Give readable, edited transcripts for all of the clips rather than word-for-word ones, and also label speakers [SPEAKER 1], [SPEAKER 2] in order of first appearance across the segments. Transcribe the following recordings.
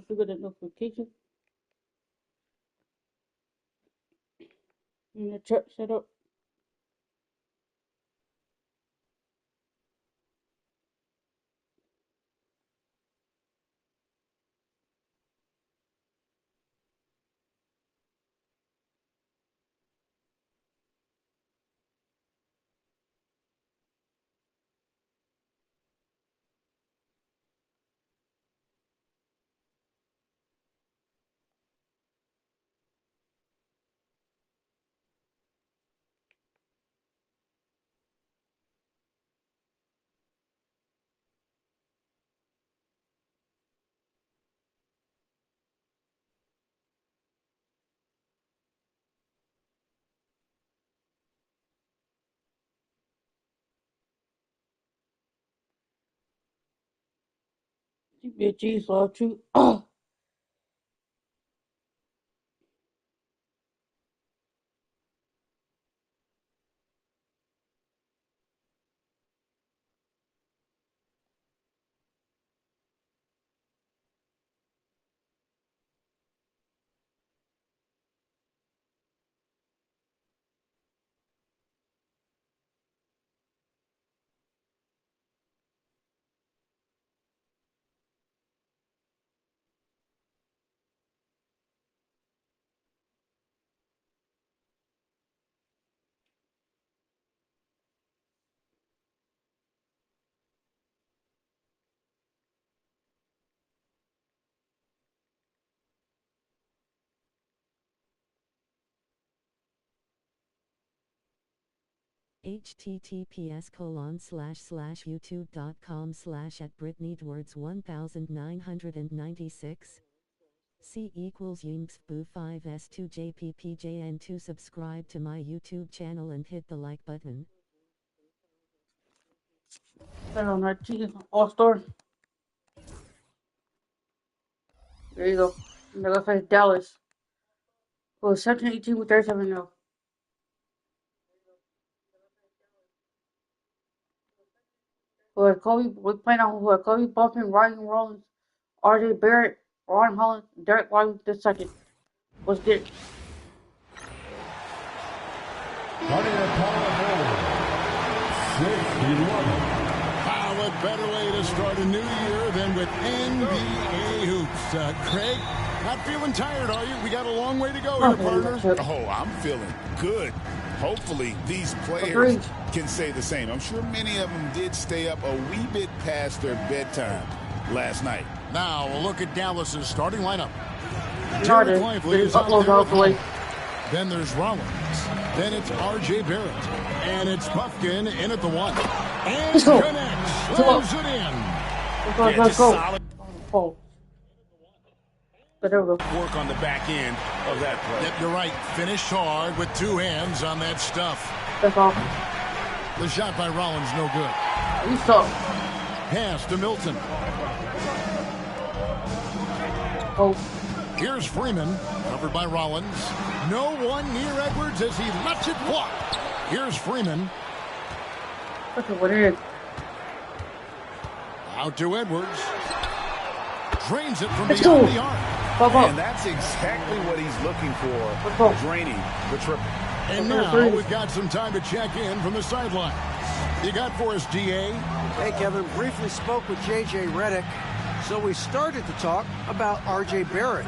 [SPEAKER 1] trigger the notification. In the chat setup. bitches love to.
[SPEAKER 2] https://youtube.com/@Brittni Edwards 1996 C equals yinksboo5s2jppjn2 subscribe to my YouTube channel and hit the like button.
[SPEAKER 1] Put on that team All-Star. There you go. And they're gonna face Dallas. Who was 17-18 with 37-0. Who had Kobe was playing out who had Kobe Buffin, Ryan Rollins, RJ Barrett, Ron Holland, Derek White II. Let's get it.
[SPEAKER 3] Starting at power forward, 6'11".
[SPEAKER 4] What better way to start a new year than with NBA hoops? Craig, not feeling tired, are you? We got a long way to go here, partner.
[SPEAKER 5] Oh, I'm feeling good. Hopefully, these players can say the same. I'm sure many of them did stay up a wee bit past their bedtime last night.
[SPEAKER 4] Now, a look at Dallas's starting lineup.
[SPEAKER 1] Derek Lively is out there.
[SPEAKER 4] Then there's Rollins. Then it's R.J. Barrett. And it's Puffkin in at the 1. And connects. Throws it in.
[SPEAKER 1] Let's go. Oh. But there we go.
[SPEAKER 5] Work on the back end of that play.
[SPEAKER 4] Yep, you're right. Finished hard with 2 hands on that stuff.
[SPEAKER 1] That's all.
[SPEAKER 4] The shot by Rollins, no good.
[SPEAKER 1] You suck.
[SPEAKER 4] Pass to Milton.
[SPEAKER 1] Oh.
[SPEAKER 4] Here's Freeman, covered by Rollins. No one near Edwards as he lets it walk. Here's Freeman.
[SPEAKER 1] Look at what it is.
[SPEAKER 4] Out to Edwards. Drains it from beyond the arc.
[SPEAKER 5] And that's exactly what he's looking for. Draining the triple.
[SPEAKER 4] And now we've got some time to check in from the sideline. You got for us, D.A.?
[SPEAKER 6] Hey, Kevin. Briefly spoke with J.J. Redick. So we started to talk about R.J. Barrett.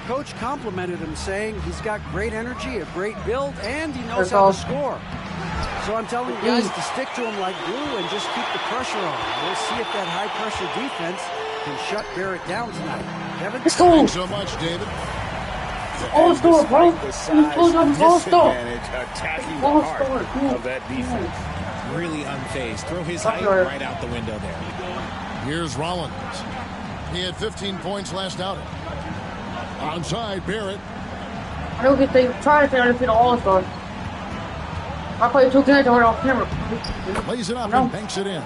[SPEAKER 6] Coach complimented him, saying he's got great energy, a great build, and he knows how to score. So I'm telling you guys to stick to him like glue and just keep the pressure on. We'll see if that high-pressure defense can shut Barrett down tonight. Kevin?
[SPEAKER 4] Thanks so much, David.
[SPEAKER 1] All-star, bro. All-star.
[SPEAKER 5] Attacking the heart of that defense.
[SPEAKER 7] Really unfazed. Throw his height right out the window there.
[SPEAKER 4] Here's Rollins. He had 15 points last outing. Onside, Barrett.
[SPEAKER 1] I don't get they try to say I'm All-Star. I play 2 games off camera.
[SPEAKER 4] Plays it up and banks it in.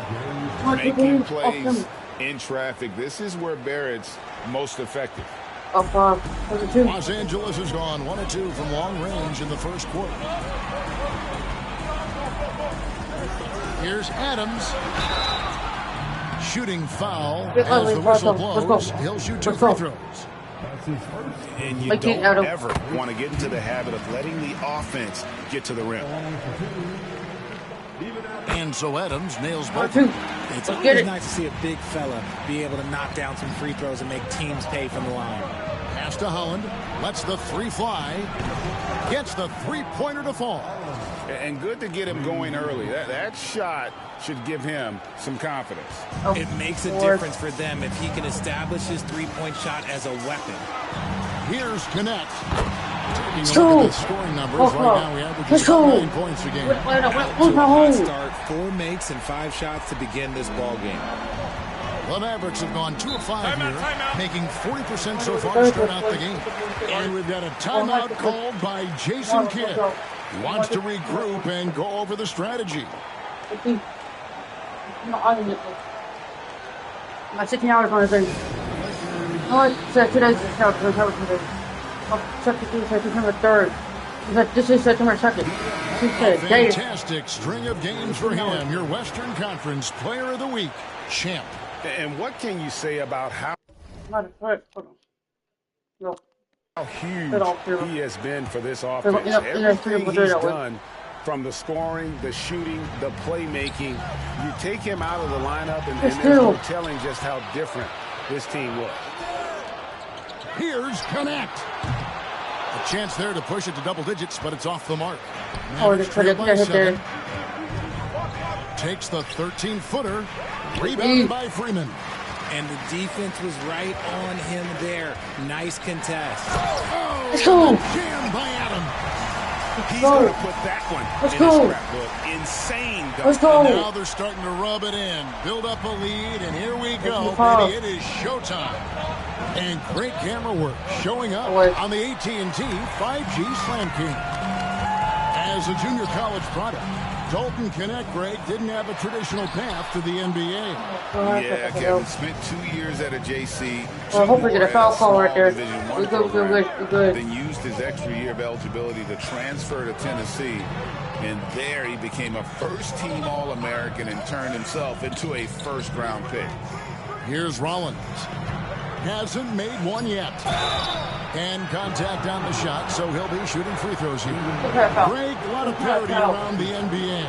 [SPEAKER 5] Making plays in traffic. This is where Barrett's most effective.
[SPEAKER 4] Los Angeles has gone 1-2 from long range in the first quarter. Here's Adams. Shooting foul as the whistle blows. He'll shoot 2 free throws.
[SPEAKER 3] That's his first.
[SPEAKER 5] And you don't ever want to get into the habit of letting the offense get to the rim.
[SPEAKER 4] And so Adams nails both.
[SPEAKER 7] It's always nice to see a big fella be able to knock down some free throws and make teams pay from the line.
[SPEAKER 4] Pass to Holland. Lets the three fly. Gets the three-pointer to fall.
[SPEAKER 5] And good to get him going early. That shot should give him some confidence.
[SPEAKER 7] It makes a difference for them if he can establish his three-point shot as a weapon.
[SPEAKER 4] Here's Connect. Taking a look at the scoring numbers. Right now we average 9 points a game.
[SPEAKER 7] Out to a hot start, 4 makes and 5 shots to begin this ball game.
[SPEAKER 4] The Mavericks have gone 2 of 5 here, making 40% so far to start out the game. And we've got a timeout called by Jason Kidd. He wants to regroup and go over the strategy.
[SPEAKER 1] My 16 hours on the thing. Oh, it's 2 days. September 3rd. This is September 2nd.
[SPEAKER 4] A fantastic string of games for him. Your Western Conference Player of the Week, champ.
[SPEAKER 5] And what can you say about how huge he has been for this offense? Everything he's done, from the scoring, the shooting, the playmaking, you take him out of the lineup, and there's no telling just how different this team looks.
[SPEAKER 4] Here's Connect. A chance there to push it to double digits, but it's off the mark. Takes the 13-footer. Rebounded by Freeman.
[SPEAKER 7] And the defense was right on him there. Nice contest.
[SPEAKER 4] Oh, jammed by Adam.
[SPEAKER 5] He's going to put that one in his scrapbook. Insane.
[SPEAKER 1] Let's go.
[SPEAKER 4] And now they're starting to rub it in. Build up a lead, and here we go, baby. It is showtime. And great camera work showing up on the AT&T 5G Slam King. As a junior college product, Dalton Connect, Greg, didn't have a traditional path to the NBA.
[SPEAKER 5] Yeah, Kevin spent 2 years at a JC.
[SPEAKER 1] Hope we get a foul call right there.
[SPEAKER 5] Good. Then used his extra year of eligibility to transfer to Tennessee. And there he became a first-team All-American and turned himself into a first-round pick.
[SPEAKER 4] Here's Rollins. Hasn't made one yet. And contact on the shot, so he'll be shooting free throws here. Greg, a lot of parity around the NBA.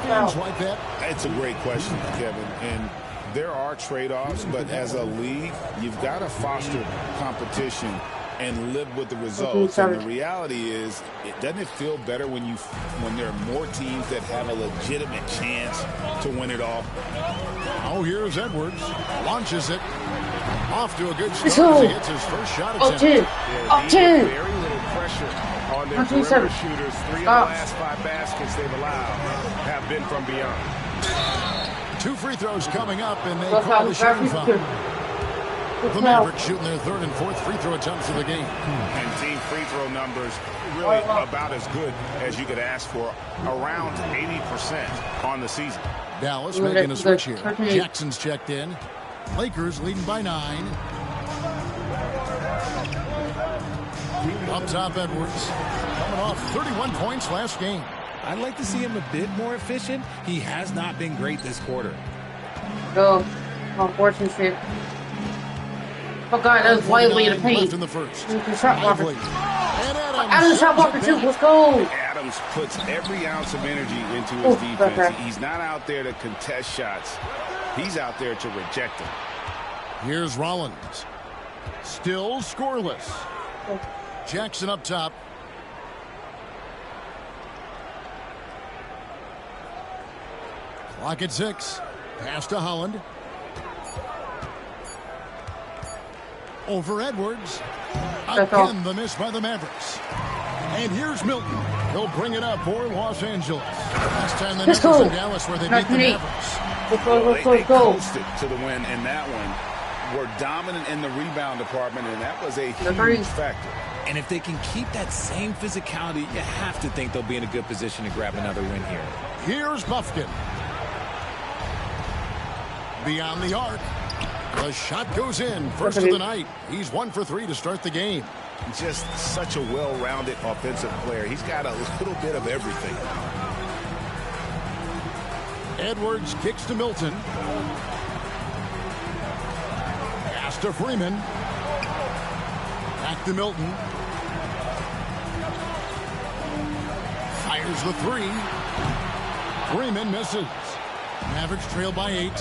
[SPEAKER 4] Fans like that?
[SPEAKER 5] It's a great question, Kevin. And there are trade-offs, but as a league, you've got to foster competition and live with the results. And the reality is, doesn't it feel better when there are more teams that have a legitimate chance to win it all?
[SPEAKER 4] Oh, here's Edwards. Launches it. Off to a good start as he hits his first shot attempt.
[SPEAKER 5] Very little pressure on their perimeter shooters. 3 of the last 5 baskets they've allowed have been from beyond.
[SPEAKER 4] 2 free throws coming up, and they call the shooting foul. The Mavericks shooting their 3rd and 4th free throw attempts of the game.
[SPEAKER 5] And team free throw numbers really about as good as you could ask for, around 80% on the season.
[SPEAKER 4] Dallas making a switch here. Jackson's checked in. Lakers leading by 9. Up top, Edwards. Coming off 31 points last game.
[SPEAKER 7] I'd like to see him a bit more efficient. He has not been great this quarter.
[SPEAKER 1] Go. Unfortunate. Oh, God, that was Lively in the paint.
[SPEAKER 4] In the first.
[SPEAKER 1] Lively. Adams shot blocker, too. Let's go.
[SPEAKER 5] Adams puts every ounce of energy into his defense. He's not out there to contest shots. He's out there to reject them.
[SPEAKER 4] Here's Rollins. Still scoreless. Jackson up top. Clock at 6. Pass to Holland. Over Edwards. Again, the miss by the Mavericks. And here's Milton. He'll bring it up for Los Angeles. Last time the Mavericks in Dallas where they beat the Mavericks.
[SPEAKER 5] They coasted to the win in that one. Were dominant in the rebound department, and that was a huge factor.
[SPEAKER 7] And if they can keep that same physicality, you have to think they'll be in a good position to grab another win here.
[SPEAKER 4] Here's Bufkin. Beyond the arc. The shot goes in. First of the night. He's 1 for 3 to start the game.
[SPEAKER 5] Just such a well-rounded offensive player. He's got a little bit of everything.
[SPEAKER 4] Edwards kicks to Milton. Pass to Freeman. Back to Milton. Fires the three. Freeman misses. Mavericks trail by 8.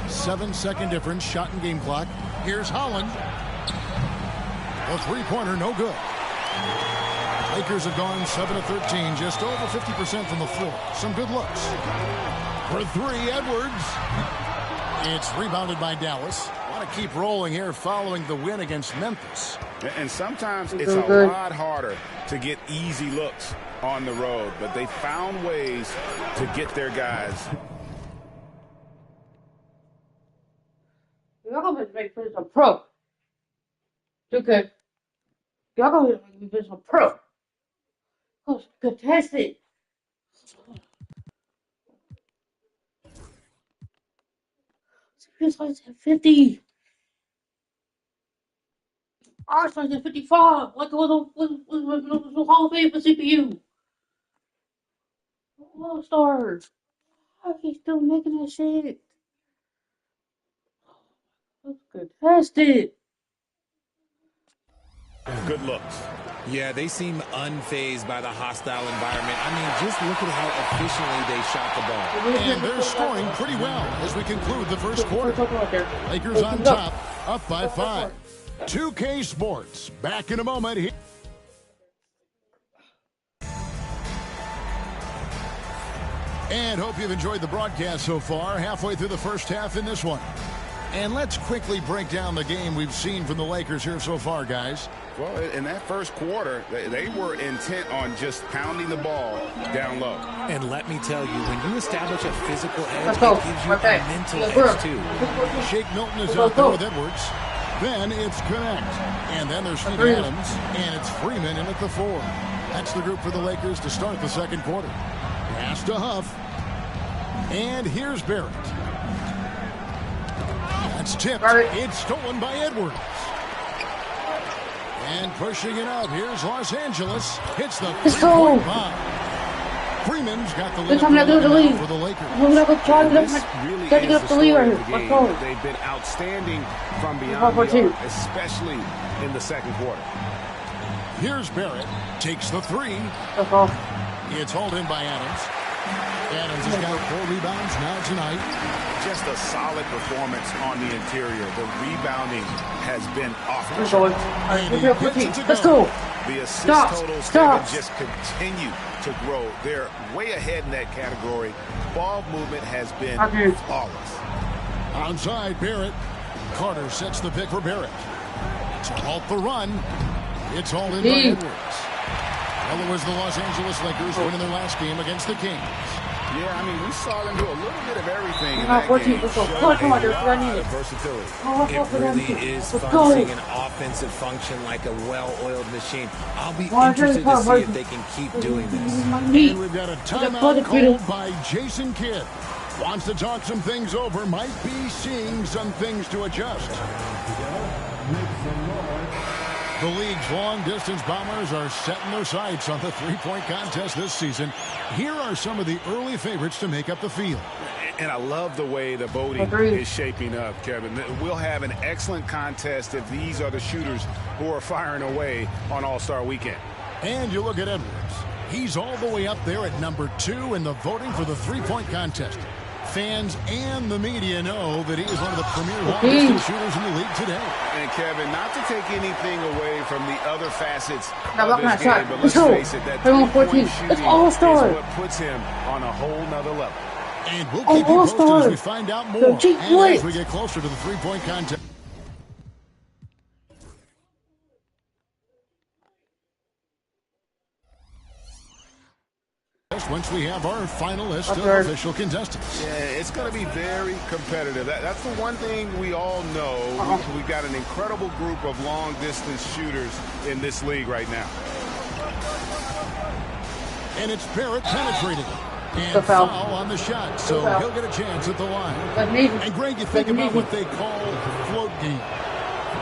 [SPEAKER 4] 7-second difference, shot and game clock. Here's Holland. The three-pointer, no good. Lakers have gone 7 of 13, just over 50% from the floor. Some good looks. For three, Edwards. It's rebounded by Dallas. Want to keep rolling here following the win against Memphis.
[SPEAKER 5] And sometimes it's a lot harder to get easy looks on the road, but they found ways to get their guys.
[SPEAKER 1] Y'all gonna make this a pro. 2K. Y'all gonna make this a pro. Contested. It's like 50. Ours like 55. Like it was a Hall of Fame for CPU. All-Star. How are you still making that shit? That's contested.
[SPEAKER 5] Good looks.
[SPEAKER 7] Yeah, they seem unfazed by the hostile environment. I mean, just look at how efficiently they shot the ball.
[SPEAKER 4] And they're scoring pretty well as we conclude the first quarter. Lakers on top, up by 5. 2K Sports, back in a moment here. And hope you've enjoyed the broadcast so far. Halfway through the first half in this one. And let's quickly break down the game we've seen from the Lakers here so far, guys.
[SPEAKER 5] Well, in that first quarter, they were intent on just pounding the ball down low.
[SPEAKER 7] And let me tell you, when you establish a physical edge, it gives you a mental edge, too.
[SPEAKER 4] Shake Milton is out there with Edwards. Then it's Connect. And then there's Steve Adams. And it's Freeman in at the 4. That's the group for the Lakers to start the second quarter. Pass to Huff. And here's Barrett. That's tipped. It's stolen by Edwards. And pushing it out, here's Los Angeles. Hits the 3-point bomb. Freeman's got the lead for the Lakers.
[SPEAKER 5] This really is the story of the game. They've been outstanding from beyond the arc, especially in the second quarter.
[SPEAKER 4] Here's Barrett. Takes the 3. It's hauled in by Adams. Adams has got 4 rebounds now tonight.
[SPEAKER 5] Just a solid performance on the interior. The rebounding has been off the charts.
[SPEAKER 1] Let's go.
[SPEAKER 5] The assist totals just continue to grow. They're way ahead in that category. Ball movement has been flawless.
[SPEAKER 4] Onside, Barrett. Carter sets the pick for Barrett. To halt the run. It's all in by Edwards. Well, it was the Los Angeles Lakers winning their last game against the Kings.
[SPEAKER 5] Yeah, I mean, we saw them do a little bit of everything in that game. Versatility.
[SPEAKER 7] It really is fun seeing an offensive function like a well-oiled machine. I'll be interested to see if they can keep doing this.
[SPEAKER 4] And we've got a timeout called by Jason Kidd. Wants to talk some things over. Might be seeing some things to adjust. The league's long-distance bombers are setting their sights on the three-point contest this season. Here are some of the early favorites to make up the field.
[SPEAKER 5] And I love the way the voting is shaping up, Kevin. We'll have an excellent contest if these are the shooters who are firing away on All-Star Weekend.
[SPEAKER 4] And you look at Edwards. He's all the way up there at number 2 in the voting for the three-point contest. Fans and the media know that he is one of the premier long-distance shooters in the league today.
[SPEAKER 5] And Kevin, not to take anything away from the other facets
[SPEAKER 1] of
[SPEAKER 5] this game, but let's face it, that three-point shooting is what puts him on a whole nother level.
[SPEAKER 4] And we'll keep you posted as we find out more and as we get closer to the three-point contest. Once we have our final list of official contestants.
[SPEAKER 5] Yeah, it's going to be very competitive. That's the one thing we all know. We've got an incredible group of long-distance shooters in this league right now.
[SPEAKER 4] And it's Barrett penetrating. And foul on the shot, so he'll get a chance at the line. And Greg, you think about what they call float game.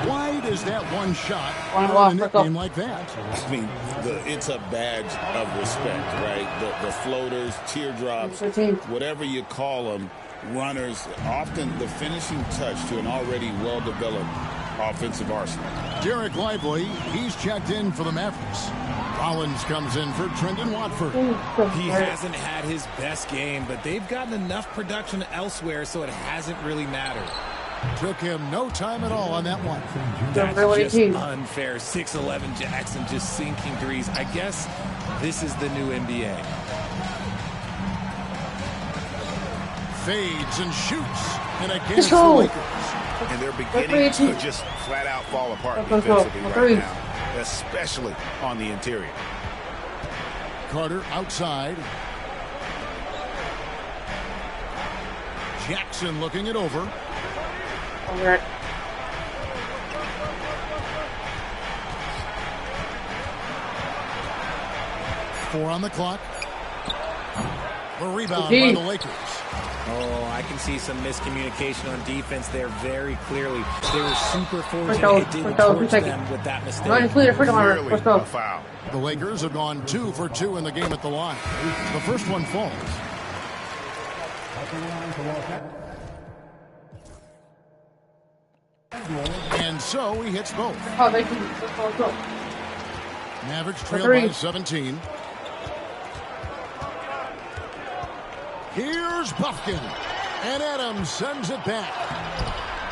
[SPEAKER 4] Why does that one shot earn a nickname like that?
[SPEAKER 5] I mean, it's a badge of respect, right? The floaters, teardrops, whatever you call them, runners, often the finishing touch to an already well-developed offensive arsenal.
[SPEAKER 4] Derek Lively, he's checked in for the Mavericks. Rollins comes in for Trendon Watford.
[SPEAKER 7] He hasn't had his best game, but they've gotten enough production elsewhere, so it hasn't really mattered.
[SPEAKER 4] Took him no time at all on that one.
[SPEAKER 7] That's just unfair. 6'11" Jackson just sinking threes. I guess this is the new NBA.
[SPEAKER 4] Fades and shoots. And again, it's the Lakers.
[SPEAKER 5] And they're beginning to just flat out fall apart defensively right now, especially on the interior.
[SPEAKER 4] Carter outside. Jackson looking it over.
[SPEAKER 1] Alright.
[SPEAKER 4] 4 on the clock. A rebound by the Lakers.
[SPEAKER 7] Oh, I can see some miscommunication on defense there very clearly. They were super fortunate it didn't torch them with that mistake.
[SPEAKER 4] Clearly a foul. The Lakers have gone 2 for 2 in the game at the line. The first one falls. And so he hits both. Mavericks trail by 17. Here's Buffkin. And Adams sends it back.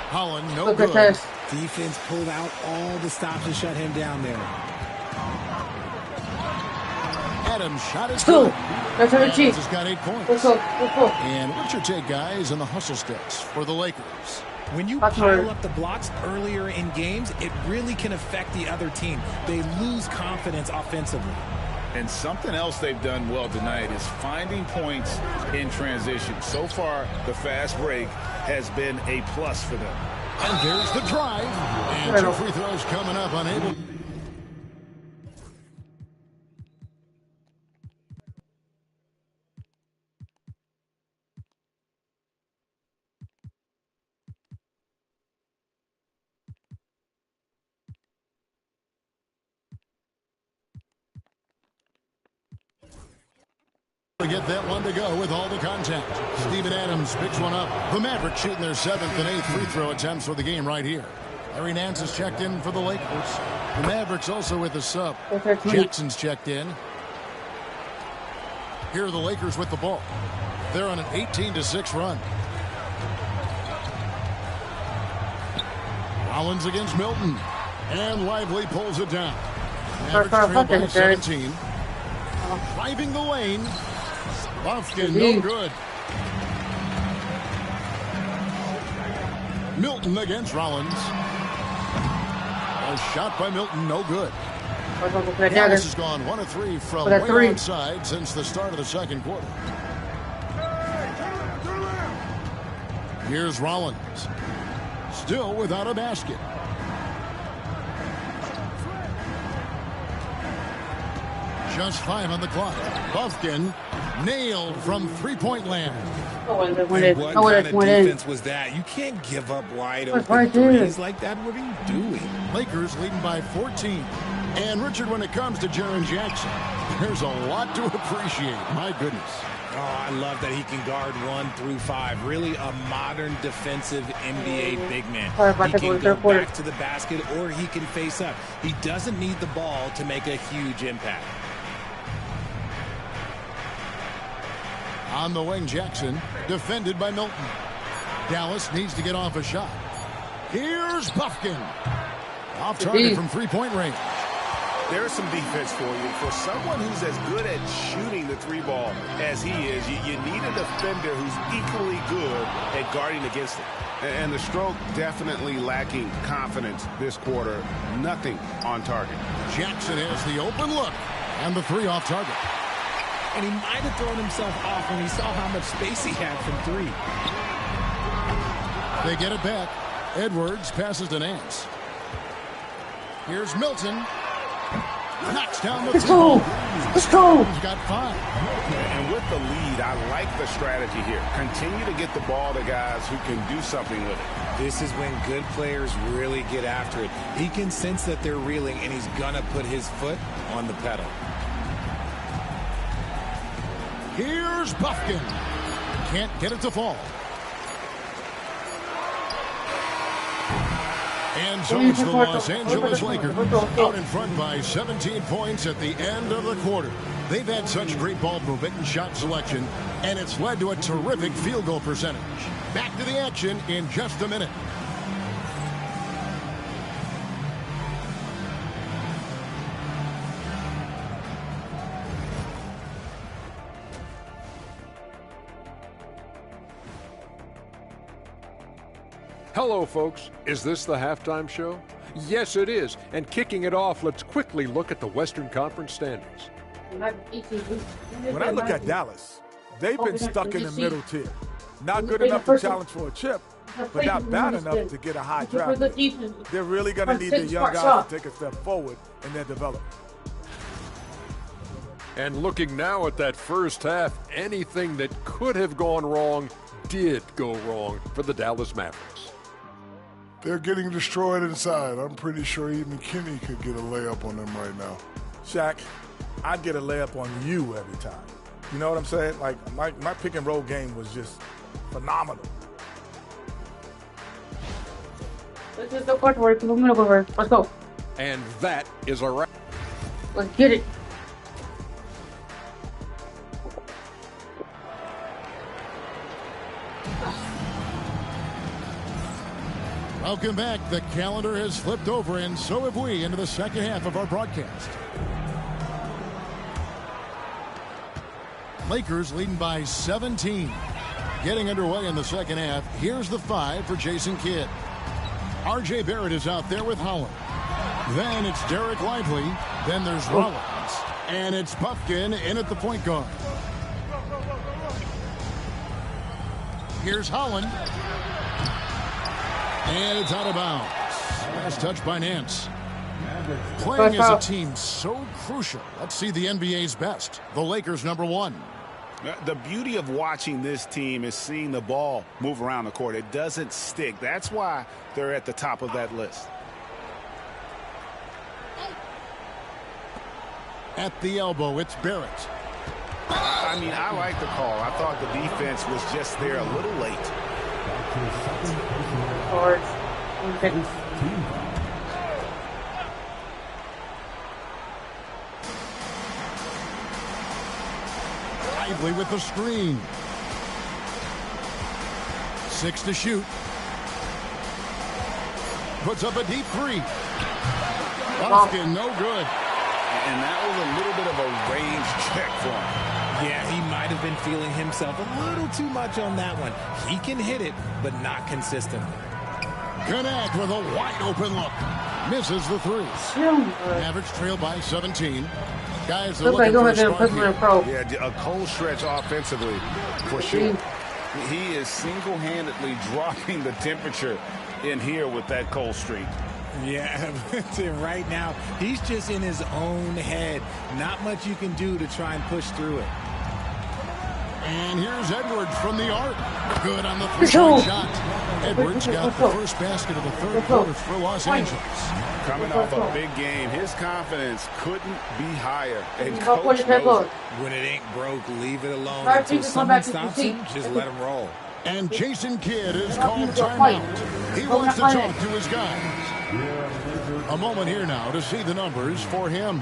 [SPEAKER 4] Holland, no good.
[SPEAKER 7] Defense pulled out all the stops to shut him down there.
[SPEAKER 4] Adams shot is good. Adams has got 8 points.
[SPEAKER 1] Let's
[SPEAKER 4] And what's your take, guys, on the hustle sticks for the Lakers?
[SPEAKER 7] When you pile up the blocks earlier in games, it really can affect the other team. They lose confidence offensively.
[SPEAKER 5] And something else they've done well tonight is finding points in transition. So far, the fast break has been a plus for them.
[SPEAKER 4] And there's the drive. And 2 free throws coming up, unable. To get that one to go with all the contact. Steven Adams picks one up. The Mavericks shooting their 7th and 8th free throw attempts for the game right here. Larry Nance is checked in for the Lakers. The Mavericks also with a sub. Jackson's checked in. Here are the Lakers with the ball. They're on an 18-6 run. Rollins against Milton. And Lively pulls it down. Mavericks trail by 17. Driving the lane. Buffkin, no good. Milton against Rollins. A shot by Milton, no good. Dallas has gone 1 of 3 from way outside since the start of the second quarter. Here's Rollins. Still without a basket. Just 5 on the clock. Buffkin nailed from three-point land.
[SPEAKER 7] What kind of defense was that? You can't give up wide open threes like that. What are you doing?
[SPEAKER 4] Lakers leading by 14. And Richard, when it comes to Jaren Jackson, there's a lot to appreciate. My goodness.
[SPEAKER 7] Oh, I love that he can guard 1 through 5. Really a modern defensive NBA big man. He can go back to the basket or he can face up. He doesn't need the ball to make a huge impact.
[SPEAKER 4] On the wing, Jackson, defended by Milton. Dallas needs to get off a shot. Here's Buffkin. Off target from three-point range.
[SPEAKER 5] There's some defense for you. For someone who's as good at shooting the 3-ball as he is, you need a defender who's equally good at guarding against it. And the stroke definitely lacking confidence this quarter. Nothing on target.
[SPEAKER 4] Jackson has the open look. And the 3 off target.
[SPEAKER 7] And he might have thrown himself off when he saw how much space he had from 3.
[SPEAKER 4] They get it back. Edwards passes to Nance. Here's Milton. Knocks down the 2.
[SPEAKER 1] Let's go.
[SPEAKER 4] He's got 5.
[SPEAKER 5] And with the lead, I like the strategy here. Continue to get the ball to guys who can do something with it.
[SPEAKER 7] This is when good players really get after it. He can sense that they're reeling, and he's going to put his foot on the pedal.
[SPEAKER 4] Here's Buffkin. Can't get it to fall. And so it's the Los Angeles Lakers out in front by 17 points at the end of the quarter. They've had such great ball movement and shot selection, and it's led to a terrific field goal percentage. Back to the action in just a minute.
[SPEAKER 8] Hello, folks. Is this the halftime show? Yes, it is. And kicking it off, let's quickly look at the Western Conference standings.
[SPEAKER 3] When I look at Dallas, they've been stuck in the middle tier. Not good enough to challenge for a chip, but not bad enough to get a high draft pick. They're really going to need the young guys to take a step forward in their development.
[SPEAKER 8] And looking now at that first half, anything that could have gone wrong did go wrong for the Dallas Mavericks.
[SPEAKER 9] They're getting destroyed inside. I'm pretty sure even Kenny could get a layup on them right now.
[SPEAKER 3] Shaq, I'd get a layup on you every time. You know what I'm saying? Like, my pick and roll game was just phenomenal.
[SPEAKER 1] Let's just go court work. Let's go.
[SPEAKER 8] And that is a wrap.
[SPEAKER 1] Let's get it.
[SPEAKER 4] Welcome back. The calendar has flipped over, and so have we, into the second half of our broadcast. Lakers leading by 17. Getting underway in the second half. Here's the 5 for Jason Kidd. R.J. Barrett is out there with Holland. Then it's Derek Lively. Then there's Rollins. And it's Puffkin in at the point guard. Here's Holland. And it's out of bounds. Last touch by Nance. Playing as a team so crucial. Let's see the NBA's best. The Lakers #1.
[SPEAKER 5] The beauty of watching this team is seeing the ball move around the court. It doesn't stick. That's why they're at the top of that list.
[SPEAKER 4] At the elbow, it's Barrett.
[SPEAKER 5] I mean, I like the call. I thought the defense was just there a little late.
[SPEAKER 4] Lively with the screen. 6 to shoot. Puts up a deep 3. Puffkin, no good.
[SPEAKER 5] And that was a little bit of a range check for him.
[SPEAKER 7] Yeah, he might have been feeling himself a little too much on that one. He can hit it, but not consistently.
[SPEAKER 4] Connect with a wide open look. Misses the 3. Average trail by 17. Guys are looking for a start here.
[SPEAKER 5] Yeah, a cold stretch offensively for sure. He is single-handedly dropping the temperature in here with that cold streak.
[SPEAKER 7] Yeah, right now, he's just in his own head. Not much you can do to try and push through it.
[SPEAKER 4] And here's Edwards from the arc. Good on the 3-point shot. Edwards got the first basket of the third quarter for Los Angeles.
[SPEAKER 5] Coming off a big game, his confidence couldn't be higher. And coach knows it.
[SPEAKER 7] When it ain't broke, leave it alone. Until someone stops him, just let him roll.
[SPEAKER 4] And Jason Kidd is called timeout. He wants to talk to his guys. A moment here now to see the numbers for him.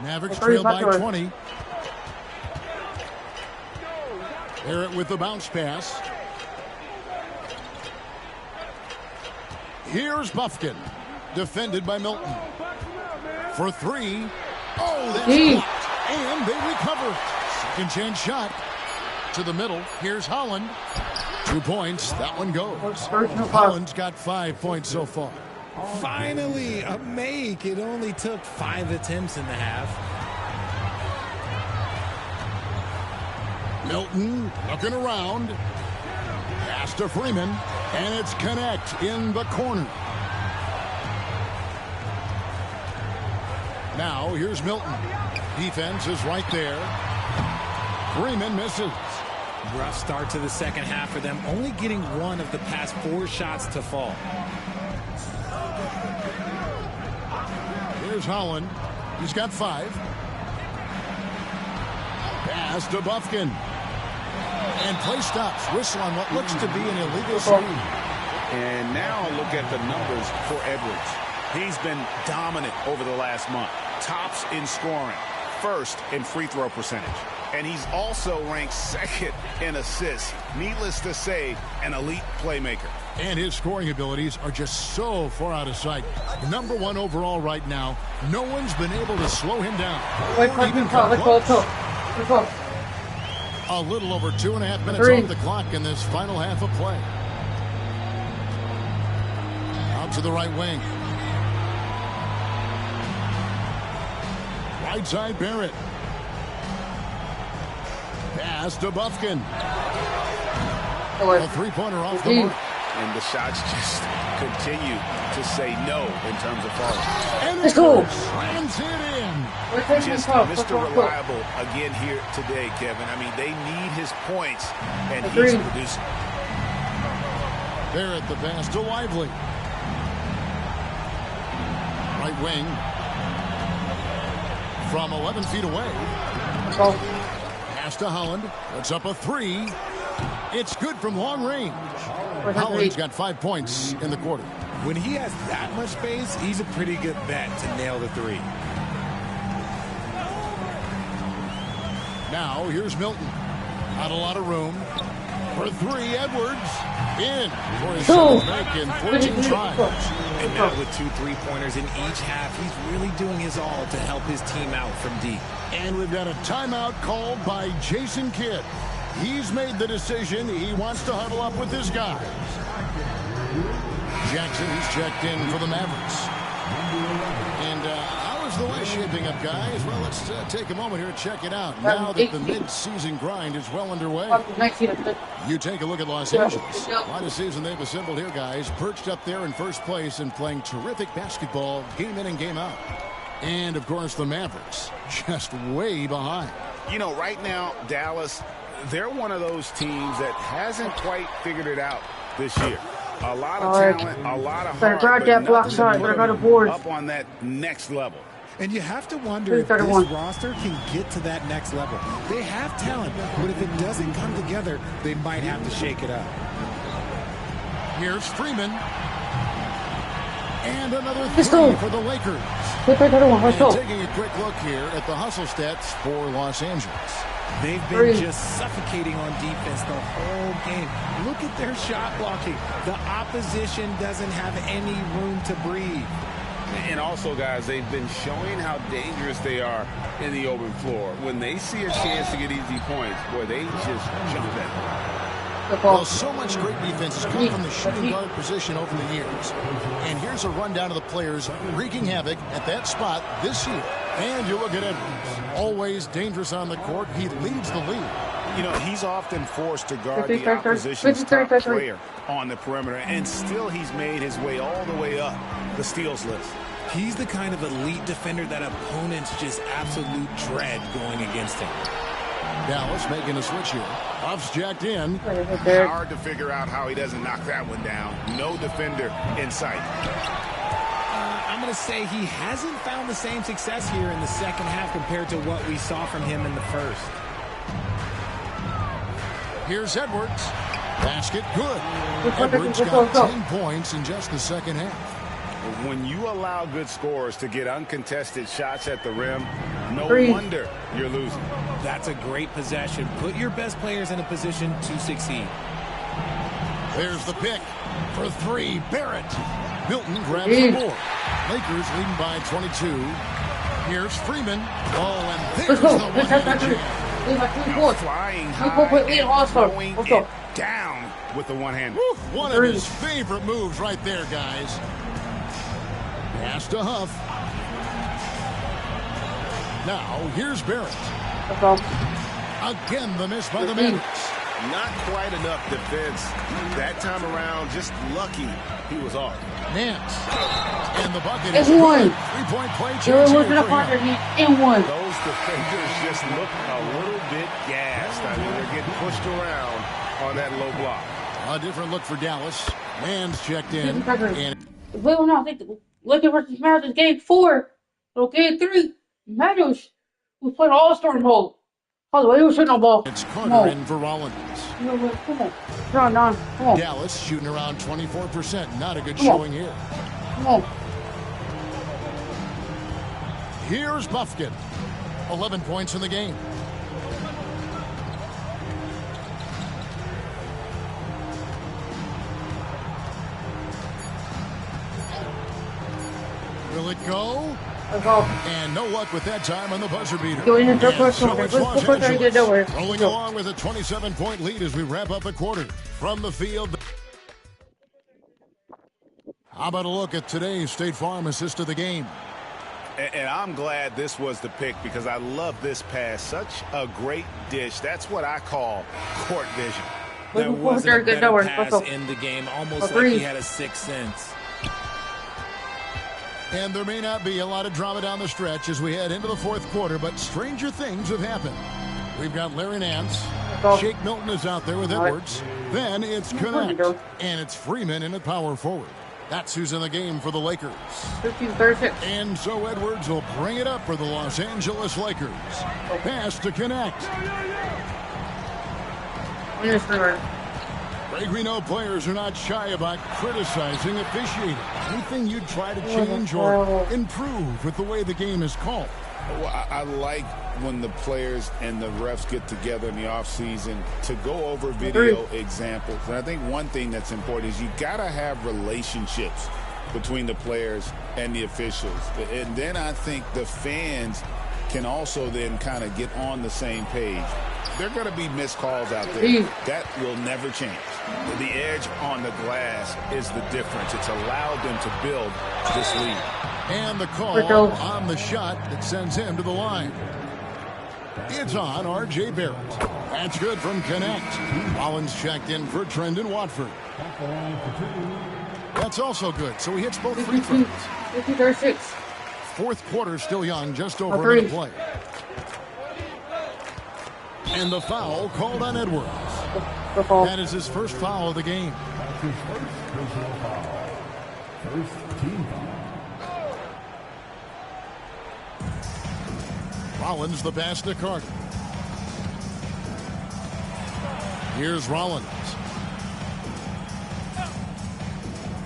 [SPEAKER 4] Mavericks trail by 20. Barrett with the bounce pass. Here's Puffkin. Defended by Milton. For 3. Oh, that's blocked. And they recover. Second chance shot. To the middle. Here's Holland. 2 points. That one goes. Holland's got 5 points so far.
[SPEAKER 7] Finally, a make. It only took 5 attempts in the half.
[SPEAKER 4] Milton looking around. Pass to Freeman. And it's Connect in the corner. Now here's Milton. Defense is right there. Freeman misses.
[SPEAKER 7] Rough start to the second half for them. Only getting 1 of the past 4 shots to fall. Here's
[SPEAKER 4] Holland. He's got 5. Pass to Buffkin. And play stops. Whistle on what looks to be an illegal screen.
[SPEAKER 5] And now look at the numbers for Edwards. He's been dominant over the last month. Tops in scoring, first in free throw percentage. And he's also ranked second in assists. Needless to say, an elite playmaker.
[SPEAKER 4] And his scoring abilities are just so far out of sight. Number 1 overall right now. No one's been able to slow him down. A little over 2.5 minutes off the clock in this final half of play. Out to the right wing. Right side Barrett. Pass to Buffkin. A three-pointer off the mark.
[SPEAKER 5] And the shots just continue to say no in terms of falling.
[SPEAKER 4] And it slams it in.
[SPEAKER 5] Just Mr. Reliable again here today, Kevin. I mean, they need his points, and he's producing.
[SPEAKER 4] Barrett the pass to Lively. Right wing. From 11 feet away. Pass to Holland. Puts up a three. It's good from long range. Holland's got 5 points in the quarter.
[SPEAKER 7] When he has that much space, he's a pretty good bet to nail the three.
[SPEAKER 4] Now, here's Milton. Not a lot of room. For three, Edwards. In for his second make in 14 tries.
[SPEAKER 7] And now with 2 3-pointers in each half, he's really doing his all to help his team out from deep.
[SPEAKER 4] And we've got a timeout called by Jason Kidd. He's made the decision. He wants to huddle up with his guys. Jackson, he's checked in for the Mavericks. And how is the West shaping up, guys? Well, let's take a moment here to check it out. Now that the mid-season grind is well underway. You take a look at Los Angeles. What a season they've assembled here, guys. Perched up there in first place and playing terrific basketball game in and game out. And, of course, the Mavericks just way behind.
[SPEAKER 5] You know, right now, Dallas, they're one of those teams that hasn't quite figured it out this year. A lot of talent, a lot of heart,
[SPEAKER 1] grab that block shot, grab the board.
[SPEAKER 5] Up on that next level.
[SPEAKER 7] And you have to wonder if this roster can get to that next level. They have talent, but if it doesn't come together, they might have to shake it up.
[SPEAKER 4] Here's Freeman. And another three for the Lakers. And taking a quick look here at the hustle stats for Los Angeles.
[SPEAKER 7] They've been just suffocating on defense the whole game. Look at their shot blocking. The opposition doesn't have any room to breathe.
[SPEAKER 5] And also, guys, they've been showing how dangerous they are in the open floor. When they see a chance to get easy points, boy, they just jump at it.
[SPEAKER 4] Well, so much great defense has come from the shooting guard position over the years. And here's a rundown of the players wreaking havoc at that spot this year. And you look at Edwards. Always dangerous on the court. He leads the league.
[SPEAKER 5] You know, he's often forced to guard the opposition's top player on the perimeter. And still he's made his way all the way up the steals list.
[SPEAKER 7] He's the kind of elite defender that opponents just absolute dread going against him.
[SPEAKER 4] Dallas making a switch here. Buff's jacked in.
[SPEAKER 5] Hard to figure out how he doesn't knock that one down. No defender in sight.
[SPEAKER 7] I'm going to say he hasn't found the same success here in the second half compared to what we saw from him in the first.
[SPEAKER 4] Here's Edwards. Basket good. Edwards got 10 points in just the second half.
[SPEAKER 5] When you allow good scorers to get uncontested shots at the rim, no wonder you're losing.
[SPEAKER 7] That's a great possession. Put your best players in a position to succeed.
[SPEAKER 4] There's the pick for three. Barrett. Milton grabs the board. Lakers leading by 22. Here's Freeman. Oh, and there's the one-handed jam.
[SPEAKER 5] Flying high, throwing it down with the one-hand.
[SPEAKER 4] One of his favorite moves right there, guys. Pass to Huff. Now, here's Barrett. Again, the miss by the Mavericks.
[SPEAKER 5] Not quite enough defense. That time around, just lucky he was off.
[SPEAKER 4] Nance. And the bucket is good. 3-point play chance here for him.
[SPEAKER 5] Those defenders just look a little bit gassed. I mean, they're getting pushed around on that low block.
[SPEAKER 4] A different look for Dallas. Man's checked in. And
[SPEAKER 1] Lakers versus Mavericks game 4. So game 3, Mavericks was playing all-star mode. Oh, why are you shooting a ball?
[SPEAKER 4] It's Carter in for Rollins.
[SPEAKER 1] Come on. Come on. Come on.
[SPEAKER 4] Dallas shooting around 24%. Not a good showing here.
[SPEAKER 1] Come on.
[SPEAKER 4] Here's Buffkin. 11 points in the game. Will it go? And no luck with that time on the buzzer beater. And so it's Los Angeles rolling along with a 27-point lead as we wrap up the quarter. From the field. How about a look at today's State Farm assist of the game?
[SPEAKER 5] And I'm glad this was the pick because I love this pass. Such a great dish. That's what I call court vision.
[SPEAKER 7] There wasn't a better pass in the game, almost like he had a sixth sense.
[SPEAKER 4] And there may not be a lot of drama down the stretch as we head into the fourth quarter, but stranger things have happened. We've got Larry Nance. Shake Milton is out there with Edwards. Then it's Connect. And it's Freeman in at power forward. That's who's in the game for the Lakers.
[SPEAKER 1] 15-36.
[SPEAKER 4] And so Edwards will bring it up for the Los Angeles Lakers. Pass to Connect. Greg, we know players are not shy about criticizing officiating. Anything you'd try to change or improve with the way the game is called?
[SPEAKER 5] Well, I like when the players and the refs get together in the offseason to go over video examples. And I think one thing that's important is you got to have relationships between the players and the officials. And then I think the fans can also then kind of get on the same page. There are going to be missed calls out there. That will never change. The edge on the glass is the difference. It's allowed them to build this lead.
[SPEAKER 4] And the call on the shot that sends him to the line. It's on R.J. Barrett. That's good from Connect. Rollins checked in for Trendon Watford. That's also good, so he hits both free throws.
[SPEAKER 1] 50-36.
[SPEAKER 4] Fourth quarter still young, just over a minute to play. And the foul called on Edwards. That is his first foul of the game.
[SPEAKER 10] That's his first personal foul. First team foul.
[SPEAKER 4] Rollins the pass to Carter. Here's Rollins.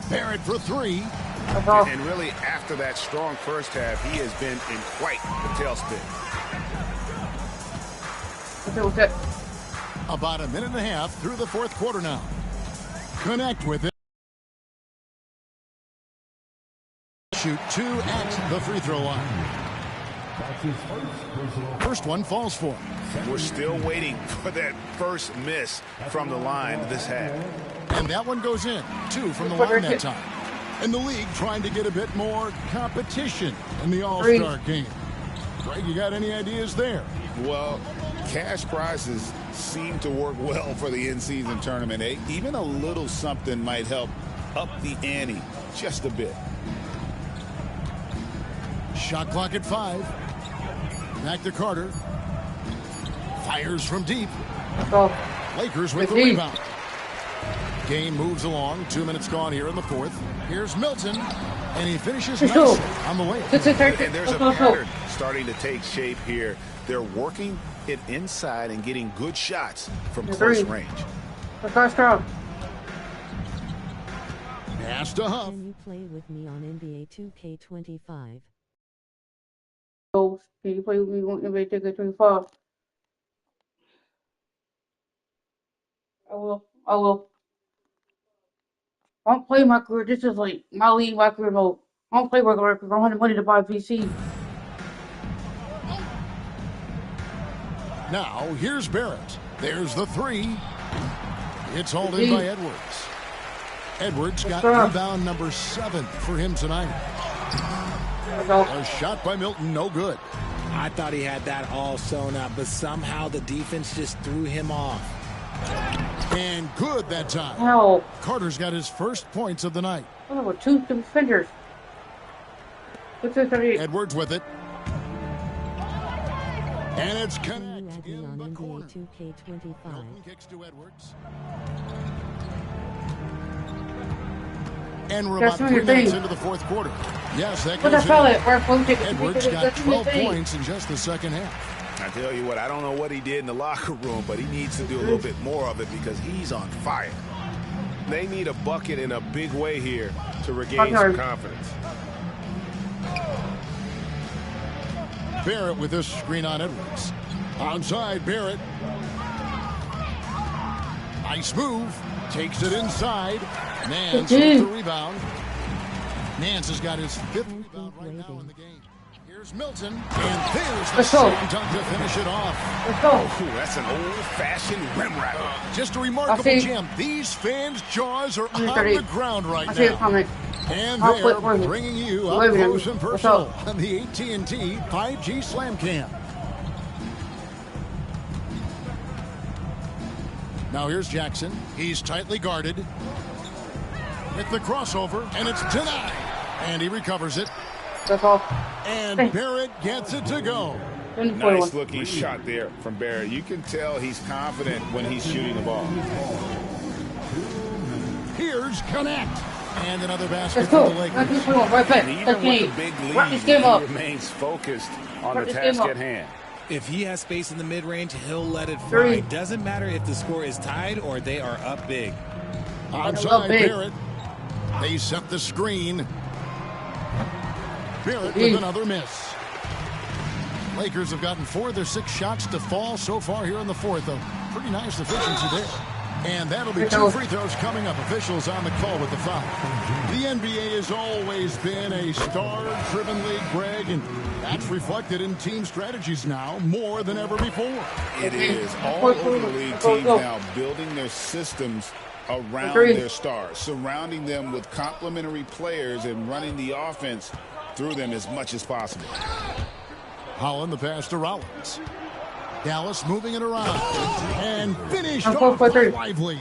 [SPEAKER 4] Barrett for three.
[SPEAKER 5] And really, after that strong first half, he has been in quite the tailspin.
[SPEAKER 1] Okay.
[SPEAKER 4] About a minute and a half through the fourth quarter now. Connect with it. Shoot two at the free throw line.
[SPEAKER 10] That's his first personal.
[SPEAKER 4] First one falls for him.
[SPEAKER 5] We're still waiting for that first miss from the line this half.
[SPEAKER 4] And that one goes in. Two from the line that time. And the league trying to get a bit more competition in the All-Star game. Greg, you got any ideas there?
[SPEAKER 5] Well, cash prizes seem to work well for the in-season tournament. Even a little something might help up the ante just a bit.
[SPEAKER 4] Shot clock at 5. Back to Carter. Fires from deep. Lakers with the rebound. Game moves along. 2 minutes gone here in the fourth. Here's Milton. And he finishes nicely on the way.
[SPEAKER 5] And there's a pattern starting to take shape here. They're working it inside and getting good shots from close range.
[SPEAKER 1] Pass
[SPEAKER 4] to Huff.
[SPEAKER 2] Can you play with me on NBA2k25?
[SPEAKER 1] Can you play with me on NBA2k25? I will. I don't play my career. This is like my league, my career mode. I don't play regular because I don't have the money to buy a PC.
[SPEAKER 4] Now, here's Barrett. There's the three. It's hauled in by Edwards. Edwards got rebound number 7 for him tonight. A shot by Milton, no good.
[SPEAKER 7] I thought he had that all sewn up, but somehow the defense just threw him off.
[SPEAKER 4] And good that time.
[SPEAKER 1] Hell.
[SPEAKER 4] Carter's got his first points of the night.
[SPEAKER 1] Oh, we're 2 defenders.
[SPEAKER 4] Edwards with it. And it's Connect in the corner. Milton kicks to Edwards. And we're about 3 minutes into the fourth quarter. Yes, that goes in. Edwards got 12 points in just the second half.
[SPEAKER 5] I tell you what, I don't know what he did in the locker room, but he needs to do a little bit more of it because he's on fire. They need a bucket in a big way here to regain some confidence.
[SPEAKER 4] Barrett with this screen on Edwards. Onside, Barrett. Nice move. Takes it inside. Nance with the rebound. Nance has got his 5th rebound right now in the game. Here's Milton. And there's the slam dunk to finish it off.
[SPEAKER 1] Let's go.
[SPEAKER 5] Ooh, that's an old-fashioned rim rapper.
[SPEAKER 4] Just a remarkable jam. These fans' jaws are on the ground right now. And they're bringing you up close and personal on the AT&T 5G Slam Cam. Now here's Jackson. He's tightly guarded. With the crossover, and it's denied. And he recovers it. And Barrett gets it to go.
[SPEAKER 5] Nice looking shot there from Barrett. You can tell he's confident when he's shooting the ball.
[SPEAKER 4] Here's Connect. And another basket for the Lakers.
[SPEAKER 5] And even with the big lead, he remains focused on the task at hand.
[SPEAKER 7] If he has space in the mid-range, he'll let it fly. Doesn't matter if the score is tied or they are up big.
[SPEAKER 4] Outside Barrett. They set the screen. Barrett with another miss. Lakers have gotten 4 of their 6 shots to fall so far here in the 4th. A pretty nice efficiency there. And that'll be 2 free throws coming up. Officials on the call with the foul. The NBA has always been a star-driven league, Greg, and that's reflected in team strategies now more than ever before.
[SPEAKER 5] It is. All over the league, teams now building their systems around their stars, surrounding them with complementary players and running the offense through them as much as possible.
[SPEAKER 4] Holland the pass to Rollins. Dallas moving it around and finished off by Lively.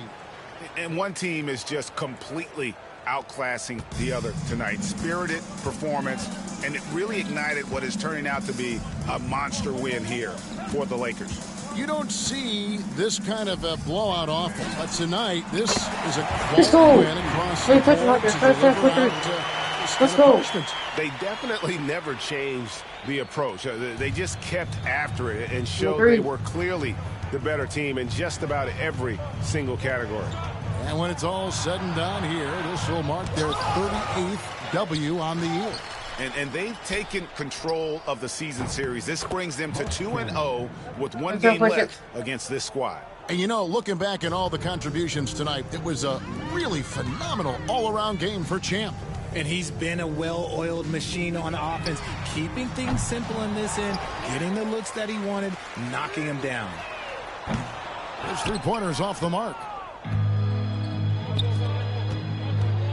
[SPEAKER 5] And one team is just completely outclassing the other tonight. Spirited performance, and it really ignited what is turning out to be a monster win here for the Lakers.
[SPEAKER 4] You don't see this kind of a blowout often, but tonight this is a quality win across the board.
[SPEAKER 1] Let's go.
[SPEAKER 5] They definitely never changed the approach. They just kept after it and showed they were clearly the better team in just about every single category.
[SPEAKER 4] And when it's all said and done here, this will mark their 38th W on the year.
[SPEAKER 5] And they've taken control of the season series. This brings them to 2-0 with 1 game left against this squad.
[SPEAKER 4] And you know, looking back at all the contributions tonight, it was a really phenomenal all-around game for Champ.
[SPEAKER 7] And he's been a well-oiled machine on offense, keeping things simple in this end, getting the looks that he wanted, knocking him down.
[SPEAKER 4] His 3-pointers off the mark.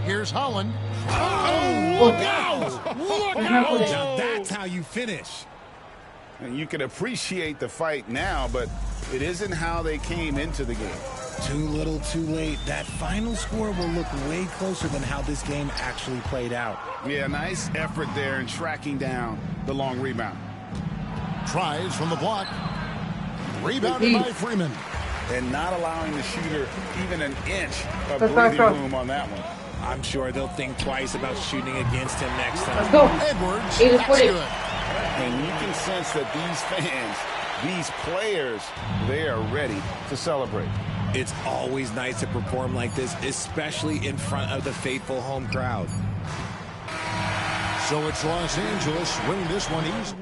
[SPEAKER 4] Here's Holland. Oh, look out! Look out!
[SPEAKER 7] Now that's how you finish.
[SPEAKER 5] And you can appreciate the fight now, but it isn't how they came into the game.
[SPEAKER 7] Too little, too late. That final score will look way closer than how this game actually played out.
[SPEAKER 5] Yeah, nice effort there in tracking down the long rebound.
[SPEAKER 4] Tries from the block. Rebounded by Freeman.
[SPEAKER 5] And not allowing the shooter even an inch of breathing room on that one.
[SPEAKER 7] I'm sure they'll think twice about shooting against him next time.
[SPEAKER 1] Let's go.
[SPEAKER 4] Edwards, that's good.
[SPEAKER 5] And you can sense that these fans, these players, they are ready to celebrate.
[SPEAKER 7] It's always nice to perform like this, especially in front of the faithful home crowd.
[SPEAKER 4] So it's Los Angeles winning this one easy.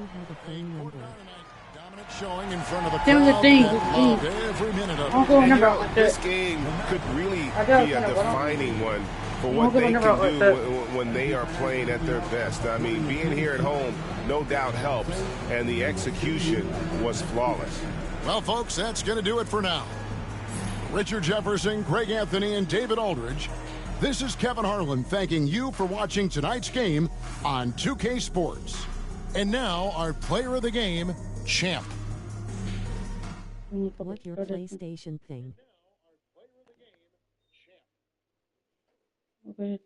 [SPEAKER 4] Dominant showing in front of the crowd. Every minute of it.
[SPEAKER 5] This game could really be a defining one for what they can do when they are playing at their best. I mean, being here at home no doubt helps, and the execution was flawless.
[SPEAKER 4] Well, folks, that's going to do it for now. Richard Jefferson, Greg Anthony, and David Aldridge. This is Kevin Harlan thanking you for watching tonight's game on 2K Sports. And now, our player of the game, Champ.
[SPEAKER 2] What your PlayStation thing?
[SPEAKER 1] Okay.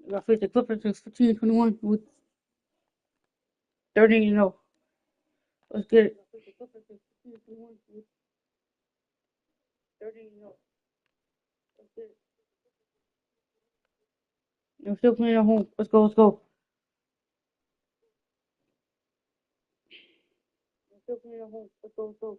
[SPEAKER 1] Got face the Clippers in 15-21 with 30-0. Let's get it. We're still playing at home. Let's go. Let's go. We're still playing at home. Let's go. Let's go.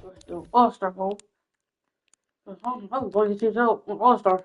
[SPEAKER 1] Let's do All-Star home. I'm going to see out All-Star.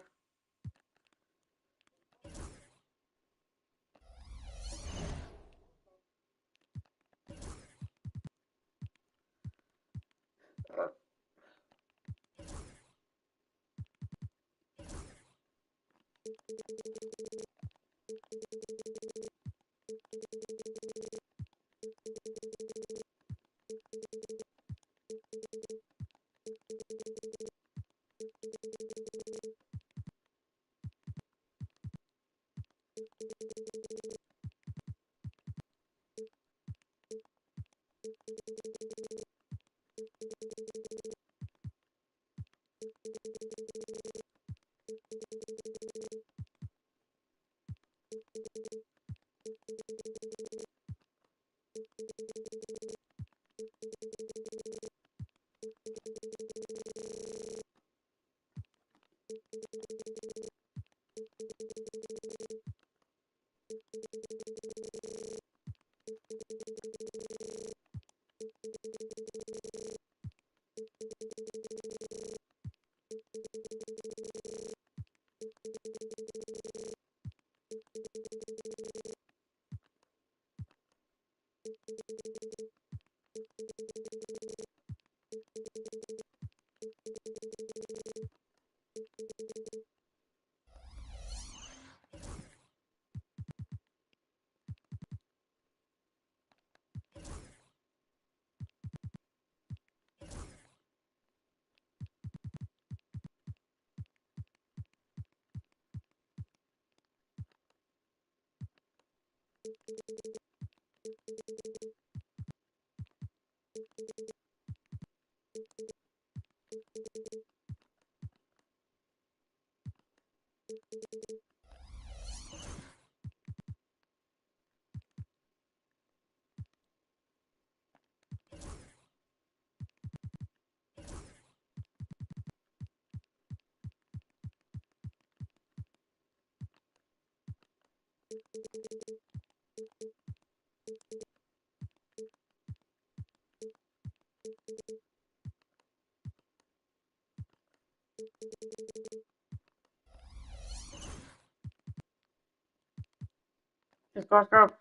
[SPEAKER 1] Let's go.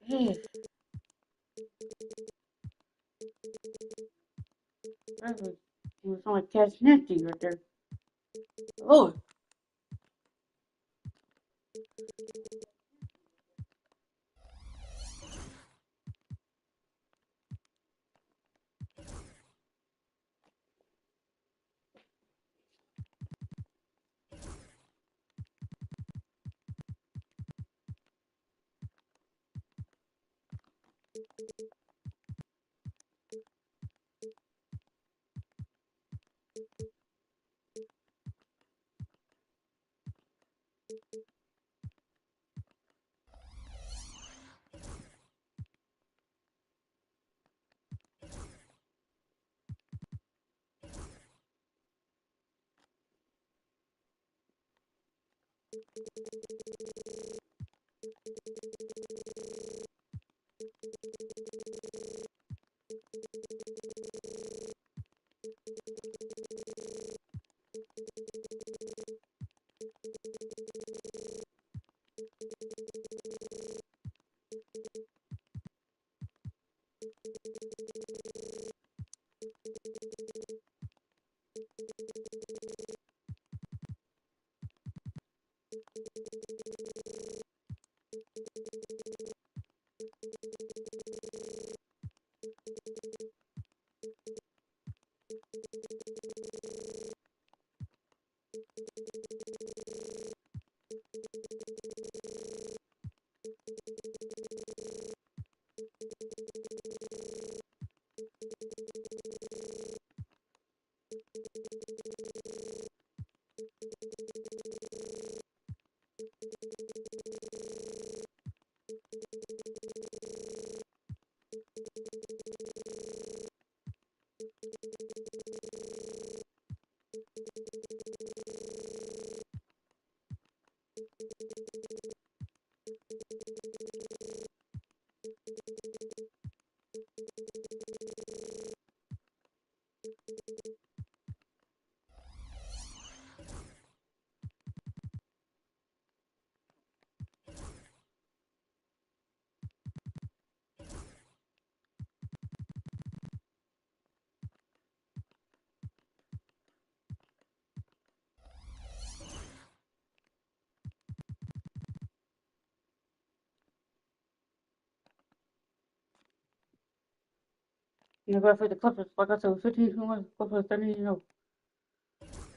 [SPEAKER 1] Hey, that was like Catch Nasty right there. Oh, You go for the Clippers. Like I said, 15 wins. Clippers 30.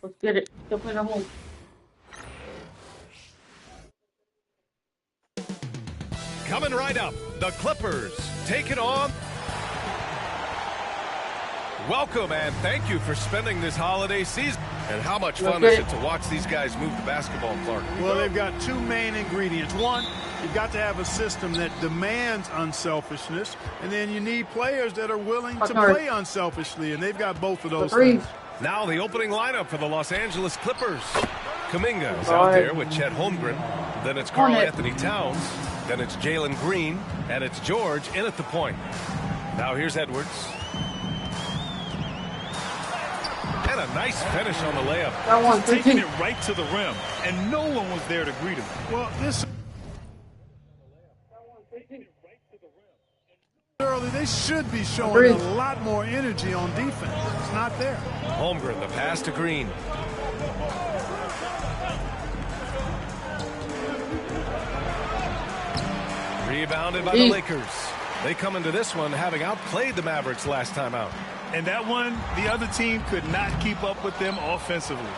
[SPEAKER 1] Let's get it. Still playing at home.
[SPEAKER 11] Coming right up, the Clippers take it on. Welcome and thank you for spending this holiday season. And how much fun is it to watch these guys move the basketball, Clark?
[SPEAKER 12] Well, they've got two main ingredients. One, you've got to have a system that demands unselfishness, and then you need players that are willing to play unselfishly, and they've got both of those things.
[SPEAKER 11] Now the opening lineup for the Los Angeles Clippers. Kuminga is out there with Chet Holmgren. Then it's Karl Anthony Towns. Then it's Jalen Green. And it's George in at the point. Now here's Edwards. And a nice finish on the layup.
[SPEAKER 13] That one, taking it right to the rim, and no one was there to greet him.
[SPEAKER 12] Well, this early, they should be showing a lot more energy on defense. It's not there.
[SPEAKER 11] Holmgren, the pass to Green. Rebounded by the Lakers. They come into this one having outplayed the Mavericks last time out.
[SPEAKER 13] And that one, the other team could not keep up with them offensively.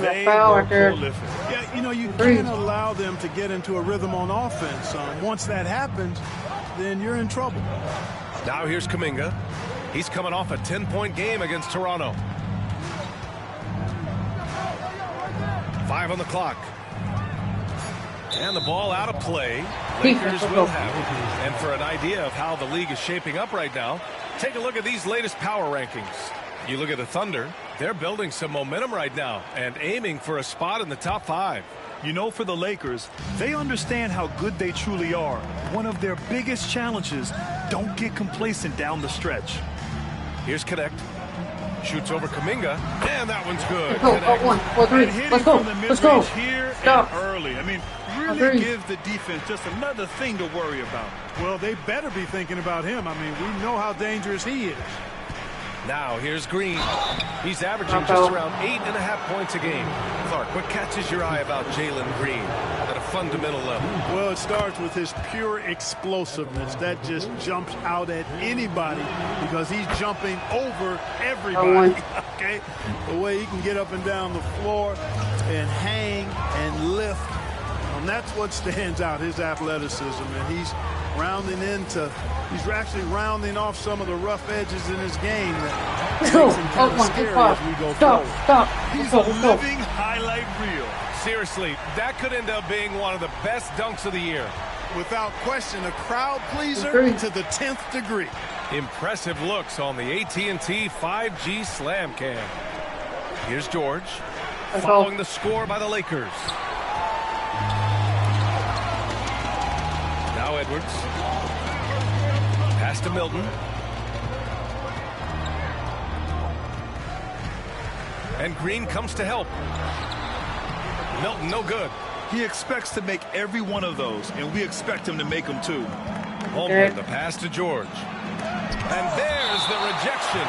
[SPEAKER 12] They were prolific. Yeah, you know, you can't allow them to get into a rhythm on offense. Once that happens, then you're in trouble.
[SPEAKER 11] Now here's Kuminga. He's coming off a 10-point game against Toronto. 5 on the clock. And the ball out of play. Lakers will have it. And for an idea of how the league is shaping up right now, take a look at these latest power rankings. You look at the Thunder, they're building some momentum right now and aiming for a spot in the top 5.
[SPEAKER 13] You know, for the Lakers, they understand how good they truly are. One of their biggest challenges, don't get complacent down the stretch.
[SPEAKER 11] Here's Connect. Shoots over Kuminga, and that one's good.
[SPEAKER 13] Let's go. Let's go. Here and early. I mean, really gives the defense just another thing to worry about.
[SPEAKER 12] Well, they better be thinking about him. I mean, we know how dangerous he is.
[SPEAKER 11] Now here's Green. He's averaging just around 8.5 points a game. Clark, what catches your eye about Jalen Green at a fundamental level?
[SPEAKER 12] Well, it starts with his pure explosiveness. That just jumps out at anybody because he's jumping over everybody. Okay, the way he can get up and down the floor and hang and lift. And that's what stands out, his athleticism. And he's actually rounding off some of the rough edges in his game that makes him kind of scary as we go forward.
[SPEAKER 13] He's a living highlight reel.
[SPEAKER 11] Seriously, that could end up being one of the best dunks of the year.
[SPEAKER 12] Without question, a crowd pleaser to the 10th degree.
[SPEAKER 11] Impressive looks on the AT&T 5G Slam Cam. Here's George, following the score by the Lakers. Now Edwards. Pass to Milton. And Green comes to help. Milton, no good.
[SPEAKER 13] He expects to make every one of those, and we expect him to make them too.
[SPEAKER 11] Holmgren, the pass to George. And there's the rejection.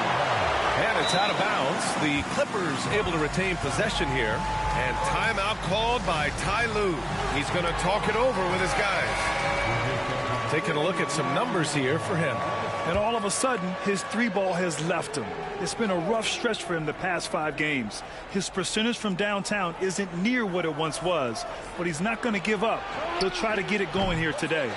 [SPEAKER 11] And it's out of bounds. The Clippers able to retain possession here. And timeout called by Ty Lue. He's going to talk it over with his guys. Taking a look at some numbers here for him.
[SPEAKER 13] And all of a sudden, his three ball has left him. It's been a rough stretch for him the past 5 games. His percentage from downtown isn't near what it once was, but he's not going to give up. He'll try to get it going here today.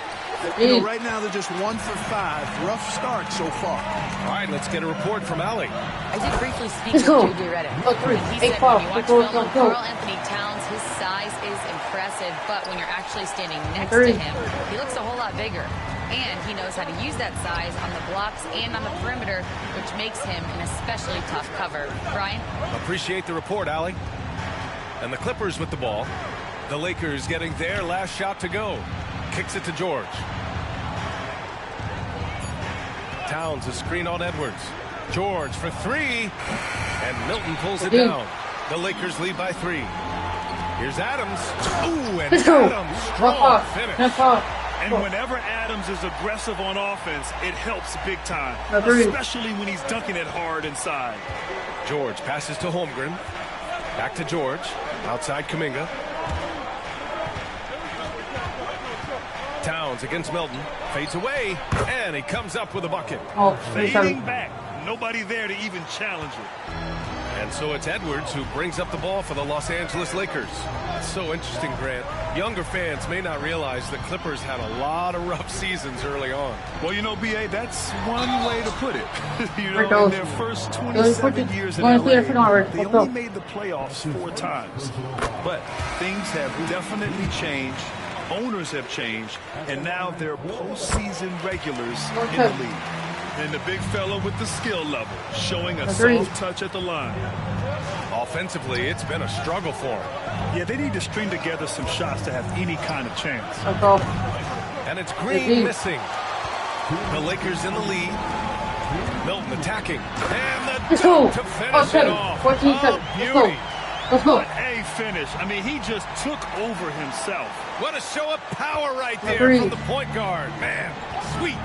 [SPEAKER 12] You know, right now they're just 1 for 5. Rough start so far.
[SPEAKER 11] All right, let's get a report from Allie.
[SPEAKER 14] I did briefly speak with JJ Redick. He said when you watch film of Karl Anthony Towns, his size is impressive, but when you're actually standing next to him, he looks a whole lot bigger. And he knows how to use that size on the blocks and on the perimeter, which makes him an especially tough cover. Brian?
[SPEAKER 11] Appreciate the report, Allie. And the Clippers with the ball. The Lakers getting their last shot to go. Kicks it to George. Towns a screen on Edwards. George for 3. And Milton pulls it down. The Lakers lead by 3. Here's Adams. Ooh, and Adams. Strong finish.
[SPEAKER 13] And whenever Adams is aggressive on offense, it helps big time, especially when he's dunking it hard inside.
[SPEAKER 11] George passes to Holmgren. Back to George. Outside Kuminga. Towns against Milton. Fades away. And he comes up with a bucket.
[SPEAKER 13] Fading back. Nobody there to even challenge it.
[SPEAKER 11] And so it's Edwards who brings up the ball for the Los Angeles Lakers. It's so interesting, Grant. Younger fans may not realize the Clippers had a lot of rough seasons early on.
[SPEAKER 13] Well, you know, B.A., that's one way to put it. You know, in their first 27 years in LA, they only made the playoffs 4 times. But things have definitely changed. Owners have changed. And now they're postseason regulars in the league. And the big fella with the skill level, showing a soft touch at the line.
[SPEAKER 11] Offensively, it's been a struggle for him.
[SPEAKER 13] Yeah, they need to string together some shots to have any kind of chance.
[SPEAKER 11] And it's Green missing. The Lakers in the lead. Milton attacking. And the dunk to finish it off. Beauty.
[SPEAKER 13] What a finish. I mean, he just took over himself.
[SPEAKER 11] What a show of power right there from the point guard. Man, sweet.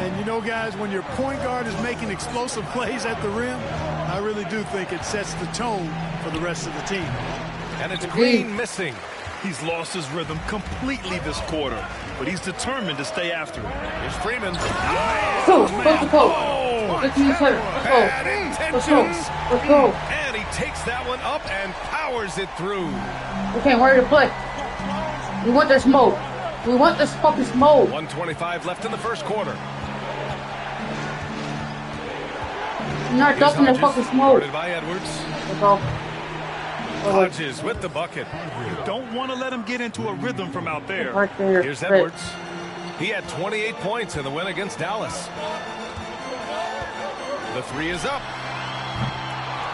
[SPEAKER 12] And you know, guys, when your point guard is making explosive plays at the rim, I really do think it sets the tone for the rest of the team.
[SPEAKER 11] And it's Green missing.
[SPEAKER 13] He's lost his rhythm completely this quarter, but he's determined to stay after it.
[SPEAKER 11] Here's Freeman.
[SPEAKER 1] Bad
[SPEAKER 11] intentions. And he takes that one up and powers it through.
[SPEAKER 1] Okay, ready to play. We want this smoke. We want this fucking smoke.
[SPEAKER 11] 1:25 left in the first quarter.
[SPEAKER 1] I'm not ducking the fucking smoke.
[SPEAKER 11] By Edwards. Hodges with the bucket.
[SPEAKER 13] You don't want to let him get into a rhythm from out there.
[SPEAKER 1] Right there.
[SPEAKER 11] Here's Edwards. He had 28 points in the win against Dallas. The 3 is up.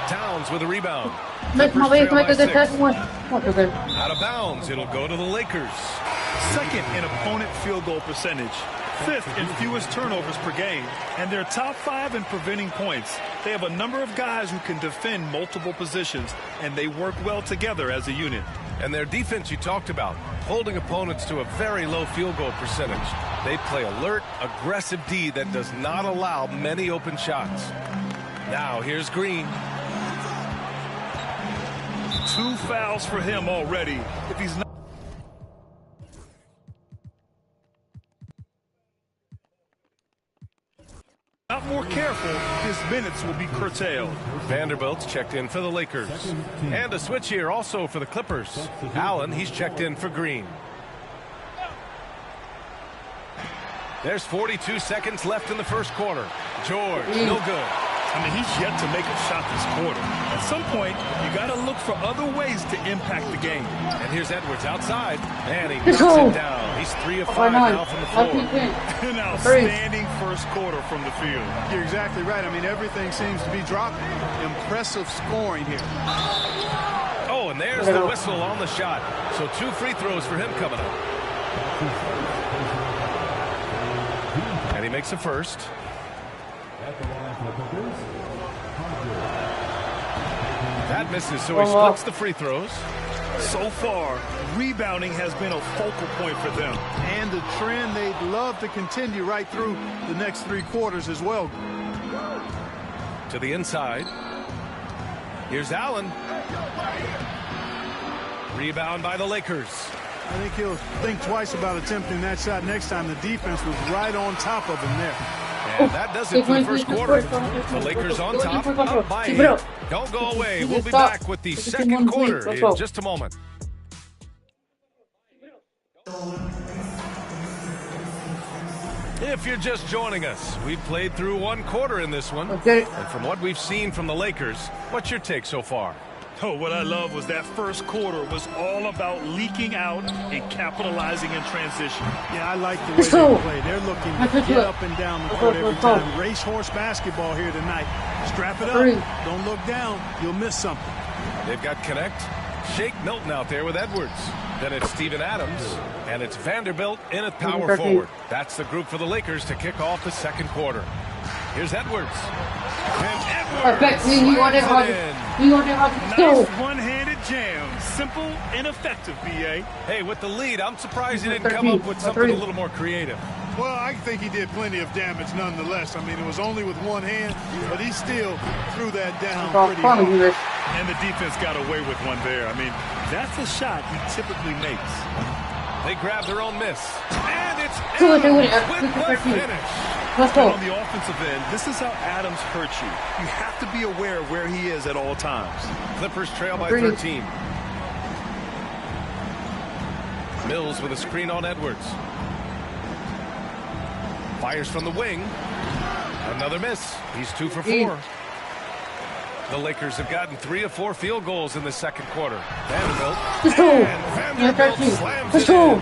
[SPEAKER 11] Towns with a rebound.
[SPEAKER 1] Make my way, make a good second one.
[SPEAKER 11] Out of bounds, it'll go to the Lakers.
[SPEAKER 13] Second in opponent field goal percentage. 5th in fewest turnovers per game. And they're top 5 in preventing points. They have a number of guys who can defend multiple positions, and they work well together as a unit.
[SPEAKER 11] And their defense you talked about, holding opponents to a very low field goal percentage. They play alert, aggressive D that does not allow many open shots. Now here's Green.
[SPEAKER 13] 2 fouls for him already. If he's not more careful, his minutes will be curtailed.
[SPEAKER 11] Vanderbilt's checked in for the Lakers. And a switch here also for the Clippers. Allen, he's checked in for Green. There's 42 seconds left in the first quarter. George, no good.
[SPEAKER 13] I mean, he's yet to make a shot this quarter. At some point, you got to look for other ways to impact the game.
[SPEAKER 11] And here's Edwards outside. And he knocks it down. He's 3 of 5 now from the floor.
[SPEAKER 13] An outstanding first quarter from the field.
[SPEAKER 12] You're exactly right. I mean, everything seems to be dropping. Impressive scoring here.
[SPEAKER 11] Oh, and there's the whistle on the shot. So 2 free throws for him coming up. And he makes a first. That misses, so he splits the free throws.
[SPEAKER 13] So far, rebounding has been a focal point for them.
[SPEAKER 12] And a trend they'd love to continue right through the next 3 quarters as well.
[SPEAKER 11] To the inside. Here's Allen. Rebound by the Lakers.
[SPEAKER 12] I think he'll think twice about attempting that shot next time. The defense was right on top of him there.
[SPEAKER 11] And that does it for the first quarter. The Lakers on top, up by 8. Don't go away. We'll be back with the second quarter in just a moment. If you're just joining us, we've played through one quarter in this one. And from what we've seen from the Lakers, what's your take so far?
[SPEAKER 13] Oh, what I love was that first quarter was all about leaking out and capitalizing in transition.
[SPEAKER 12] Yeah, I like the way they play. They're looking to get up and down the court every time. Racehorse basketball here tonight. Strap it up. Don't look down. You'll miss something.
[SPEAKER 11] They've got Connect. Shake Milton out there with Edwards. Then it's Steven Adams. And it's Vanderbilt in at power forward. That's the group for the Lakers to kick off the second quarter. Here's Edwards. And Edwards slams it in.
[SPEAKER 13] Nice one-handed jam. Simple and effective, B.A.
[SPEAKER 11] Hey, with the lead, I'm surprised he didn't come up with something a little more creative.
[SPEAKER 12] Well, I think he did plenty of damage nonetheless. I mean, it was only with one hand, but he still threw that down pretty hard.
[SPEAKER 13] And the defense got away with one there. I mean, that's a shot he typically makes.
[SPEAKER 11] They grab their own miss. And it's Adams with the finish.
[SPEAKER 13] On the offensive end, this is how Adams hurts you. You have to be aware of where he is at all times.
[SPEAKER 11] Clippers trail by 13. Mills with a screen on Edwards. Fires from the wing. Another miss. He's 2 for 4. The Lakers have gotten 3 of 4 field goals in the second quarter. Vanderbilt. And Vanderbilt slams it in.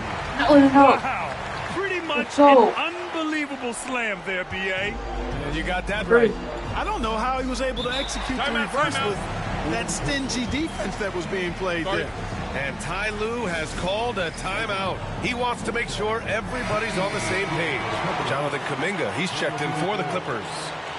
[SPEAKER 13] Wow. Pretty much an unbelievable slam there, B.A.
[SPEAKER 11] And you got that right.
[SPEAKER 12] I don't know how he was able to execute the reverse with that stingy defense that was being played there.
[SPEAKER 11] And Ty Lue has called a timeout. He wants to make sure everybody's on the same page. Jonathan Kuminga, he's checked in for the Clippers.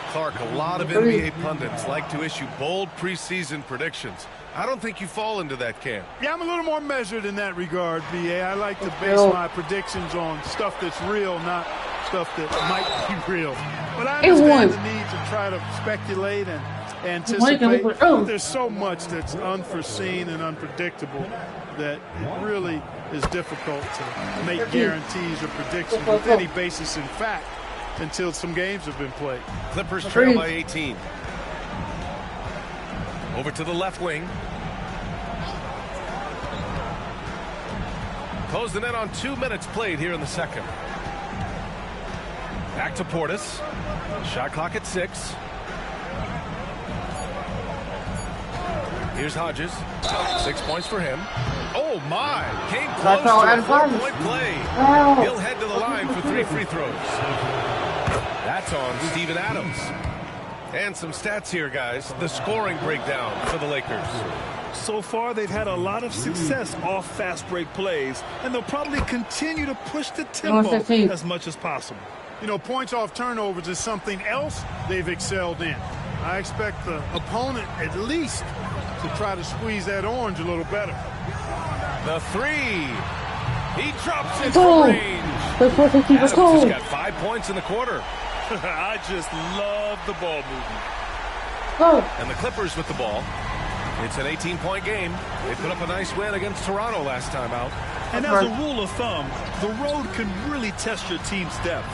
[SPEAKER 11] Clark, a lot of NBA pundits like to issue bold preseason predictions. I don't think you fall into that camp.
[SPEAKER 12] Yeah, I'm a little more measured in that regard, B.A. I like to base my predictions on stuff that's real, not stuff that might be real. But I understand the need to try to speculate and anticipate. There's so much that's unforeseen and unpredictable that it really is difficult to make guarantees or predictions with any basis in fact until some games have been played.
[SPEAKER 11] Clippers trail by 18. Over to the left wing. Closing in on 2 minutes played here in the second. Back to Portis. Shot clock at 6. Here's Hodges. 6 points for him. Oh my! Came close to a 4-point play. He'll head to the line for 3 free throws. That's on Steven Adams. And some stats here, guys. The scoring breakdown for the Lakers.
[SPEAKER 13] So far, they've had a lot of success off fast break plays, and they'll probably continue to push the tempo as much as possible.
[SPEAKER 12] You know, points off turnovers is something else they've excelled in. I expect the opponent at least to try to squeeze that orange a little better.
[SPEAKER 11] The 3. He drops it from range. Adams just got 5 points in the quarter.
[SPEAKER 13] I just love the ball movement.
[SPEAKER 11] And the Clippers with the ball. It's an 18-point game. They put up a nice win against Toronto last time out.
[SPEAKER 13] And as a rule of thumb, the road can really test your team's depth.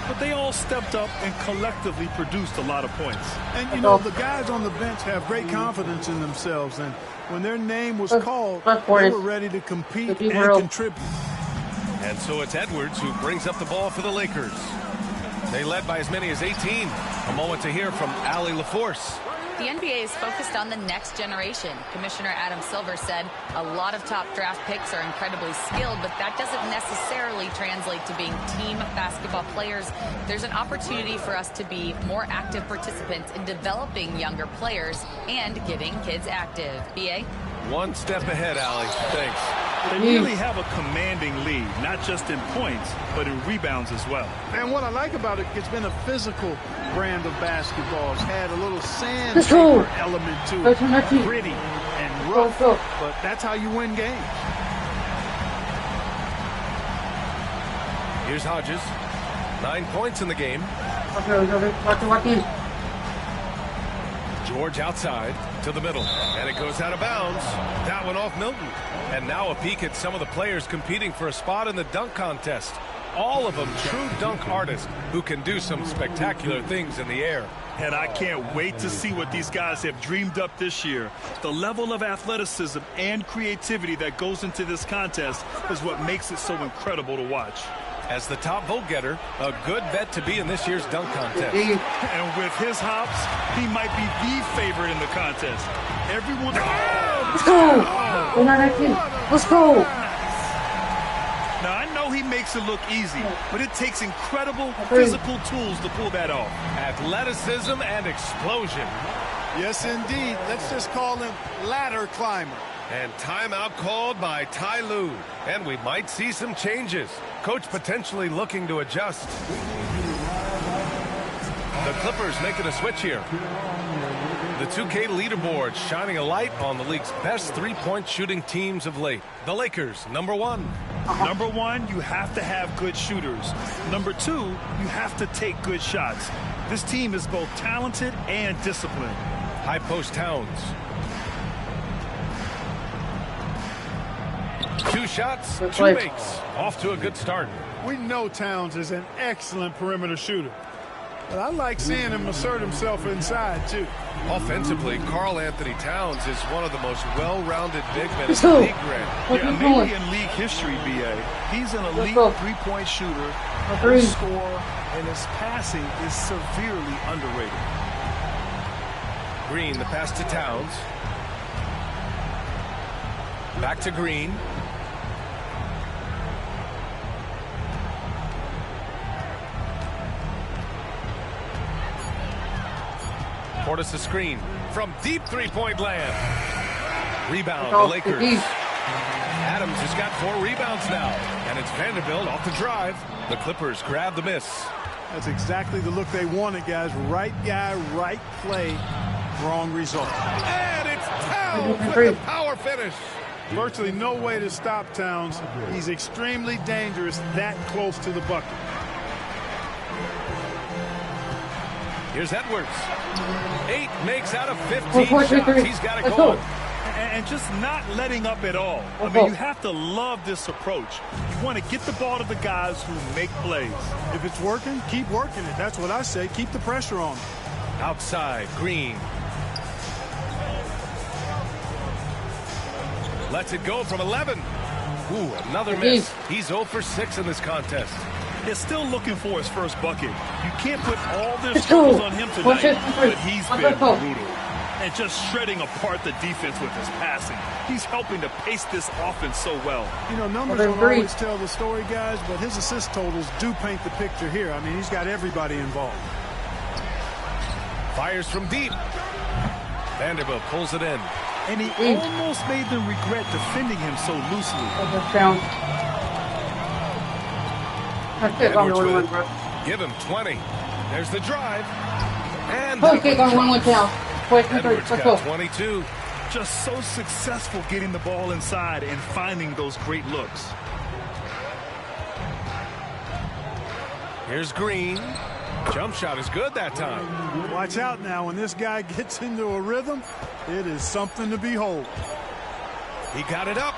[SPEAKER 13] But they all stepped up and collectively produced a lot of points.
[SPEAKER 12] And, you know, the guys on the bench have great confidence in themselves. And when their name was called, they were ready to compete and contribute.
[SPEAKER 11] And so it's Edwards who brings up the ball for the Lakers. They led by as many as 18. A moment to hear from Allie LaForce.
[SPEAKER 14] The NBA is focused on the next generation. Commissioner Adam Silver said a lot of top draft picks are incredibly skilled, but that doesn't necessarily translate to being team basketball players. There's an opportunity for us to be more active participants in developing younger players and getting kids active. BA?
[SPEAKER 11] One step ahead, Allie. Thanks.
[SPEAKER 13] They really have a commanding lead, not just in points, but in rebounds as well.
[SPEAKER 12] And what I like about it, it's been a physical brand of basketball. It's had a little sandpaper element to it. Gritty and rough, but that's how you win games.
[SPEAKER 11] Here's Hodges. 9 points in the game. George outside to the middle, and it goes out of bounds. That one off Milton. And now a peek at some of the players competing for a spot in the dunk contest. All of them true dunk artists who can do some spectacular things in the air.
[SPEAKER 13] And I can't wait to see what these guys have dreamed up this year. The level of athleticism and creativity that goes into this contest is what makes it so incredible to watch.
[SPEAKER 11] As the top vote getter, a good bet to be in this year's dunk contest.
[SPEAKER 13] And with his hops, he might be the favorite in the contest. Everyone...
[SPEAKER 1] Let's go! Let's go!
[SPEAKER 13] Now, I know he makes it look easy, but it takes incredible physical tools to pull that off.
[SPEAKER 11] Athleticism and explosion.
[SPEAKER 12] Yes, indeed. Let's just call him ladder climber.
[SPEAKER 11] And timeout called by Ty Lue. And we might see some changes. Coach potentially looking to adjust. The Clippers making a switch here. The 2K leaderboard shining a light on the league's best three-point shooting teams of late. The Lakers, number one.
[SPEAKER 13] Number one, you have to have good shooters. Number two, you have to take good shots. This team is both talented and disciplined.
[SPEAKER 11] High post Towns. 2 shots, 2 makes. Off to a good start.
[SPEAKER 12] We know Towns is an excellent perimeter shooter, but I like seeing him assert himself inside, too.
[SPEAKER 11] Offensively, Karl Anthony Towns is one of the most well-rounded big men in the league, Grant.
[SPEAKER 13] Yeah, maybe in league history, B.A. He's an elite three-point shooter, a scorer, and his passing is severely underrated.
[SPEAKER 11] Green, the pass to Towns. Back to Green. Portis a screen from deep three-point land. Rebound, the Lakers. Adams has got 4 rebounds now, and it's Vanderbilt off the drive. The Clippers grab the miss.
[SPEAKER 12] That's exactly the look they wanted, guys. Right guy, right play, wrong result.
[SPEAKER 11] And it's Towns with the power finish.
[SPEAKER 12] Virtually no way to stop Towns. He's extremely dangerous that close to the bucket.
[SPEAKER 11] Here's Edwards. 8 makes out of 15 shots. He's got it going.
[SPEAKER 13] And just not letting up at all. I mean, you have to love this approach. You want to get the ball to the guys who make plays.
[SPEAKER 12] If it's working, keep working it. That's what I say. Keep the pressure on.
[SPEAKER 11] Outside, Green. Lets it go from 11. Ooh, another miss. He's 0 for 6 in this contest.
[SPEAKER 13] They're still looking for his first bucket. You can't put all their struggles on him tonight, but he's been brutal. And just shredding apart the defense with his passing. He's helping to pace this offense so well.
[SPEAKER 12] You know, numbers don't always tell the story, guys, but his assist totals do paint the picture here. I mean, he's got everybody involved.
[SPEAKER 11] Fires from deep. Vanderbilt pulls it in.
[SPEAKER 13] And he almost made them regret defending him so loosely.
[SPEAKER 11] Edwards with it. Give him 20. There's the drive. And Edwards got 22.
[SPEAKER 13] Just so successful getting the ball inside and finding those great looks.
[SPEAKER 11] Here's Green. Jump shot is good that time.
[SPEAKER 12] Watch out now. When this guy gets into a rhythm, it is something to behold.
[SPEAKER 11] He got it up.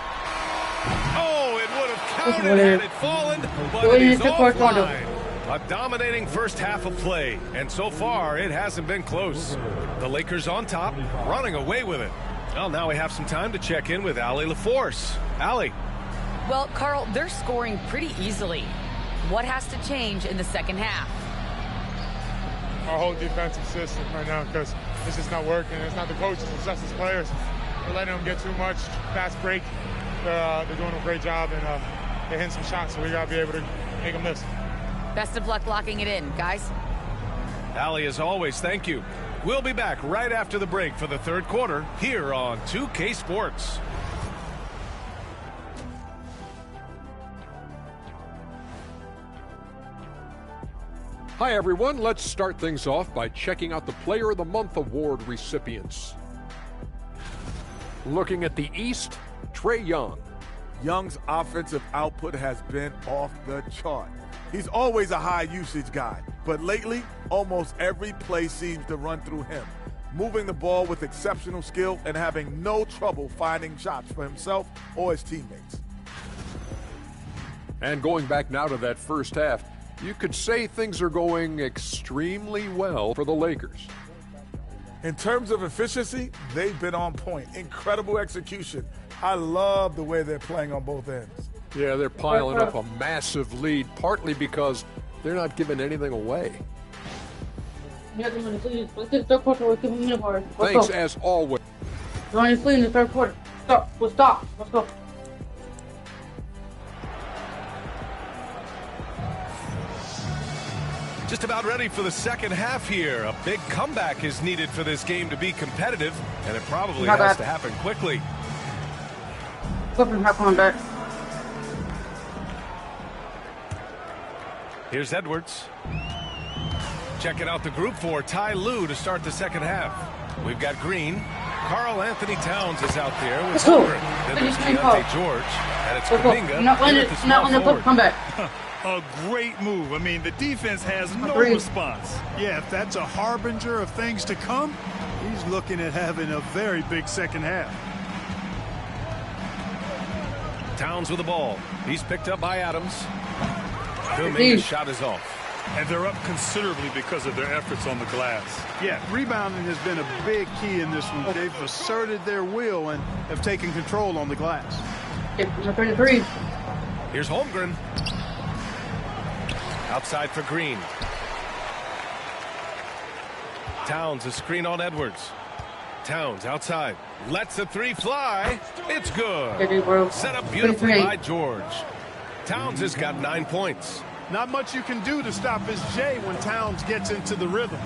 [SPEAKER 11] Oh, it would have counted had it fallen, but it is offline. A dominating first half of play, and so far it hasn't been close. The Lakers on top, running away with it. Well, now we have some time to check in with Allie LaForce. Allie.
[SPEAKER 14] Well, Carl, they're scoring pretty easily. What has to change in the second half?
[SPEAKER 15] Our whole defensive system right now, because it's just not working. It's not the coaches, it's just the players. We're letting them get too much fast break. They're doing a great job, and they're hitting some shots, so we got to be able to make them miss.
[SPEAKER 14] Best of luck locking it in, guys.
[SPEAKER 11] Allie, as always, thank you. We'll be back right after the break for the third quarter here on 2K Sports.
[SPEAKER 8] Hi, everyone. Let's start things off by checking out the Player of the Month award recipients. Looking at the East, Trae Young.
[SPEAKER 3] Young's offensive output has been off the chart. He's always a high usage guy, but lately, almost every play seems to run through him. moving the ball with exceptional skill and having no trouble finding shots for himself or his teammates.
[SPEAKER 8] And going back now to that first half, you could say things are going extremely well for the Lakers.
[SPEAKER 3] In terms of efficiency, they've been on point. Incredible execution. I love the way they're playing on both ends.
[SPEAKER 8] Yeah, they're piling up a massive lead, partly because they're not giving anything away. Thanks as always.
[SPEAKER 1] You're on your sleeve in the third quarter. Stop. Stop. Let's go.
[SPEAKER 11] Just about ready for the second half here. A big comeback is needed for this game to be competitive, and it probably has to happen quickly.
[SPEAKER 1] Clippers not coming back.
[SPEAKER 11] Here's Edwards. Checking out the group for Ty Lue to start the second half. We've got Green. Karl Anthony Towns is out there with Silver. Then there's Keontae George. And it's Kuminga.
[SPEAKER 1] Not on the clip. Come back.
[SPEAKER 12] A great move. I mean, the defense has no response. Yeah, if that's a harbinger of things to come, he's looking at having a very big second half.
[SPEAKER 11] Towns with the ball. He's picked up by Adams. Kuminga's shot is off.
[SPEAKER 12] And they're up considerably because of their efforts on the glass. Yeah, rebounding has been a big key in this one. They've asserted their will and have taken control on the glass.
[SPEAKER 11] Here's Holmgren. Outside for Green. Towns a screen on Edwards. Towns outside. Lets the three fly. It's good. Set up beautifully by George. Towns has got 9 points.
[SPEAKER 12] Not much you can do to stop his J when Towns gets into the rhythm.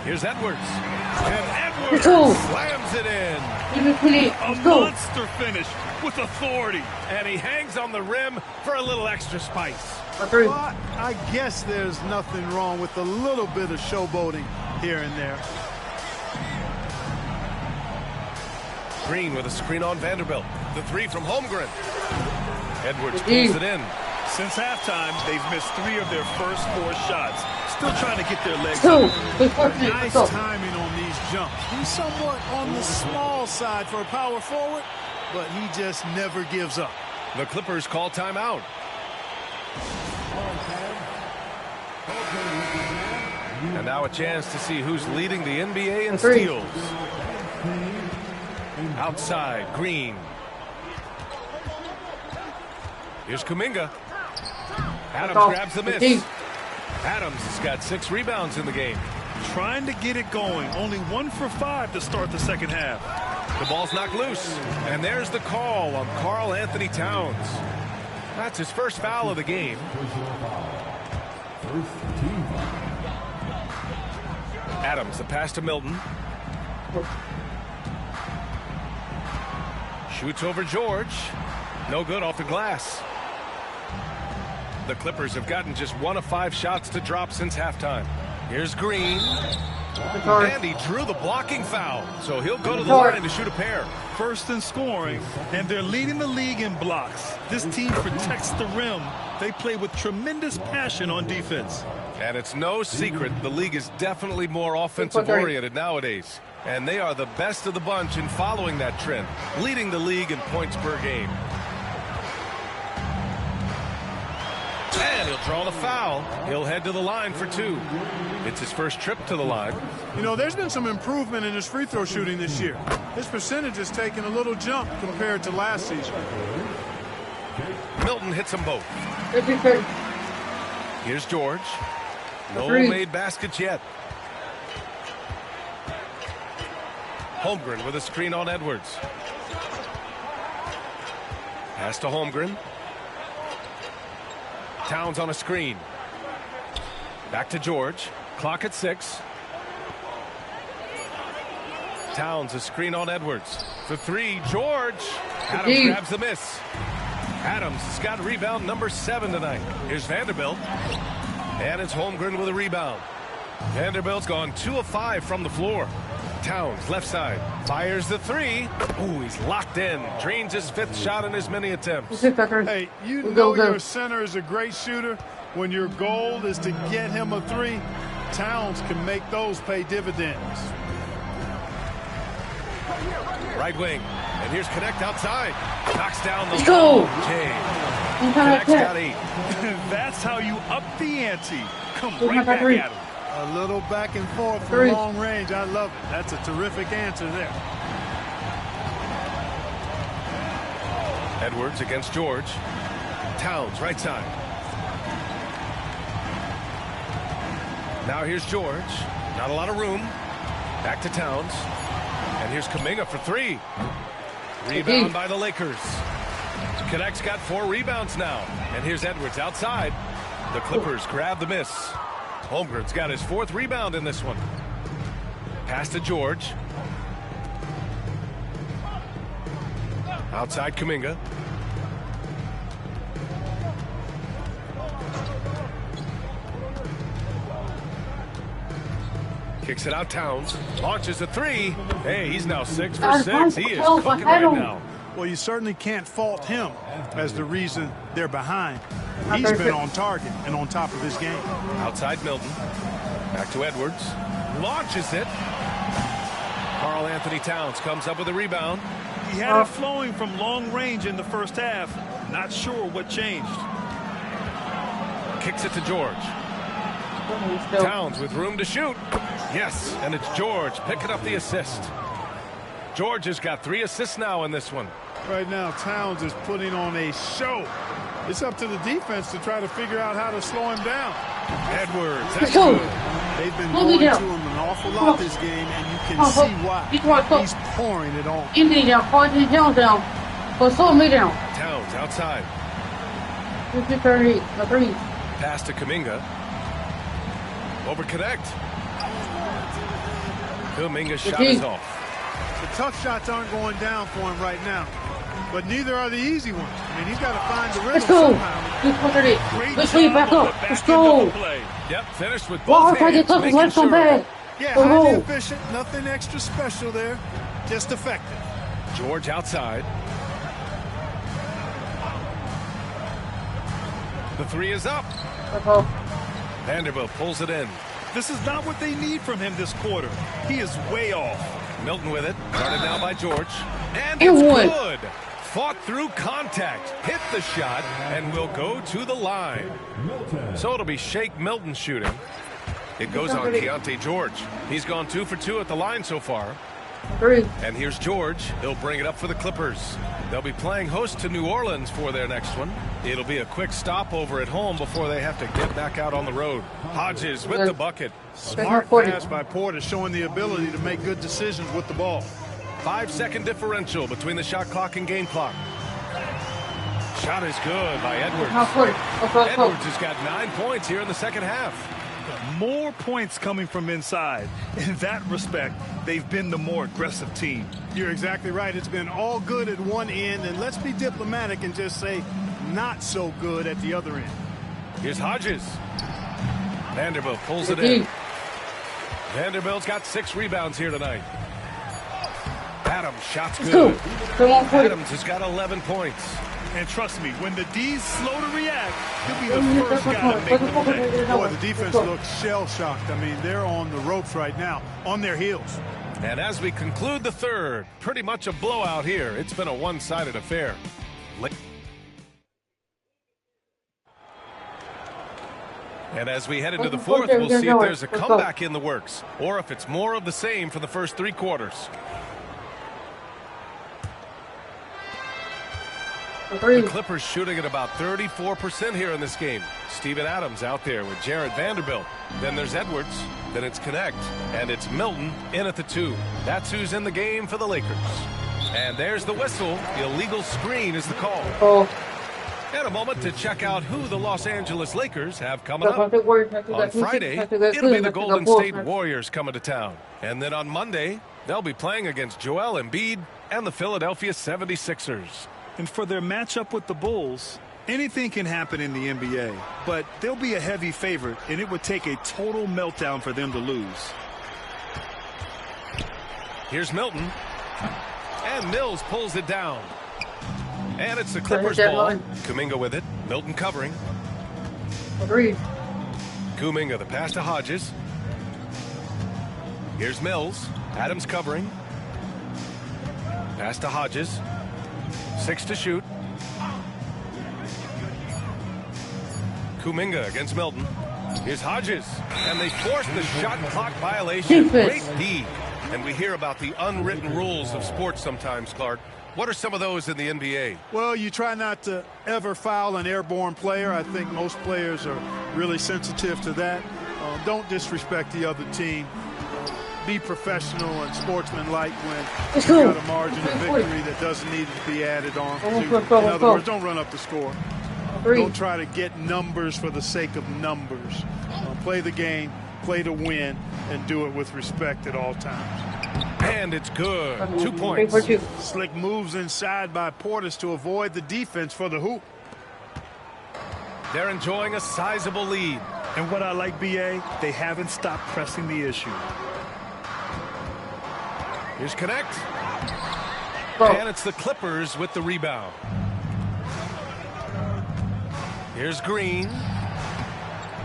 [SPEAKER 11] Here's Edwards. And Edwards slams it in.
[SPEAKER 12] A monster finish with authority.
[SPEAKER 11] And he hangs on the rim for a little extra spice.
[SPEAKER 12] Well, I guess there's nothing wrong with a little bit of showboating here and there.
[SPEAKER 11] Green with a screen on Vanderbilt. The three from Holmgren. Edwards pulls it in.
[SPEAKER 12] Since halftime, they've missed 3 of their first 4 shots. Still trying to get their legs up. Nice timing on these jumps. He's somewhat on the small side for a power forward, but he just never gives up.
[SPEAKER 11] The Clippers call timeout. And now a chance to see who's leading the NBA in steals. Outside, Green. Here's Kuminga. Adams grabs the miss. Adams has got 6 rebounds in the game.
[SPEAKER 12] Trying to get it going. Only 1 for 5 to start the second half.
[SPEAKER 11] The ball's knocked loose. And there's the call on Karl Anthony Towns. That's his first foul of the game. Adams, the pass to Milton. Shoots over George. No good off the glass. The Clippers have gotten just 1 of 5 shots to drop since halftime. Here's Green. And he drew the blocking foul, so he'll go to the line to shoot a pair.
[SPEAKER 12] First in scoring, and they're leading the league in blocks. This team protects the rim. They play with tremendous passion on defense.
[SPEAKER 11] And it's no secret the league is definitely more offensive-oriented nowadays. And they are the best of the bunch in following that trend, leading the league in points per game. And he'll draw the foul. He'll head to the line for 2. It's his first trip to the line.
[SPEAKER 12] You know, there's been some improvement in his free throw shooting this year. His percentage has taken a little jump compared to last season.
[SPEAKER 11] Milton hits them both. Here's George. No made baskets yet. Holmgren with a screen on Edwards. Pass to Holmgren. Towns on a screen. Back to George. Clock at 6. Towns a screen on Edwards. For 3, George. Adams grabs the miss. Adams has got rebound number 7 tonight. Here's Vanderbilt. And it's Holmgren with a rebound. Vanderbilt's gone 2 of 5 from the floor. Towns, left side, fires the 3. Ooh, he's locked in. Drains his 5th shot in as many attempts.
[SPEAKER 12] Hey, you know your center is a great shooter when your goal is to get him a 3. Towns can make those pay dividends.
[SPEAKER 11] Right wing. And here's Connect outside. Knocks down the
[SPEAKER 1] long
[SPEAKER 11] Connect's got 8.
[SPEAKER 12] That's how you up the ante. Come right back at him. A little back and forth from long range. I love it. That's a terrific answer there.
[SPEAKER 11] Edwards against George. Towns, right side. Now here's George. Not a lot of room. Back to Towns. And here's Kuminga for 3. Rebound by the Lakers. Connect's got 4 rebounds now. And here's Edwards outside. The Clippers grab the miss. Holmgren's got his 4th rebound in this one. Pass to George. Outside Kuminga. Kicks it out Towns. Launches a 3. Hey, he's now 6 for 6. He is cooking right now.
[SPEAKER 12] Well, you certainly can't fault him as the reason they're behind. He's been on target and on top of his game.
[SPEAKER 11] Outside Milton. Back to Edwards. Launches it. Karl Anthony Towns comes up with a rebound.
[SPEAKER 12] He had it flowing from long range in the first half. Not sure what changed.
[SPEAKER 11] Kicks it to George. Towns with room to shoot. Yes, and it's George picking up the assist. George has got 3 assists now in this one.
[SPEAKER 12] Right now, Towns is putting on a show. It's up to the defense to try to figure out how to slow him down.
[SPEAKER 11] Edwards, that's good.
[SPEAKER 12] They've been going to him an awful lot this game, and you can see why. He's pouring it on.
[SPEAKER 11] Towns outside. Pass to Kuminga. Over Connect. Kuminga's shot is off.
[SPEAKER 12] The tough shots aren't going down for him right now, but neither are the easy ones. I mean, he's got to find the rhythm somehow.
[SPEAKER 1] Let's go. Back up. Let's go.
[SPEAKER 11] Yep, finished with both hands. Making sure.
[SPEAKER 12] Yeah, highly efficient. Nothing extra special there. Just effective.
[SPEAKER 11] George outside. The 3 is up. Vanderbilt pulls it in.
[SPEAKER 12] This is not what they need from him this quarter. He is way off.
[SPEAKER 11] Milton with it. Guarded now by George. And it's good. Fought through contact. Hit the shot and will go to the line. So it'll be Shake Milton shooting. It goes on Keontae George. He's gone 2 for 2 at the line so far.
[SPEAKER 1] 3.
[SPEAKER 11] And here's George. He'll bring it up for the Clippers. They'll be playing host to New Orleans for their next one. It'll be a quick stopover at home before they have to get back out on the road. Hodges with the bucket.
[SPEAKER 12] Smart pass by Porter, showing the ability to make good decisions with the ball.
[SPEAKER 11] 5-second differential between the shot clock and game clock. Shot is good by Edwards. Edwards has got 9 points here in the second half.
[SPEAKER 12] More points coming from inside. In that respect, they've been the more aggressive team. You're exactly right. It's been all good at one end, and let's be diplomatic and just say not so good at the other end.
[SPEAKER 11] Here's Hodges. Vanderbilt pulls it in. Vanderbilt's got 6 rebounds here tonight. Adams, shot's good. Adams has got 11 points.
[SPEAKER 12] And trust me, when the D's slow to react, he'll be the first guy to make the play. Boy, the defense looks shell-shocked. I mean, they're on the ropes right now, on their heels.
[SPEAKER 11] And as we conclude the third, pretty much a blowout here. It's been a one-sided affair. And as we head into the fourth, we'll see if there's a comeback in the works, or if it's more of the same for the first 3 quarters. The Clippers shooting at about 34% here in this game. Steven Adams out there with Jared Vanderbilt. Then there's Edwards. Then it's Connect. And it's Milton in at the 2. That's who's in the game for the Lakers. And there's the whistle. The illegal screen is the call. And a moment to check out who the Los Angeles Lakers have coming up. On Friday, it'll be the Golden State Warriors coming to town. And then on Monday, they'll be playing against Joel Embiid and the Philadelphia 76ers.
[SPEAKER 12] And for their matchup with the Bulls, anything can happen in the NBA, but they'll be a heavy favorite, and it would take a total meltdown for them to lose.
[SPEAKER 11] Here's Milton. And Mills pulls it down. And it's the Clippers ball. Kuminga with it. Milton covering.
[SPEAKER 1] Agreed.
[SPEAKER 11] Kuminga, the pass to Hodges. Here's Mills. Adams covering. Pass to Hodges. 6 to shoot. Kuminga against Milton. Here's Hodges. And they force the shot clock violation. Great D. And we hear about the unwritten rules of sports sometimes, Clark. What are some of those in the NBA?
[SPEAKER 12] Well, you try not to ever foul an airborne player. I think most players are really sensitive to that. Don't disrespect the other team. Be professional and sportsmanlike when you got a margin of victory that doesn't need to be added on. In other words, don't run up the score. Don't try to get numbers for the sake of numbers. Play the game, play to win, and do it with respect at all times.
[SPEAKER 11] And it's good. 2 points.
[SPEAKER 12] Slick moves inside by Portis to avoid the defense for the hoop.
[SPEAKER 11] They're enjoying a sizable lead.
[SPEAKER 13] And what I like, BA, they haven't stopped pressing the issue.
[SPEAKER 11] Here's Connect. And it's the Clippers with the rebound. Here's Green.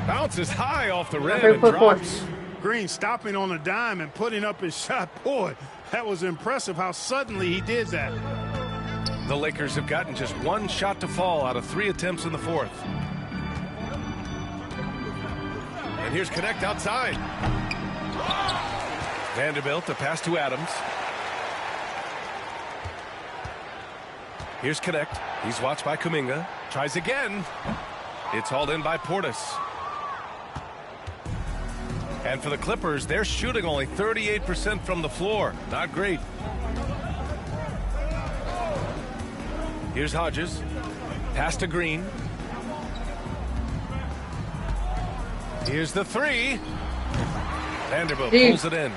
[SPEAKER 11] Bounces high off the rim and drops.
[SPEAKER 12] Green stopping on a dime and putting up his shot. Boy, that was impressive how suddenly he did that.
[SPEAKER 11] The Lakers have gotten just 1 shot to fall out of 3 attempts in the fourth. And here's Connect outside. Vanderbilt, a pass to Adams. Here's Connect. He's watched by Kuminga. Tries again. It's hauled in by Portis. And for the Clippers, they're shooting only 38% from the floor. Not great. Here's Hodges. Pass to Green. Here's the 3. Vanderbilt pulls it in.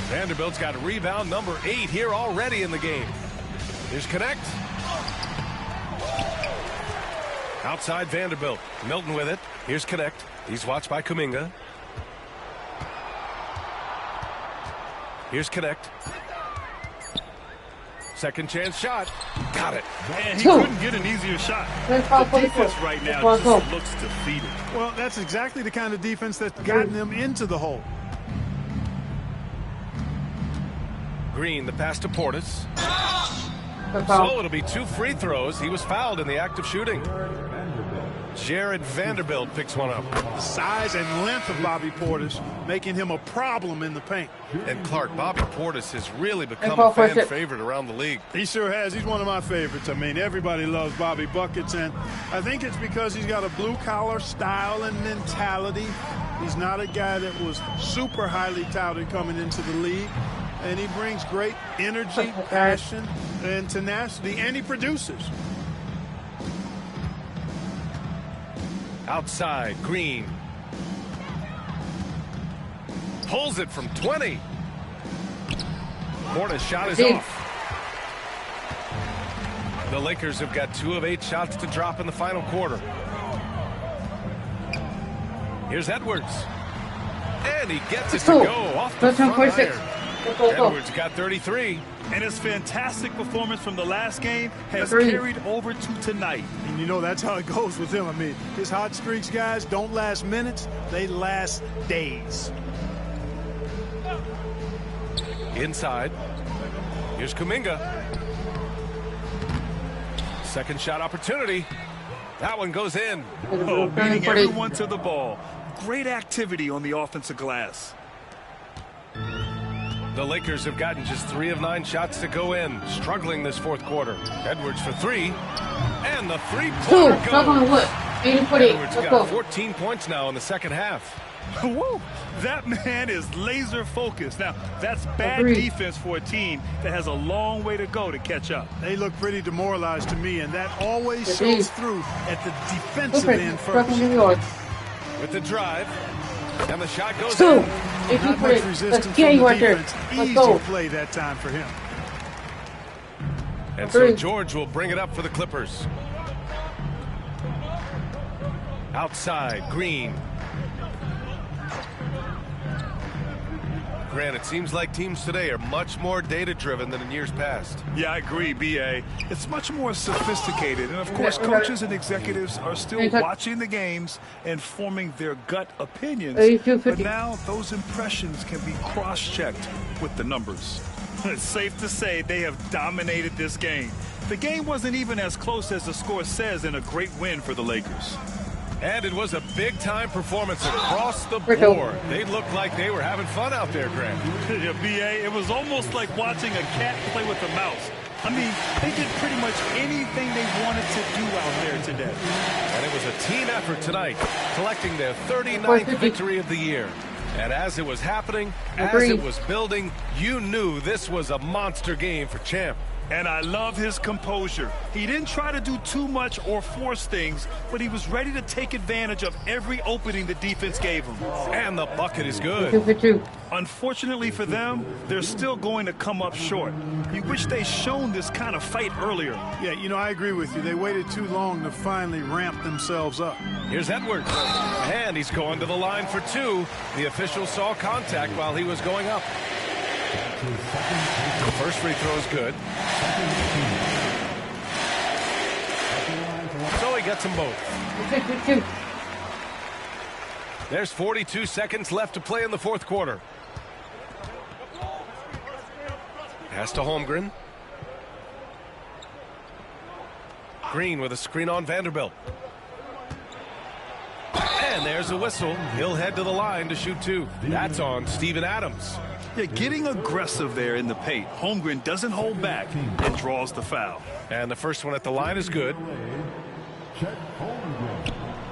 [SPEAKER 11] Vanderbilt's got rebound number 8 here already in the game. Here's Connect. Outside Vanderbilt. Milton with it. Here's Connect. He's watched by Kuminga. Here's Connect. Second chance shot. Got it.
[SPEAKER 13] And he couldn't get an easier shot. The defense right now just looks defeated.
[SPEAKER 12] Well, that's exactly the kind of defense that's gotten them into the hole.
[SPEAKER 11] Green, the pass to Portis. So it'll be 2 free throws. He was fouled in the act of shooting. Jared Vanderbilt picks one up.
[SPEAKER 12] The size and length of Bobby Portis making him a problem in the paint.
[SPEAKER 11] And Clark, Bobby Portis has really become a fan favorite around the league.
[SPEAKER 12] He sure has. He's one of my favorites. I mean, everybody loves Bobby Buckets, and I think it's because he's got a blue-collar style and mentality. He's not a guy that was super highly touted coming into the league, and he brings great energy, passion, and tenacity, and he produces.
[SPEAKER 11] Outside, Green. Pulls it from 20. Portis' shot is off. The Lakers have got 2 of 8 shots to drop in the final quarter. Here's Edwards. And he gets it to go off the front iron. Edwards got 33.
[SPEAKER 13] And his fantastic performance from the last game has carried over to tonight.
[SPEAKER 12] And you know that's how it goes with him. I mean, his hot streaks, guys, don't last minutes. They last days.
[SPEAKER 11] Inside. Here's Kuminga. Second shot opportunity. That one goes in.
[SPEAKER 13] Oh, beating everyone to the ball. Great activity on the offensive glass.
[SPEAKER 11] The Lakers have gotten just 3 of 9 shots to go in, struggling this fourth quarter. Edwards for 3, and the three-pointer goes. Edwards got 14 points now in the second half.
[SPEAKER 13] Woo! That man is laser focused. Now, that's bad defense for a team that has a long way to go to catch up.
[SPEAKER 12] They look pretty demoralized to me, and that always shows through at the defensive end first.
[SPEAKER 11] With the drive. And the shot goes in.
[SPEAKER 12] Not much resistance from the defense. Easy play that time for him.
[SPEAKER 11] And so George will bring it up for the Clippers. Outside, Green. Grant, it seems like teams today are much more data-driven than in years past.
[SPEAKER 13] Yeah, I agree, B.A. It's much more sophisticated. And, of course, coaches and executives are still watching the games and forming their gut opinions. But now those impressions can be cross-checked with the numbers. It's safe to say they have dominated this game. The game wasn't even as close as the score says in a great win for the Lakers.
[SPEAKER 11] And it was a big-time performance across the board. They looked like they were having fun out there, Grant.
[SPEAKER 13] Yeah, B.A., it was almost like watching a cat play with a mouse. I mean, they did pretty much anything they wanted to do out there today.
[SPEAKER 11] And it was a team effort tonight, collecting their 39th victory of the year. And as it was happening, as it was building, you knew this was a monster game for Champ.
[SPEAKER 13] And I love his composure. He didn't try to do too much or force things, but he was ready to take advantage of every opening the defense gave him.
[SPEAKER 11] And the bucket is good.
[SPEAKER 13] Unfortunately for them, they're still going to come up short. You wish they'd shown this kind of fight earlier.
[SPEAKER 12] Yeah, you know, I agree with you. They waited too long to finally ramp themselves up.
[SPEAKER 11] Here's Edwards. And he's going to the line for two. The official saw contact while he was going up. The first free throw is good. So he gets them both. There's 42 seconds left to play in the fourth quarter. Pass to Holmgren. Green with a screen on Vanderbilt. And there's a whistle. He'll head to the line to shoot two. That's on Steven Adams.
[SPEAKER 13] Yeah, getting aggressive there in the paint. Holmgren doesn't hold back and draws the foul.
[SPEAKER 11] And the first one at the line is good.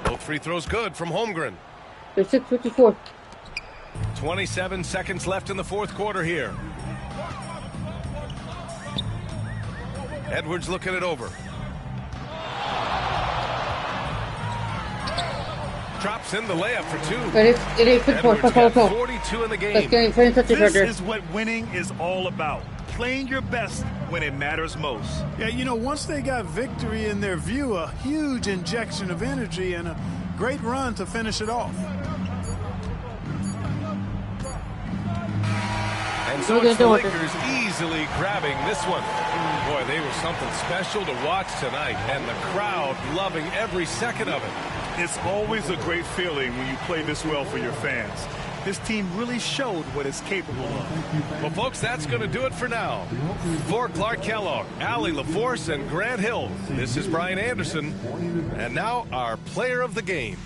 [SPEAKER 11] Both free throws good from Holmgren.
[SPEAKER 1] 6:54.
[SPEAKER 11] 27 seconds left in the fourth quarter here. Edwards looking it over. Drops in the layup for two. Edwards got 42 in the game.
[SPEAKER 13] This is what winning is all about. Playing your best when it matters most.
[SPEAKER 12] Yeah, you know, once they got victory in their view, a huge injection of energy and a great run to finish it off.
[SPEAKER 11] And so it's the Lakers easily grabbing this one. Boy, they were something special to watch tonight, and the crowd loving every second of it.
[SPEAKER 13] It's always a great feeling when you play this well for your fans. This team really showed what it's capable of.
[SPEAKER 11] Well, folks, that's going to do it for now. For Clark Kellogg, Allie LaForce, and Grant Hill, this is Brian Anderson. And now our player of the game.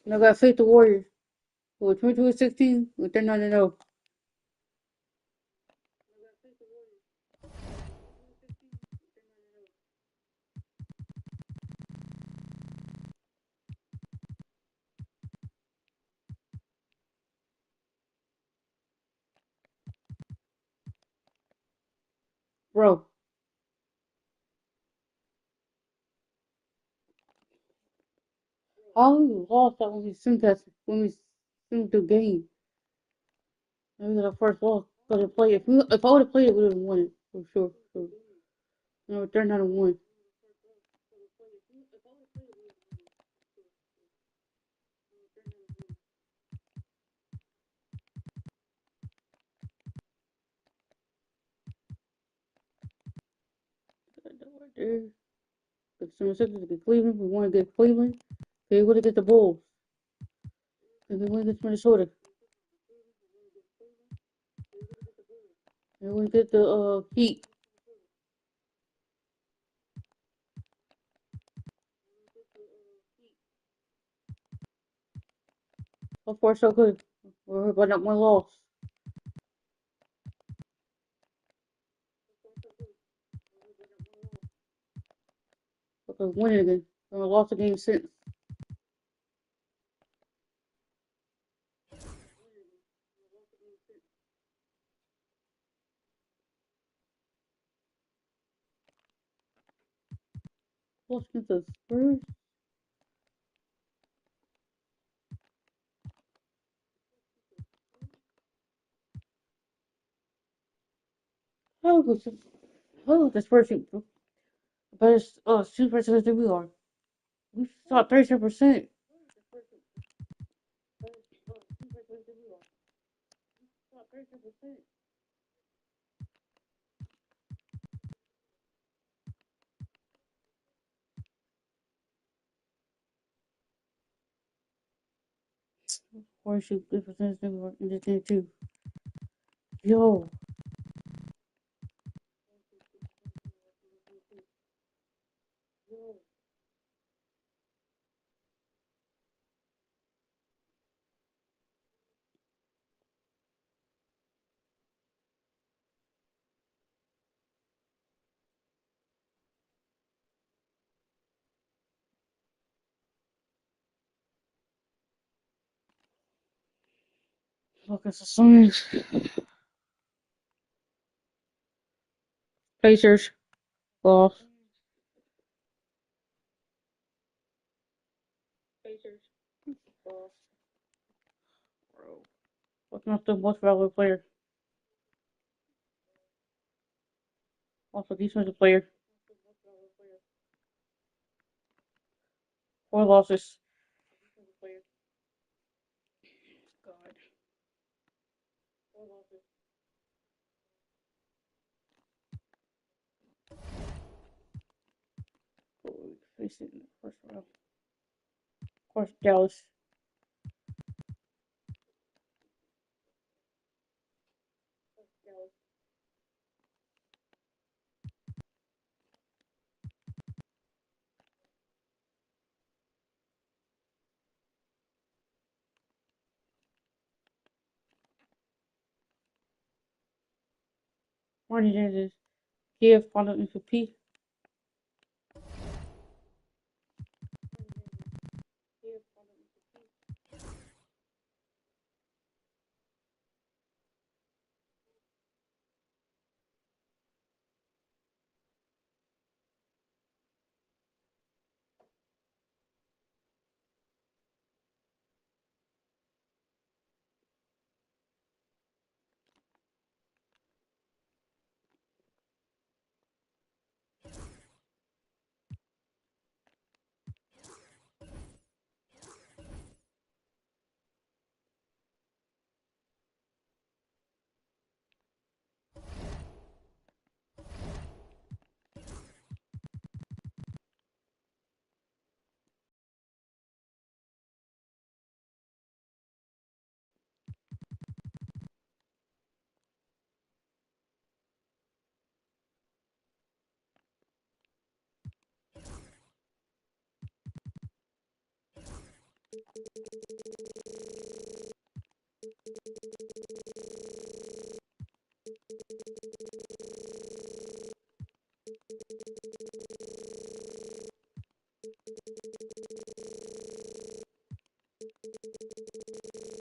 [SPEAKER 1] And I got Faith the Warriors. We're 22-16. We're 39-0. Bro. How we lost that when we sent the game. Maybe the first loss. Because if I would have played it, we would have won it. For sure. No, it turned out to win. Right there. If someone said to get Cleveland, we want to get Cleveland. They would have get the Bulls. And they want to get Minnesota. They want to get the Heat. So far, so good. We're about not one loss. Okay, winning again. We lost a game since. lost against the Spurs. How was the Spurs team? But it's 2% than we are. We shot 37%. Or shoot good percentage than we are in this game too. Yo. Look at the Suns. Pacers. Lost. Bro. What's not the most valuable player? Also defensive player. 4 losses. God. 4 losses. Oh, we faced it in the first round. Of course, Dallas. Martin James is Kiev final MVP.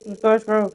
[SPEAKER 1] In the first row.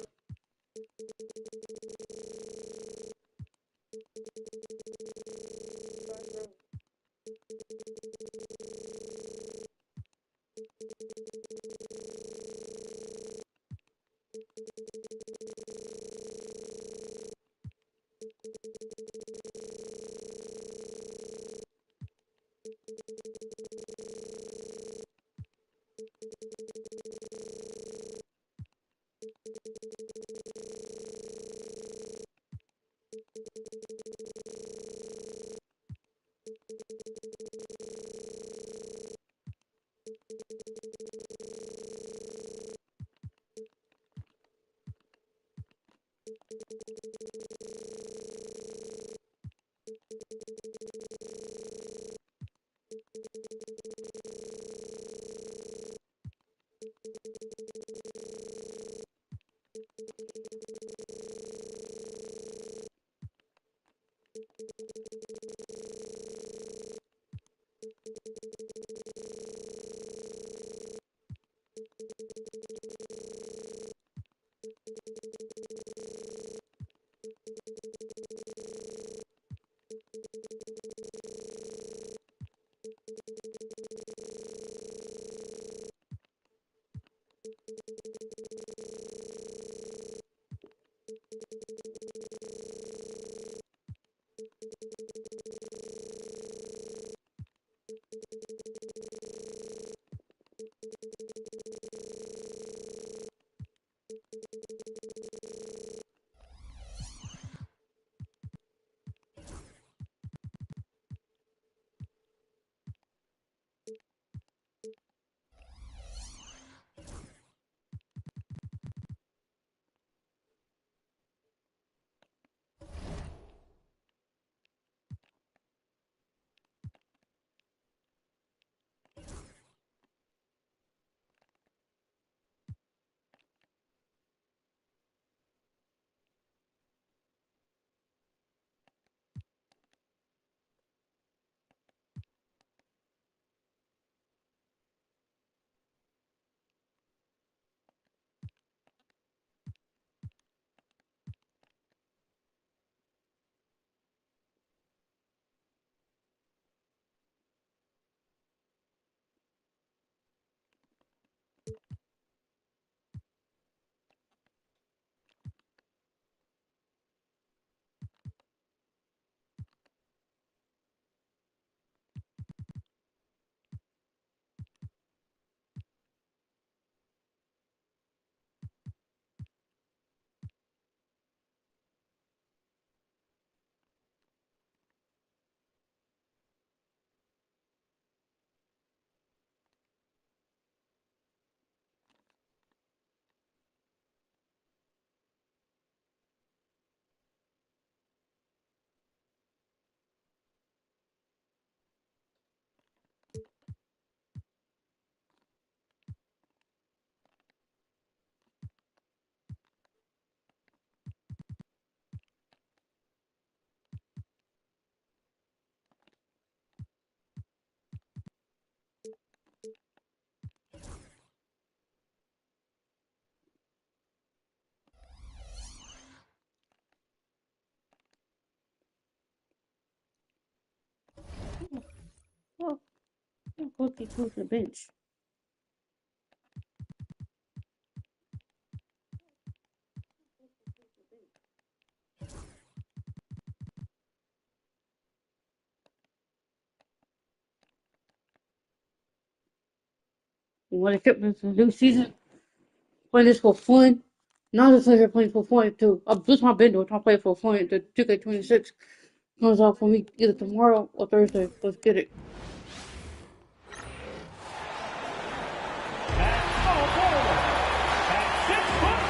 [SPEAKER 1] Oh, go to the bench. When I kept this new season, playing this for fun. Not just here playing for fun too. This my been doing. I'm playing for fun. The 2k26 comes out for me either tomorrow or Thursday. Let's get it.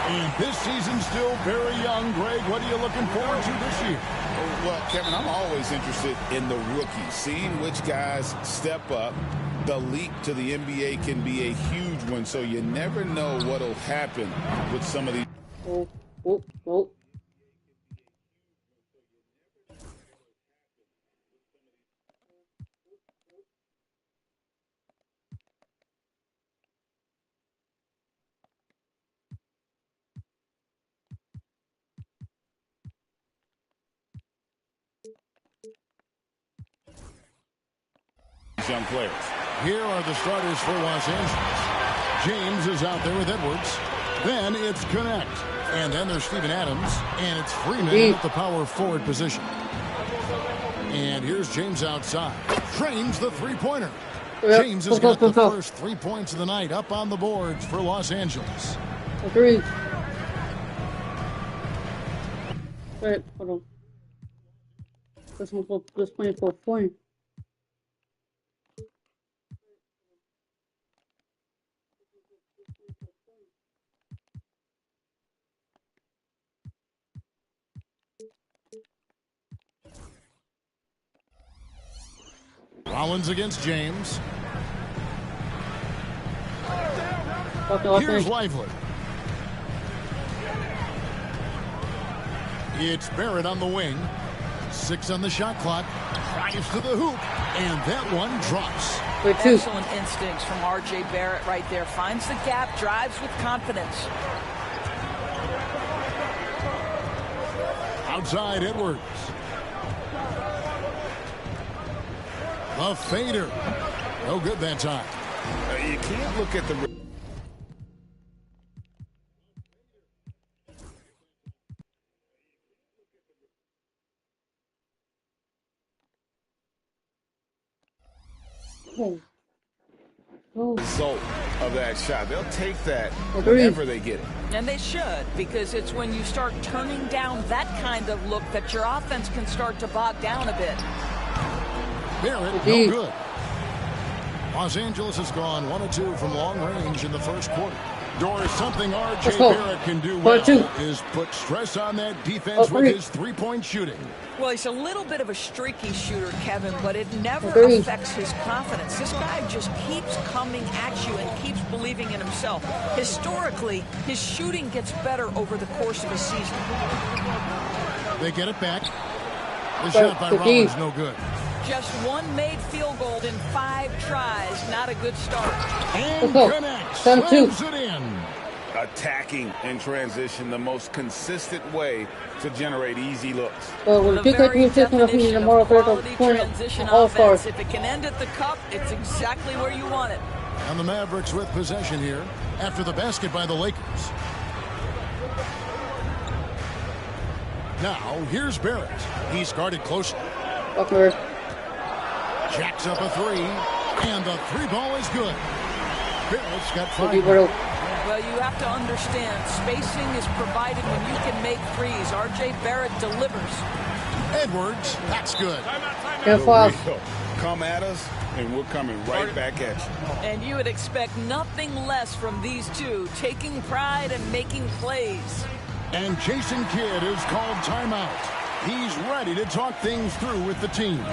[SPEAKER 4] And this season's still very young. Greg, what are you looking forward to this year?
[SPEAKER 5] Well, Kevin, I'm always interested in the rookies, seeing which guys step up. The leap to the NBA can be a huge one, so you never know what will happen with some of these.
[SPEAKER 1] Oh.
[SPEAKER 5] Young players.
[SPEAKER 4] Here are the starters for Los Angeles. James is out there with Edwards. Then it's Connect. And then there's Steven Adams. And it's Freeman at the power forward position. And here's James outside. Trains the three-pointer. James has got the first 3 points of the night up on the boards for Los Angeles.
[SPEAKER 1] Agreed. Wait, hold on. Let's play for fun.
[SPEAKER 4] Rollins against James. Here's Lively. It's Barrett on the wing. 6 on the shot clock. Drives to the hoop. And that one drops.
[SPEAKER 16] Excellent instincts from R.J. Barrett right there. Finds the gap, drives with confidence.
[SPEAKER 4] Outside Edwards. The fader. No good that time.
[SPEAKER 5] You can't look at the... Result of that shot. They'll take that whenever they get it.
[SPEAKER 16] And they should, because it's when you start turning down that kind of look that your offense can start to bog down a bit.
[SPEAKER 4] Barrett, no good. Los Angeles has gone 1 of 2 from long range in the first quarter. Doris, something R.J. Barrett can do well is put stress on that defense with his three-point shooting.
[SPEAKER 16] Well, he's a little bit of a streaky shooter, Kevin, but it never affects his confidence. This guy just keeps coming at you and keeps believing in himself. Historically, his shooting gets better over the course of a season.
[SPEAKER 4] They get it back. The shot by Rollins, no good.
[SPEAKER 16] Just one made field goal in 5 tries. Not a good start.
[SPEAKER 4] And connects. Slams it in.
[SPEAKER 5] Attacking in transition, the most consistent way to generate easy looks.
[SPEAKER 16] The very definition of quality transition offense. If it can end at the cup, it's exactly where you want it.
[SPEAKER 4] And the Mavericks with possession here after the basket by the Lakers. Now, here's Barrett. He's guarded closely. Jacks up a 3, and the 3 ball is good. Barrett's got 5.
[SPEAKER 16] Well, you have to understand, spacing is provided when you can make threes. R.J. Barrett delivers.
[SPEAKER 4] Edwards, that's good.
[SPEAKER 5] Come at us, and we're coming right back at you.
[SPEAKER 16] And you would expect nothing less from these two, taking pride and making plays.
[SPEAKER 4] And Jason Kidd is called timeout. He's ready to talk things through with the team.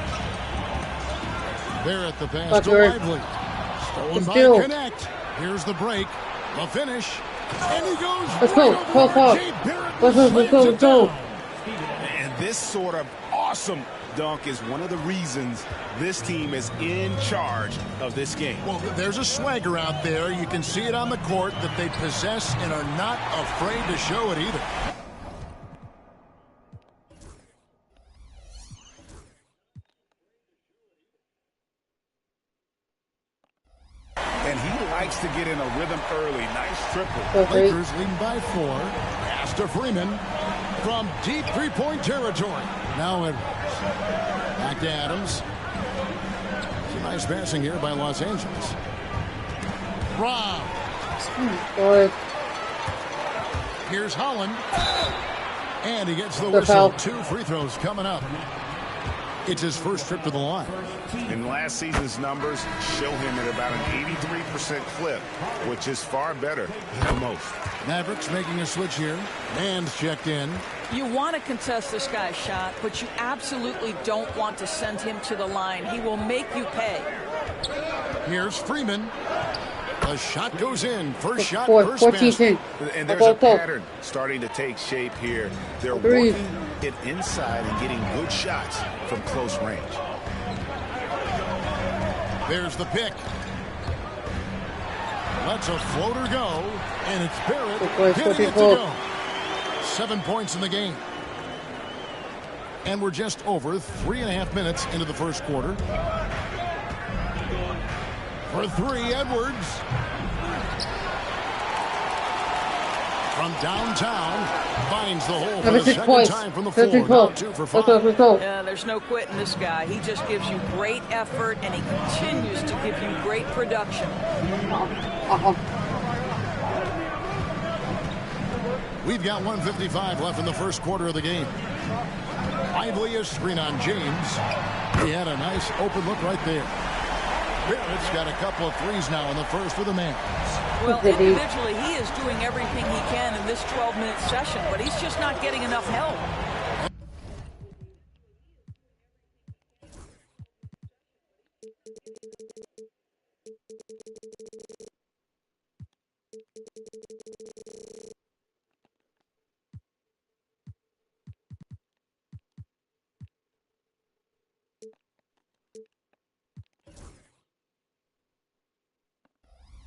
[SPEAKER 4] Barrett the pass to Lively. Stolen by Connect. Here's the break. The finish. And he goes
[SPEAKER 1] let's go.
[SPEAKER 5] And this sort of awesome dunk is one of the reasons this team is in charge of this game.
[SPEAKER 4] Well, there's a swagger out there. You can see it on the court that they possess and are not afraid to show it either.
[SPEAKER 5] And he likes to get in a rhythm early. Nice triple.
[SPEAKER 4] Lakers leading by 4. Pass to Freeman from deep three-point territory. Now Edwards. Back to Adams. Some nice passing here by Los Angeles. Rob. Here's Holland. And he gets the whistle. 2 free throws coming up. It's his first trip to the line.
[SPEAKER 5] In last season's numbers show him at about an 83% clip, which is far better than most.
[SPEAKER 4] Mavericks making a switch here. Man's checked in.
[SPEAKER 16] You want to contest this guy's shot, but you absolutely don't want to send him to the line. He will make you pay.
[SPEAKER 4] Here's Freeman. The shot goes in. First shot, first basket.
[SPEAKER 5] And there's a pattern starting to take shape here. They're working it inside and getting good shots from close range.
[SPEAKER 4] There's the pick. Lets a floater go, and it's Barrett getting it to go. 7 points in the game. And we're just over 3.5 minutes into the first quarter. For 3, Edwards. From downtown, finds the hole for the second time from the floor. Now 2 for 5.
[SPEAKER 16] Yeah, there's no quitting this guy. He just gives you great effort, and he continues to give you great production.
[SPEAKER 4] We've got 1:55 left in the first quarter of the game. Lively is screen on James. He had a nice open look right there. Barrett's got a couple of threes now in the first for the Mavs.
[SPEAKER 16] Well, individually, he is doing everything he can in this 12-minute session, but he's just not getting enough help.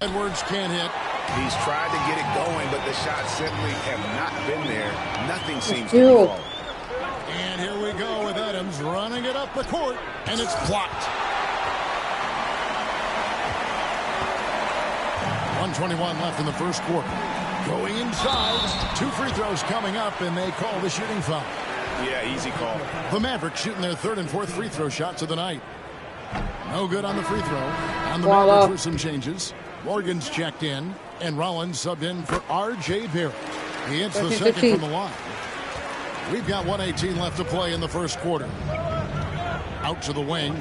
[SPEAKER 4] Edwards can't hit.
[SPEAKER 5] He's tried to get it going, but the shots simply have not been there. Nothing seems to be falling.
[SPEAKER 4] And here we go with Adams running it up the court, and it's blocked. 1:21 left in the first quarter. Going inside, 2 free throws coming up, and they call the shooting foul.
[SPEAKER 5] Yeah, easy call.
[SPEAKER 4] The Mavericks shooting their 3rd and 4th free throw shots of the night. No good on the free throw. On the Mavericks with some changes. Morgan's checked in, and Rollins subbed in for R.J. Barrett. He hits the second from the line. We've got 1:18 left to play in the first quarter. Out to the wing.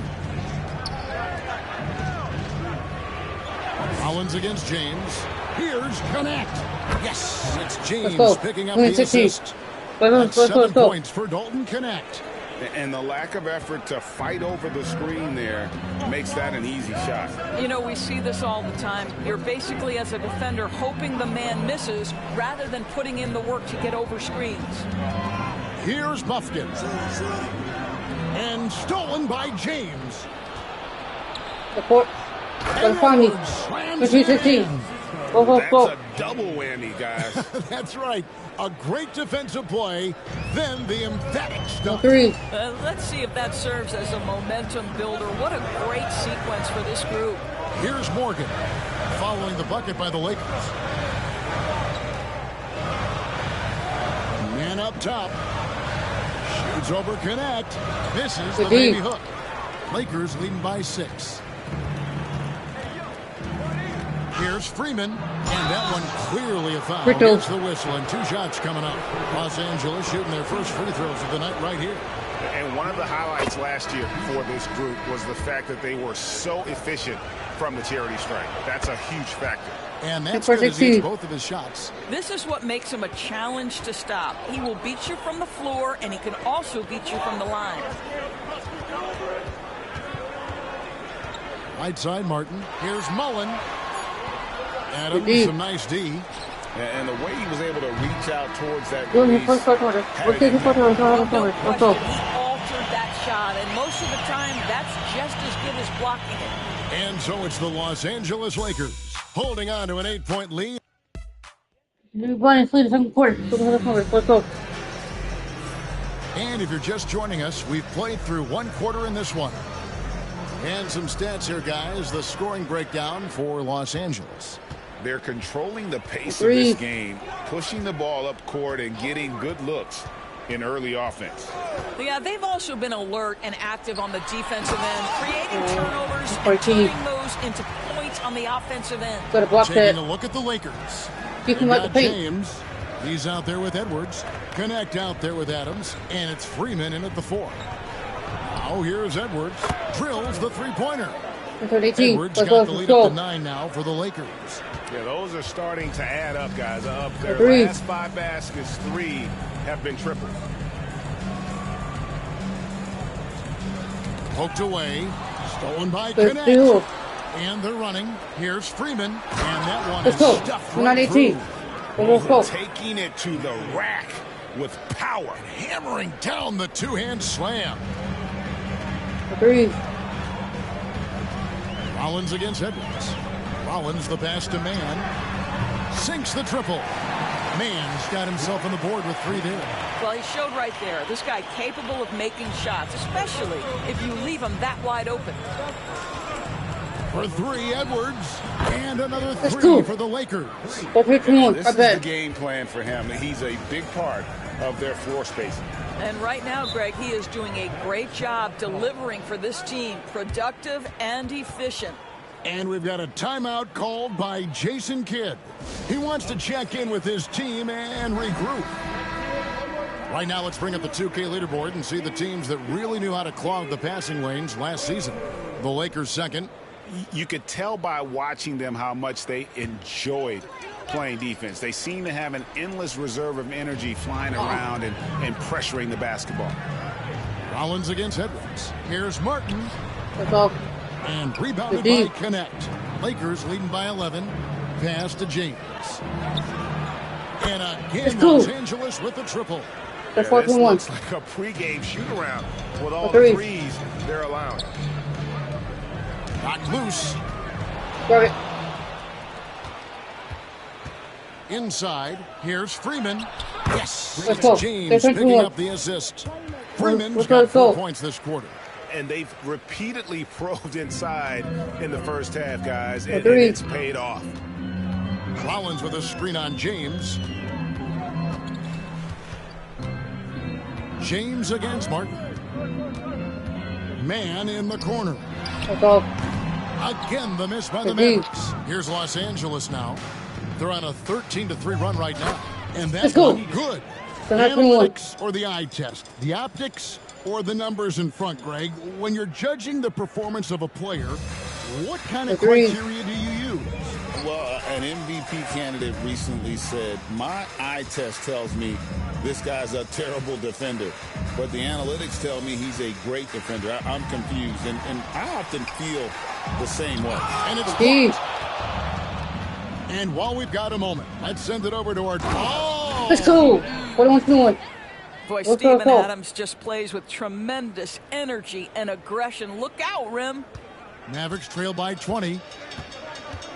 [SPEAKER 4] Rollins against James. Here's Connect. Yes, it's James picking up the assist. That's 7 points for Dalton Connect.
[SPEAKER 5] And the lack of effort to fight over the screen there makes that an easy shot.
[SPEAKER 16] You know, we see this all the time. You're basically, as a defender, hoping the man misses rather than putting in the work to get over screens.
[SPEAKER 4] Here's Buffkin. And stolen by James.
[SPEAKER 1] Support.
[SPEAKER 4] And Edwards
[SPEAKER 1] 15.
[SPEAKER 5] That's a double whammy, guys.
[SPEAKER 4] That's right. A great defensive play, then the emphatic stuff.
[SPEAKER 16] Let's see if that serves as a momentum builder. What a great sequence for this group.
[SPEAKER 4] Here's Morgan, following the bucket by the Lakers. Man up top. Shoots over Connect. Misses the baby hook. Lakers leading by 6. Here's Freeman, and that one clearly a foul. Gets the whistle, and 2 shots coming up. Los Angeles shooting their first free throws of the night right here.
[SPEAKER 5] And one of the highlights last year for this group was the fact that they were so efficient from the charity stripe. That's a huge factor.
[SPEAKER 4] And that's good as he hits both of his shots.
[SPEAKER 16] This is what makes him a challenge to stop. He will beat you from the floor, and he can also beat you from the line.
[SPEAKER 4] Right side, Martin. Here's Mullen. Adams, some nice D.
[SPEAKER 5] And the way he was able to reach out towards that
[SPEAKER 16] He altered that shot, and most of the time, that's just as good as blocking it.
[SPEAKER 4] And so it's the Los Angeles Lakers holding on to an 8-point lead. And if you're just joining us, we've played through 1 quarter in this one. And some stats here, guys. The scoring breakdown for Los Angeles.
[SPEAKER 5] They're controlling the pace of this game, pushing the ball up court and getting good looks in early offense.
[SPEAKER 16] Yeah, they've also been alert and active on the defensive end, creating turnovers and turning those into points on the offensive end.
[SPEAKER 4] Taking a look at the Lakers. They've got James. He's out there with Edwards. Connect out there with Adams. And it's Freeman in at the 4. Now here's Edwards. Drills the 3-pointer. Edwards got the lead up to 9 now for the Lakers.
[SPEAKER 5] Yeah, those are starting to add up, guys. Up their last 5 baskets, 3 have been tripled.
[SPEAKER 4] Poked away. Stolen by Connect. And they're running. Here's Freeman. And that one is stuffed right through.
[SPEAKER 5] Taking it to the rack with power.
[SPEAKER 4] Hammering down the 2-hand slam. Rollins against Edwards. Rollins the pass to Mann. Sinks the triple. Mann's got himself on the board with 3 there.
[SPEAKER 16] Well, he showed right there. This guy capable of making shots, especially if you leave him that wide open.
[SPEAKER 4] For 3, Edwards. And another 3 for the Lakers.
[SPEAKER 5] This is the game plan for him. He's a big part of their floor spacing.
[SPEAKER 16] And right now, Greg, he is doing a great job delivering for this team. Productive and efficient.
[SPEAKER 4] And we've got a timeout called by Jason Kidd. He wants to check in with his team and regroup. Right now, let's bring up the 2K leaderboard and see the teams that really knew how to clog the passing lanes last season. The Lakers second.
[SPEAKER 5] You could tell by watching them how much they enjoyed playing defense. They seem to have an endless reserve of energy flying around and pressuring the basketball.
[SPEAKER 4] Rollins against Edwards. Here's Martin. And rebounded by Connect. Lakers leading by 11. Pass to James. And again, Los Angeles with the triple.
[SPEAKER 5] This looks like a pregame shoot-around with all the threes they're allowing.
[SPEAKER 4] Got loose. Inside, here's Freeman. Yes, it's James picking up the assist. Freeman's got 4 points this quarter.
[SPEAKER 5] And they've repeatedly probed inside in the first half, guys, and it's paid off.
[SPEAKER 4] Rollins with a screen on James. James against Martin. Man in the corner. Again, the miss by the Mavericks. Here's Los Angeles now. They're on a 13-3 run right now. And that's good. The analytics or the eye test? The optics or the numbers in front, Greg? When you're judging the performance of a player, what kind of criteria do you use?
[SPEAKER 5] Well, an MVP candidate recently said, my eye test tells me this guy's a terrible defender, but the analytics tell me he's a great defender. I'm confused, and I often feel the same way.
[SPEAKER 4] And it's blocked. And while we've got a moment, let's send it over to our... Oh!
[SPEAKER 1] Let's go. What am I doing?
[SPEAKER 16] Boy, Steven Adams just plays with tremendous energy and aggression. Look out, Rim.
[SPEAKER 4] Mavericks trail by 20.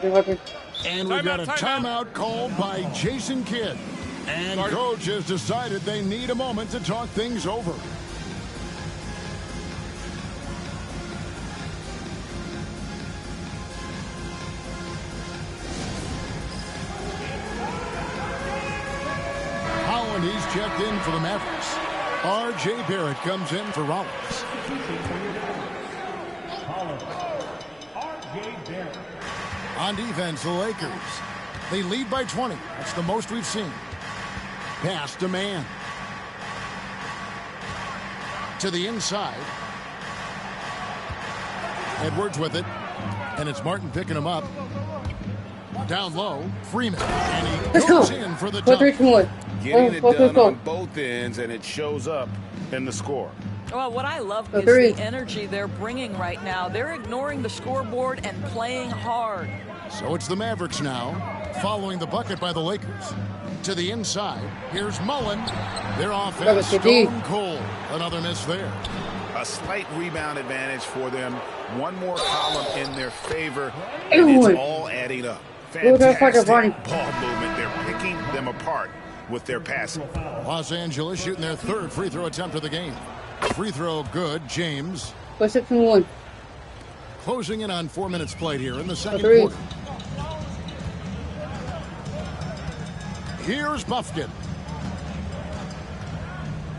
[SPEAKER 4] And we've got a timeout called by Jason Kidd. And coach has decided they need a moment to talk things over. Holland, he's checked in for the Mavericks. R.J. Barrett comes in for Rollins.
[SPEAKER 10] R.J. Barrett.
[SPEAKER 4] On defense, the Lakers. They lead by 20. That's the most we've seen. Pass to man. To the inside. Edwards with it. And it's Martin picking him up. Down low, Freeman. And he goes in for the dunk.
[SPEAKER 5] Getting it done on both ends, and it shows up in the score.
[SPEAKER 16] Well, what I love is the energy they're bringing right now. They're ignoring the scoreboard and playing hard.
[SPEAKER 4] So it's the Mavericks now, following the bucket by the Lakers. To the inside, here's Mullen. Their offense stone cold. Another miss there.
[SPEAKER 5] A slight rebound advantage for them. One more column in their favor, and it's all adding up. Fantastic ball movement. They're picking them apart with their passing.
[SPEAKER 4] Los Angeles shooting their third free throw attempt of the game. Free throw good, James.
[SPEAKER 1] 6-1.
[SPEAKER 4] Closing in on 4 minutes played here in the second quarter. Here's Buffkin.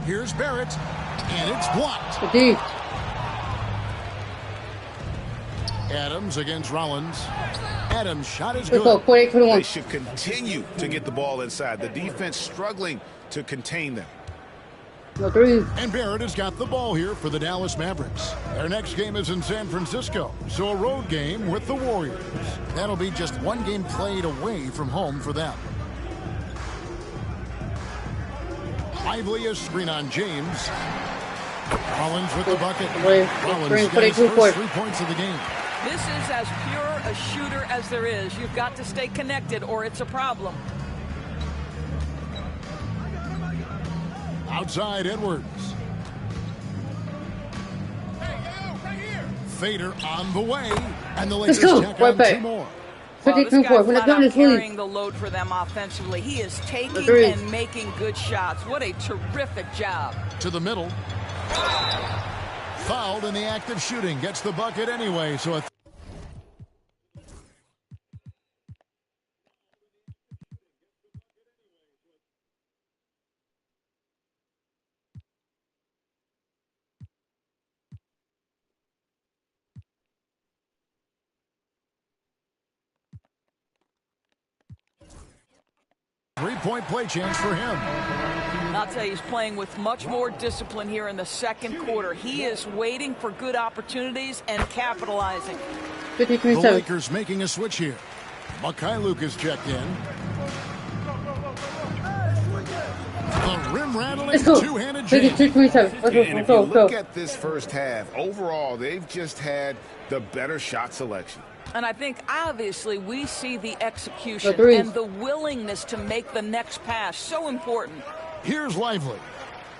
[SPEAKER 4] Here's Barrett. And it's blocked. Adams against Rollins. Adams' shot is good.
[SPEAKER 5] They should continue to get the ball inside. The defense struggling to contain them.
[SPEAKER 4] And Barrett has got the ball here for the Dallas Mavericks. Their next game is in San Francisco, so a road game with the Warriors. That'll be just one game played away from home for them. Lively is screen on James. Rollins with the bucket. Rollins got his first 3 points of the game.
[SPEAKER 16] This is as pure a shooter as there is. You've got to stay connected or it's a problem.
[SPEAKER 4] Outside, Edwards. Fader on the way. And the Lakers check on 2 more.
[SPEAKER 16] Well, this guy's carrying the load for them offensively. He is taking and making good shots. What a terrific job.
[SPEAKER 4] To the middle. Fouled in the act of shooting. Gets the bucket anyway. So a 3-point play chance for him.
[SPEAKER 16] I'll tell you, he's playing with much more discipline here in the second quarter. He is waiting for good opportunities and capitalizing.
[SPEAKER 4] The Lakers making a switch here. Mikhailuk is checked in. The rim-rattling two-handed jam.
[SPEAKER 5] And if you look at this first half, overall, they've just had the better shot selection.
[SPEAKER 16] And I think, obviously, we see the execution and the willingness to make the next pass. So important.
[SPEAKER 4] Here's Lively,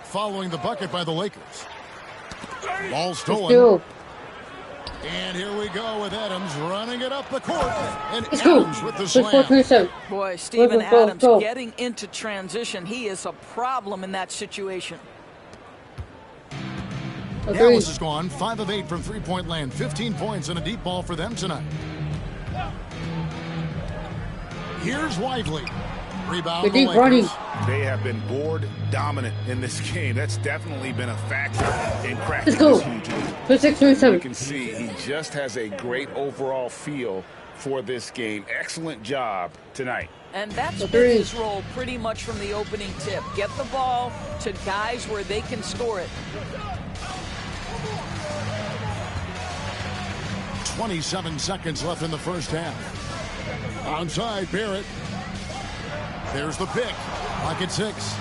[SPEAKER 4] following the bucket by the Lakers. Ball stolen. And here we go with Adams running it up the court. And Adams with the slam.
[SPEAKER 16] Boy, Steven Adams getting into transition. He is a problem in that situation.
[SPEAKER 4] Dallas is gone 5 of 8 from three-point land. 15 points and a deep ball for them tonight. Here's Lively. Rebound
[SPEAKER 1] the
[SPEAKER 4] the
[SPEAKER 1] deep running.
[SPEAKER 4] Lakers.
[SPEAKER 5] They have been board dominant in this game. That's definitely been a factor in cracking
[SPEAKER 1] Let's go.
[SPEAKER 5] this huge lead.
[SPEAKER 1] 26-27.
[SPEAKER 5] You can see he just has a great overall feel for this game. Excellent job tonight.
[SPEAKER 16] And that's been his role pretty much from the opening tip. Get the ball to guys where they can score it.
[SPEAKER 4] 27 seconds left in the first half. Onside, Barrett. There's the pick. Pocket 6.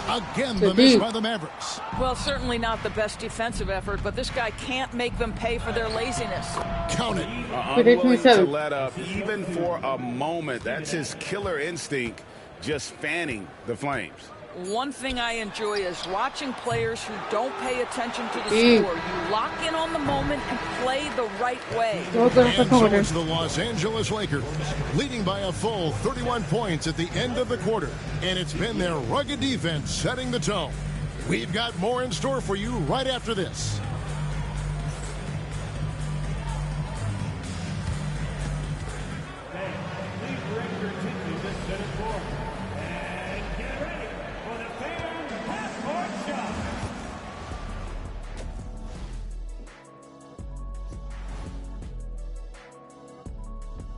[SPEAKER 4] Again, the miss by the Mavericks.
[SPEAKER 16] Well, certainly not the best defensive effort, but this guy can't make them pay for their laziness.
[SPEAKER 4] Count it.
[SPEAKER 5] Unwilling to let up even for a moment. That's his killer instinct, just fanning the flames.
[SPEAKER 16] One thing I enjoy is watching players who don't pay attention to the score. You lock in on the moment and play the right way.
[SPEAKER 4] And so it's the Los Angeles Lakers, leading by a full 31 points at the end of the quarter. And it's been their rugged defense setting the tone. We've got more in store for you right after this.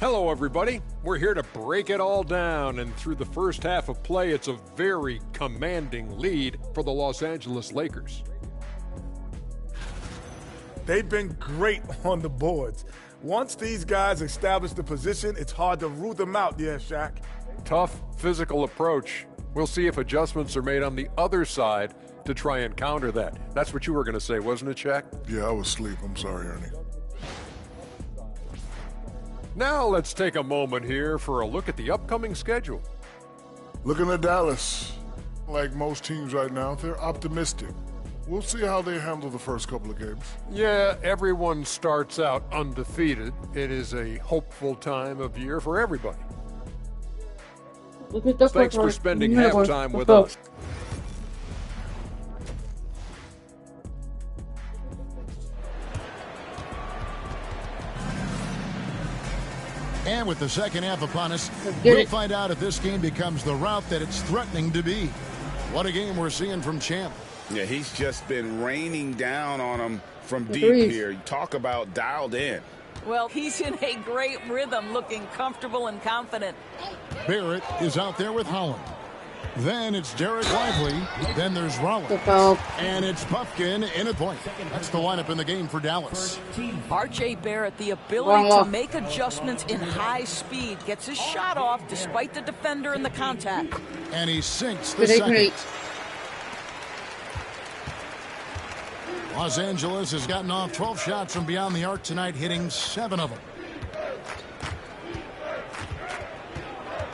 [SPEAKER 8] Hello, everybody. We're here to break it all down, and through the first half of play, it's a very commanding lead for the Los Angeles Lakers.
[SPEAKER 3] They've been great on the boards. Once these guys establish the position, it's hard to root them out, Shaq.
[SPEAKER 8] Tough physical approach. We'll see if adjustments are made on the other side to try and counter that. That's what you were going to say, wasn't it, Shaq?
[SPEAKER 9] Yeah, I was asleep. I'm sorry, Ernie.
[SPEAKER 8] Now let's take a moment here for a look at the upcoming schedule.
[SPEAKER 9] Looking at Dallas, like most teams right now, they're optimistic. We'll see how they handle the first couple of games.
[SPEAKER 8] Yeah, everyone starts out undefeated. It is a hopeful time of year for everybody. Thanks for spending halftime with us.
[SPEAKER 4] And with the second half upon us, we'll find out if this game becomes the route that it's threatening to be. What a game we're seeing from Champ.
[SPEAKER 5] Yeah, he's just been raining down on him from deep here. Talk about dialed in.
[SPEAKER 16] Well, he's in a great rhythm, looking comfortable and confident.
[SPEAKER 4] Barrett is out there with Holland. Then it's Derek Lively. Then there's Rollins. And it's Puffkin in at point. That's the lineup in the game for Dallas.
[SPEAKER 16] R.J. Barrett, the ability to make adjustments in high speed, gets his shot off despite the defender and the contact.
[SPEAKER 4] And he sinks the second. Los Angeles has gotten off 12 shots from beyond the arc tonight, hitting 7 of them.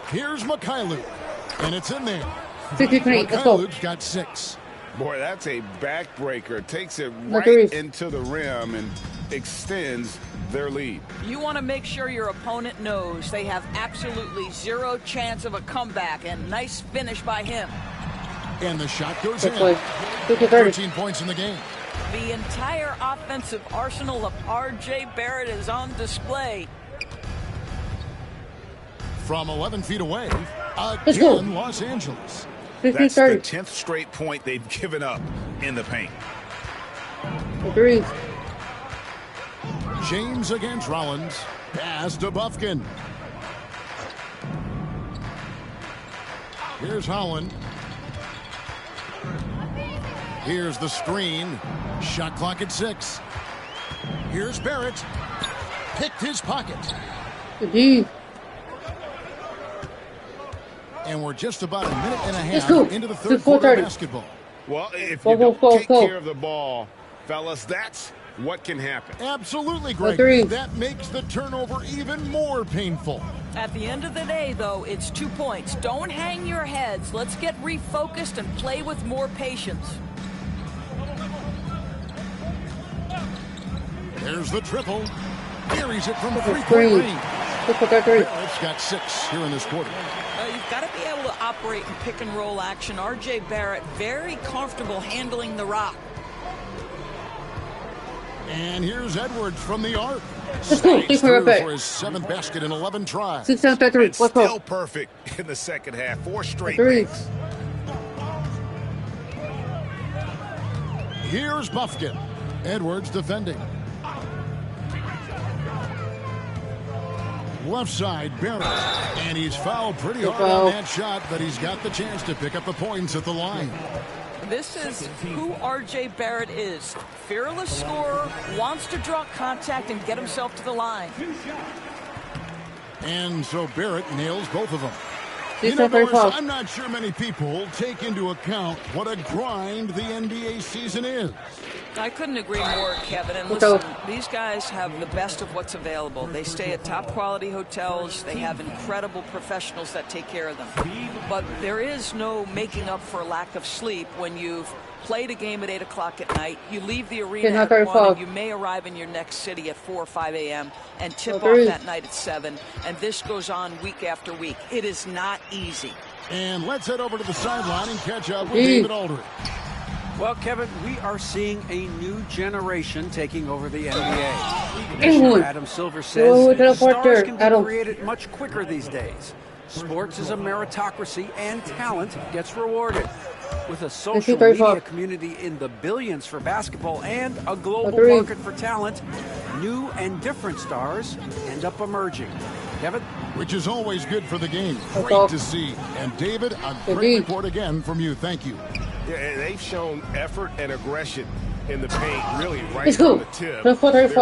[SPEAKER 4] Here's Mikhailuk. And it's in there. Mikhailuk's got 6.
[SPEAKER 5] Boy, that's a backbreaker. Takes it right into the rim and extends their lead.
[SPEAKER 16] You want to make sure your opponent knows they have absolutely zero chance of a comeback, and nice finish by him.
[SPEAKER 4] And the shot goes in. 13 points in the game.
[SPEAKER 16] The entire offensive arsenal of R.J. Barrett is on display.
[SPEAKER 4] From 11 feet away, again, Los Angeles.
[SPEAKER 5] That's the 10th straight point they've given up in the paint.
[SPEAKER 1] Agreed.
[SPEAKER 4] James against Rollins. Pass to Buffkin. Here's Holland. Here's the screen. Shot clock at 6. Here's Barrett. Picked his pocket.
[SPEAKER 1] Agreed.
[SPEAKER 4] And we're just about a minute and a half into the third quarter of basketball.
[SPEAKER 5] Well, if you don't take care of the ball, fellas, that's what can happen.
[SPEAKER 4] Absolutely, Greg. That makes the turnover even more painful.
[SPEAKER 16] At the end of the day, though, it's 2 points. Don't hang your heads. Let's get refocused and play with more patience.
[SPEAKER 4] There's the triple. Carries it from the three-point range. Barrett's got 6 here in this quarter.
[SPEAKER 16] You've got to be able to operate in pick-and-roll action. R.J. Barrett very comfortable handling the rock.
[SPEAKER 4] And here's Edwards from the arc.
[SPEAKER 1] Let's go. Please hurry up.
[SPEAKER 4] For his 7th basket in 11 tries.
[SPEAKER 1] 6 7 3. Let's go.
[SPEAKER 11] Still perfect in the second half. 4 straight
[SPEAKER 1] makes.
[SPEAKER 4] Here's Buffkin. Edwards defending. Left side, Barrett. And he's fouled pretty hard on that shot, but he's got the chance to pick up the points at the line.
[SPEAKER 16] This is who R.J. Barrett is. Fearless scorer, wants to draw contact and get himself to the line.
[SPEAKER 4] And so Barrett nails both of them. You know, Doris, I'm not sure many people take into account what a grind the NBA season is.
[SPEAKER 16] I couldn't agree more, Kevin. And listen, these guys have the best of what's available. They stay at top quality hotels. They have incredible professionals that take care of them. But there is no making up for lack of sleep when you've played a game at 8 o'clock at night. You leave the arena at 1, and you may arrive in your next city at 4 or 5 a.m. and tip off that night at 7. And this goes on week after week. It is not easy.
[SPEAKER 4] And let's head over to the sideline and catch up with David Aldridge.
[SPEAKER 6] Well, Kevin, we are seeing a new generation taking over the NBA. Commissioner Adam Silver says stars can be created much quicker these days. Sports is a meritocracy, and talent gets rewarded. With a social media community in the billions for basketball and a global market for talent, new and different stars end up emerging. Kevin?
[SPEAKER 4] Which is always good for the game. Great to see. And David, a great report again from you. Thank you.
[SPEAKER 11] Yeah, they've shown effort and aggression in the paint, really right
[SPEAKER 1] Let's
[SPEAKER 11] from
[SPEAKER 1] go.
[SPEAKER 11] the tip.
[SPEAKER 1] Let's go. Let's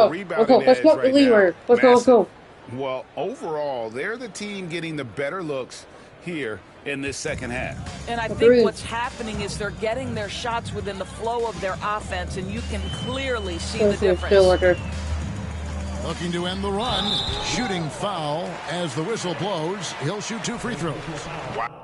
[SPEAKER 1] go. Let's go.
[SPEAKER 5] Well, overall, they're the team getting the better looks here in this second half.
[SPEAKER 16] And I think what's happening is they're getting their shots within the flow of their offense, and you can clearly see the difference.
[SPEAKER 4] Looking to end the run. Shooting foul as the whistle blows. He'll shoot 2 free throws.
[SPEAKER 5] Wow.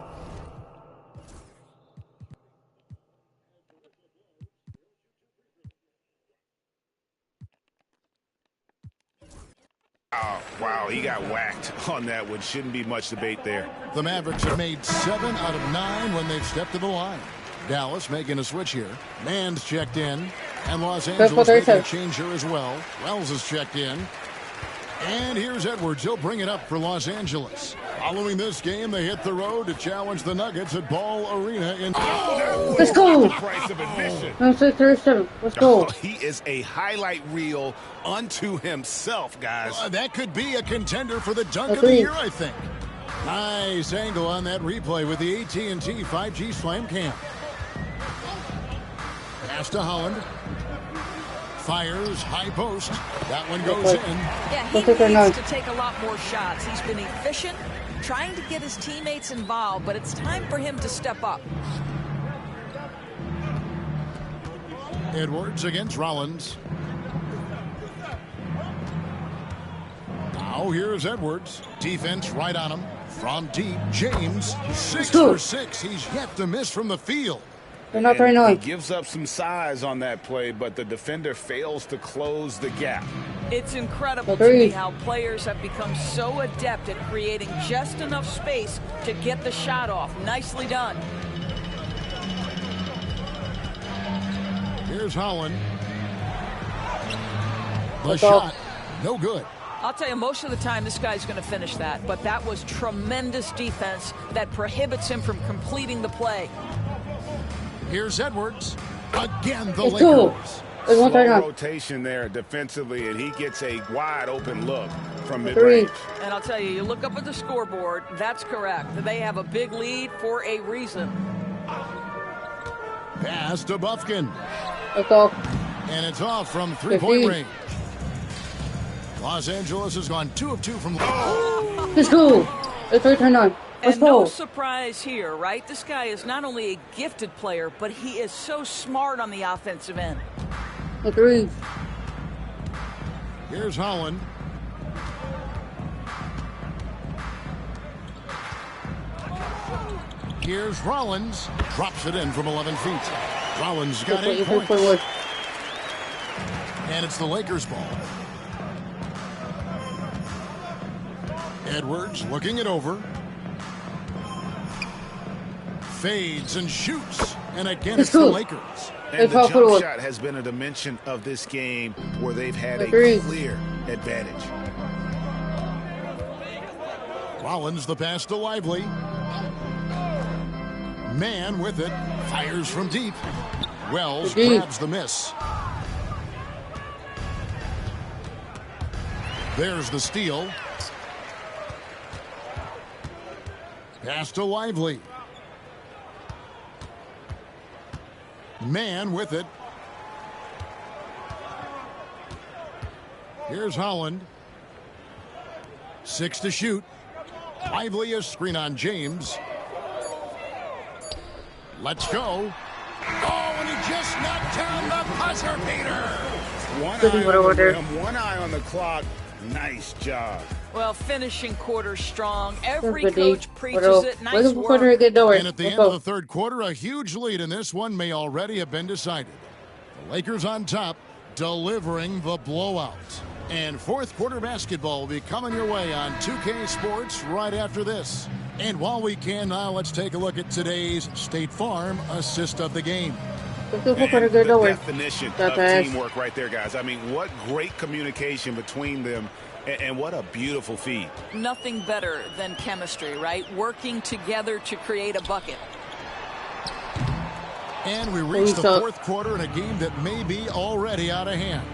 [SPEAKER 5] Oh, wow, he got whacked on that one. Shouldn't be much debate there.
[SPEAKER 4] The Mavericks have made 7 out of 9 when they've stepped to the line. Dallas making a switch here. Mann's checked in. And Los Angeles making a change here as well. Wells is checked in. And here's Edwards. He'll bring it up for Los Angeles. Following this game, they hit the road to challenge the Nuggets at Ball Arena in...
[SPEAKER 1] Let's go.
[SPEAKER 11] Price of admission.
[SPEAKER 1] Let's go.
[SPEAKER 11] He is a highlight reel unto himself, guys.
[SPEAKER 4] That could be a contender for the dunk of the year, I think. Nice angle on that replay with the AT&T 5G Slam Cam. Pass to Holland. Fires, high post. That one goes in.
[SPEAKER 16] Yeah, he needs to take a lot more shots. He's been efficient, trying to get his teammates involved, but it's time for him to step up.
[SPEAKER 4] Edwards against Rollins. Now here's Edwards. Defense right on him. From deep, James, 6 for 6. He's yet to miss from the field.
[SPEAKER 5] He gives up some size on that play, but the defender fails to close the gap.
[SPEAKER 16] It's incredible to me how players have become so adept at creating just enough space to get the shot off. Nicely done.
[SPEAKER 4] Here's Holland. The shot, no good.
[SPEAKER 16] I'll tell you, most of the time this guy's going to finish that, but that was tremendous defense that prohibits him from completing the play.
[SPEAKER 4] Here's Edwards. Again, the Lakers.
[SPEAKER 5] Slow rotation there defensively, and he gets a wide open look from mid-range.
[SPEAKER 16] And I'll tell you, you look up at the scoreboard, that's correct. They have a big lead for a reason.
[SPEAKER 4] Pass to Buffkin. And it's off from three-point range. Los Angeles has gone 2 of 2 from...
[SPEAKER 1] Let's go. It's right turn on.
[SPEAKER 16] And no surprise here, right? This guy is not only a gifted player, but he is so smart on the offensive end.
[SPEAKER 1] Agreed.
[SPEAKER 4] Here's Holland. Here's Rollins. Drops it in from 11 feet. Rollins got 8 points. And it's the Lakers' ball. Edwards looking it over. fades and shoots, and again it's the Lakers.
[SPEAKER 5] And the jump shot has been a dimension of this game where they've had a clear advantage.
[SPEAKER 4] Rollins the pass to Lively. Man with it, fires from deep. Wells grabs the miss. There's the steal. Pass to Lively. Man with it. Here's Holland. 6 to shoot. Lively, a screen on James. Let's go. Oh, and he just knocked down the buzzer beater.
[SPEAKER 5] One eye on the rim, one eye on the clock. Nice job.
[SPEAKER 16] Well, finishing quarter strong. Every coach preaches it. Nice work.
[SPEAKER 4] And at the end of the third quarter, a huge lead in this one may already have been decided. The Lakers on top, delivering the blowout. And fourth quarter basketball will be coming your way on 2K Sports right after this. And while we can now, let's take a look at today's State Farm assist of the game.
[SPEAKER 5] The definition of teamwork right there, guys. I mean, what great communication between them, and what a beautiful feed.
[SPEAKER 16] Nothing better than chemistry, right? Working together to create a bucket.
[SPEAKER 4] And we reach the fourth quarter in a game that may be already out of hand.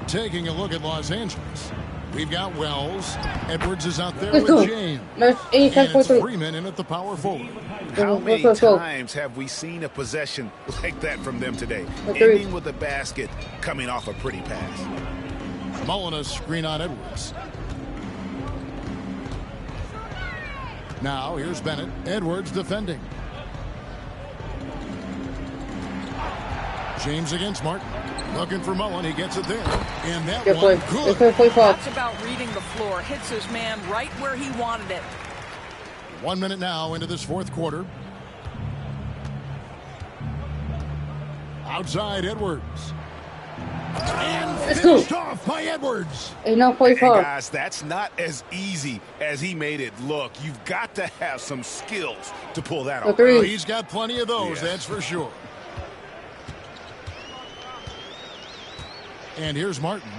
[SPEAKER 4] Taking a look at Los Angeles. We've got Wells. Edwards is out there with James. And it's Freeman in at the power forward.
[SPEAKER 5] How many times have we seen a possession like that from them today? Ending with a basket, coming off a pretty pass.
[SPEAKER 4] Mullen a screen on Edwards. Now here's Bennett. Edwards defending. James against Martin. Looking for Mullen. He gets it there. And that one good.
[SPEAKER 16] That's about reading the floor. Hits his man right where he wanted it.
[SPEAKER 4] 1 minute now into this fourth quarter. Outside Edwards. And finished off by Edwards.
[SPEAKER 5] And guys, that's not as easy as he made it look. You've got to have some skills to pull that off.
[SPEAKER 4] Well, he's got plenty of those, that's for sure. And here's Martin.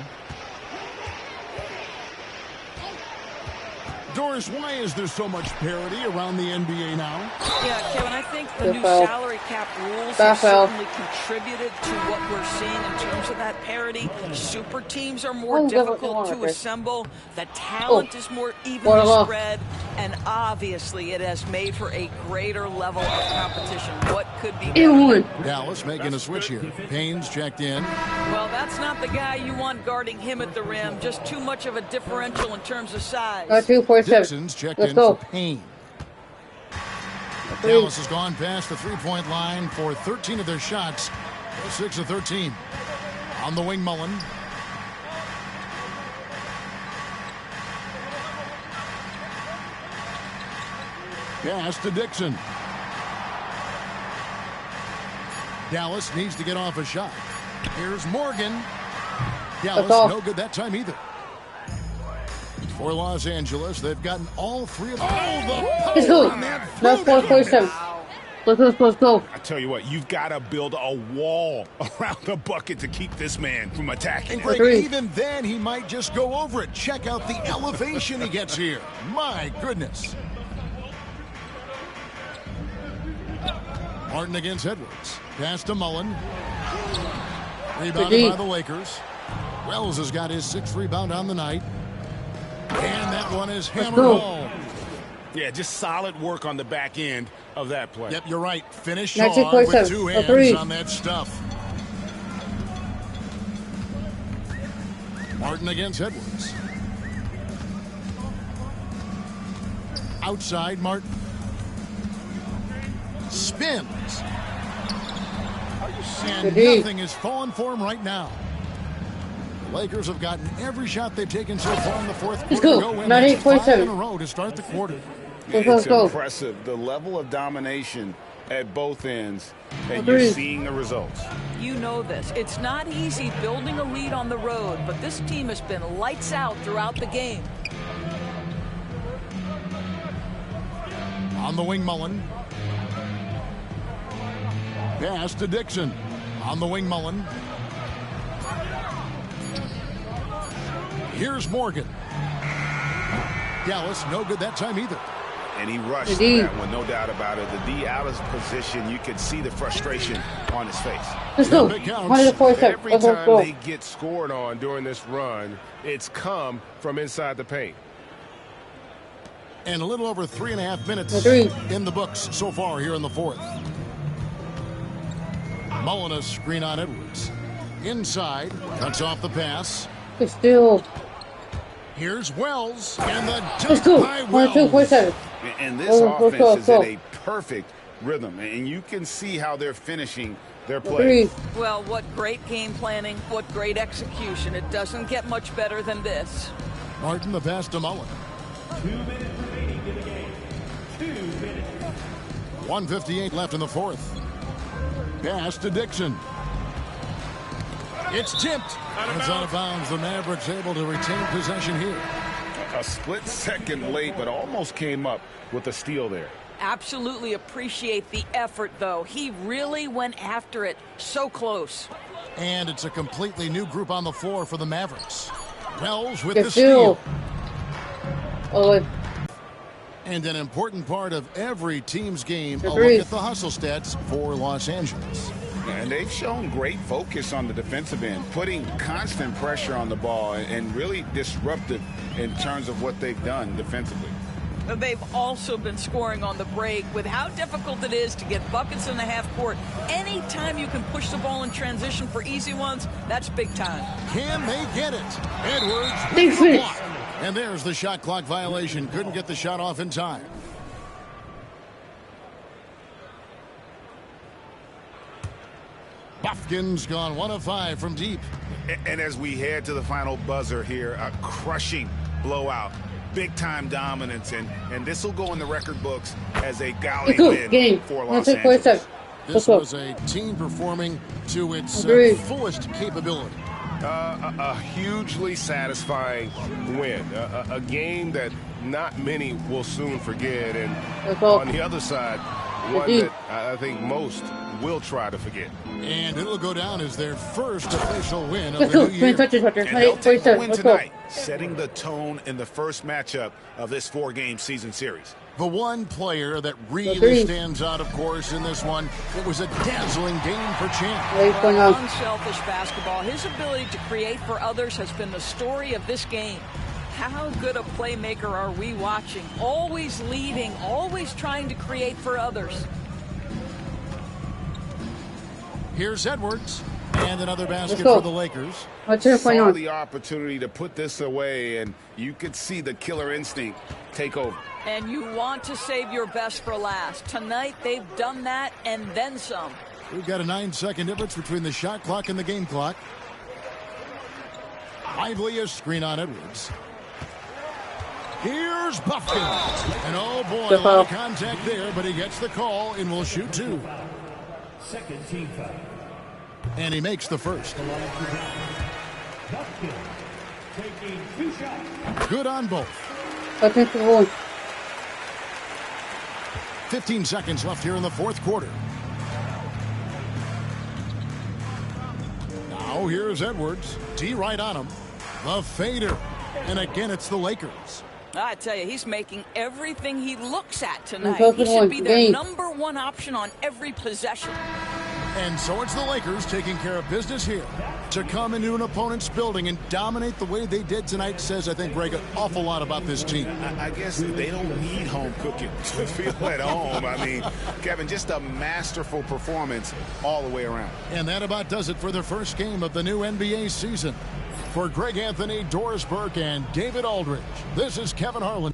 [SPEAKER 4] Doris, why is there so much parity around the NBA now?
[SPEAKER 16] Yeah, Kevin, I think the new salary cap rules have certainly contributed to what we're seeing in terms of that parity. Super teams are more difficult to assemble. The talent is more evenly spread. And obviously, it has made for a greater level of competition. What could be better?
[SPEAKER 4] Dallas making a switch here. Payne's checked in.
[SPEAKER 16] Well, that's not the guy you want guarding him at the rim. Just too much of a differential in terms of size.
[SPEAKER 4] Dixon's checked in for Payne. Dallas has gone past the three-point line for 13 of their shots. 6 of 13. On the wing, Mullen. Pass to Dixon. Dallas needs to get off a shot. Here's Morgan. Dallas no good that time either. For Los Angeles, they've gotten all three of them.
[SPEAKER 1] Let's go. That's 4-7. Let's go.
[SPEAKER 5] I tell you what, you've got to build a wall around the bucket to keep this man from attacking.
[SPEAKER 4] And Greg, even then, he might just go over it. Check out the elevation he gets here. My goodness. Martin against Edwards. Pass to Mullen. Rebounded by the Lakers. Wells has got his 6th rebound on the night. And that one is hammered home.
[SPEAKER 5] Yeah, just solid work on the back end of that play.
[SPEAKER 4] Yep, you're right. Finish Shaw with 2 hands on that stuff. Martin against Edwards. Outside Martin. Spins. And nothing is falling for him right now. The Lakers have gotten every shot they've taken so far in the fourth quarter. Go win 5 in a row to start the quarter.
[SPEAKER 5] It's impressive, the level of domination at both ends, and you're seeing the results.
[SPEAKER 16] You know this. It's not easy building a lead on the road, but this team has been lights out throughout the game.
[SPEAKER 4] On the wing, Mullen. Pass to Dixon. On the wing, Mullen. Here's Morgan. Dallas, no good that time either.
[SPEAKER 5] And he rushed that one, no doubt about it. The D out of position, you could see the frustration on his face.
[SPEAKER 1] Let's go.
[SPEAKER 17] Every time they get scored on during this run, it's come from inside the paint.
[SPEAKER 4] And a little over 3.5 minutes in the books so far here in the fourth. Mullen a screen on Edwards. Inside, cuts off the pass.
[SPEAKER 1] Still.
[SPEAKER 4] Here's Wells, and the dunk by Wells.
[SPEAKER 5] And this offense is in a perfect rhythm, and you can see how they're finishing their play.
[SPEAKER 16] Well, what great game planning, what great execution. It doesn't get much better than this.
[SPEAKER 4] Martin the pass to Mullen.
[SPEAKER 10] 2 minutes remaining in the game. 2 minutes.
[SPEAKER 4] 1:58 left in the fourth. Pass to Dixon. It's tipped. It's out of bounds. The Mavericks able to retain possession here.
[SPEAKER 5] A split second late, but almost came up with a steal there.
[SPEAKER 16] Absolutely appreciate the effort, though. He really went after it. So close.
[SPEAKER 4] And it's a completely new group on the floor for the Mavericks. Wells with the steal. And an important part of every team's game, a look at the hustle stats for Los Angeles.
[SPEAKER 5] And they've shown great focus on the defensive end, putting constant pressure on the ball and really disruptive in terms of what they've done defensively.
[SPEAKER 16] They've also been scoring on the break. With how difficult it is to get buckets in the half court, anytime you can push the ball in transition for easy ones, that's big time.
[SPEAKER 4] Can they get it? Edwards with the block. And there's the shot clock violation. Couldn't get the shot off in time. Buffkin's gone 1 of 5 from deep.
[SPEAKER 5] And as we head to the final buzzer here, a crushing blowout. Big-time dominance, and this will go in the record books as a gaudy win for Los Angeles.
[SPEAKER 4] This was a team performing to its fullest capability.
[SPEAKER 17] A hugely satisfying win. A game that not many will soon forget. And on the other side, one that I think most will try to forget.
[SPEAKER 4] And it'll go down as their first official win of the new year.
[SPEAKER 5] And they'll take the win tonight, setting the tone in the first matchup of this 4-game season series.
[SPEAKER 4] The one player that really stands out, of course, in this one, it was a dazzling game for Champ.
[SPEAKER 16] Unselfish basketball. His ability to create for others has been the story of this game. How good a playmaker are we watching? Always leading, always trying to create for others.
[SPEAKER 4] Here's Edwards, and another basket for the Lakers.
[SPEAKER 5] Saw the opportunity to put this away, and you could see the killer instinct take over.
[SPEAKER 16] And you want to save your best for last. Tonight, they've done that and then some.
[SPEAKER 4] We've got a 9-second difference between the shot clock and the game clock. Lively a screen on Edwards. Here's Buffkin. And oh boy, a lot of contact there, but he gets the call and will shoot 2.
[SPEAKER 10] Second team foul.
[SPEAKER 4] And he makes the first.
[SPEAKER 10] Buffkin taking 2 shots.
[SPEAKER 4] Good on both. 15 seconds left here in the fourth quarter. Now here's Edwards. D right on him. The fader. And again, it's the Lakers.
[SPEAKER 16] I tell you, he's making everything he looks at tonight. He should be their #1 option on every possession.
[SPEAKER 4] And so it's the Lakers taking care of business here. To come into an opponent's building and dominate the way they did tonight says, I think, Greg, an awful lot about this team.
[SPEAKER 5] I guess they don't need home cooking to feel at home. I mean, Kevin, just a masterful performance all the way around.
[SPEAKER 4] And that about does it for the first game of the new NBA season. For Greg Anthony, Doris Burke, and David Aldridge, this is Kevin Harlan.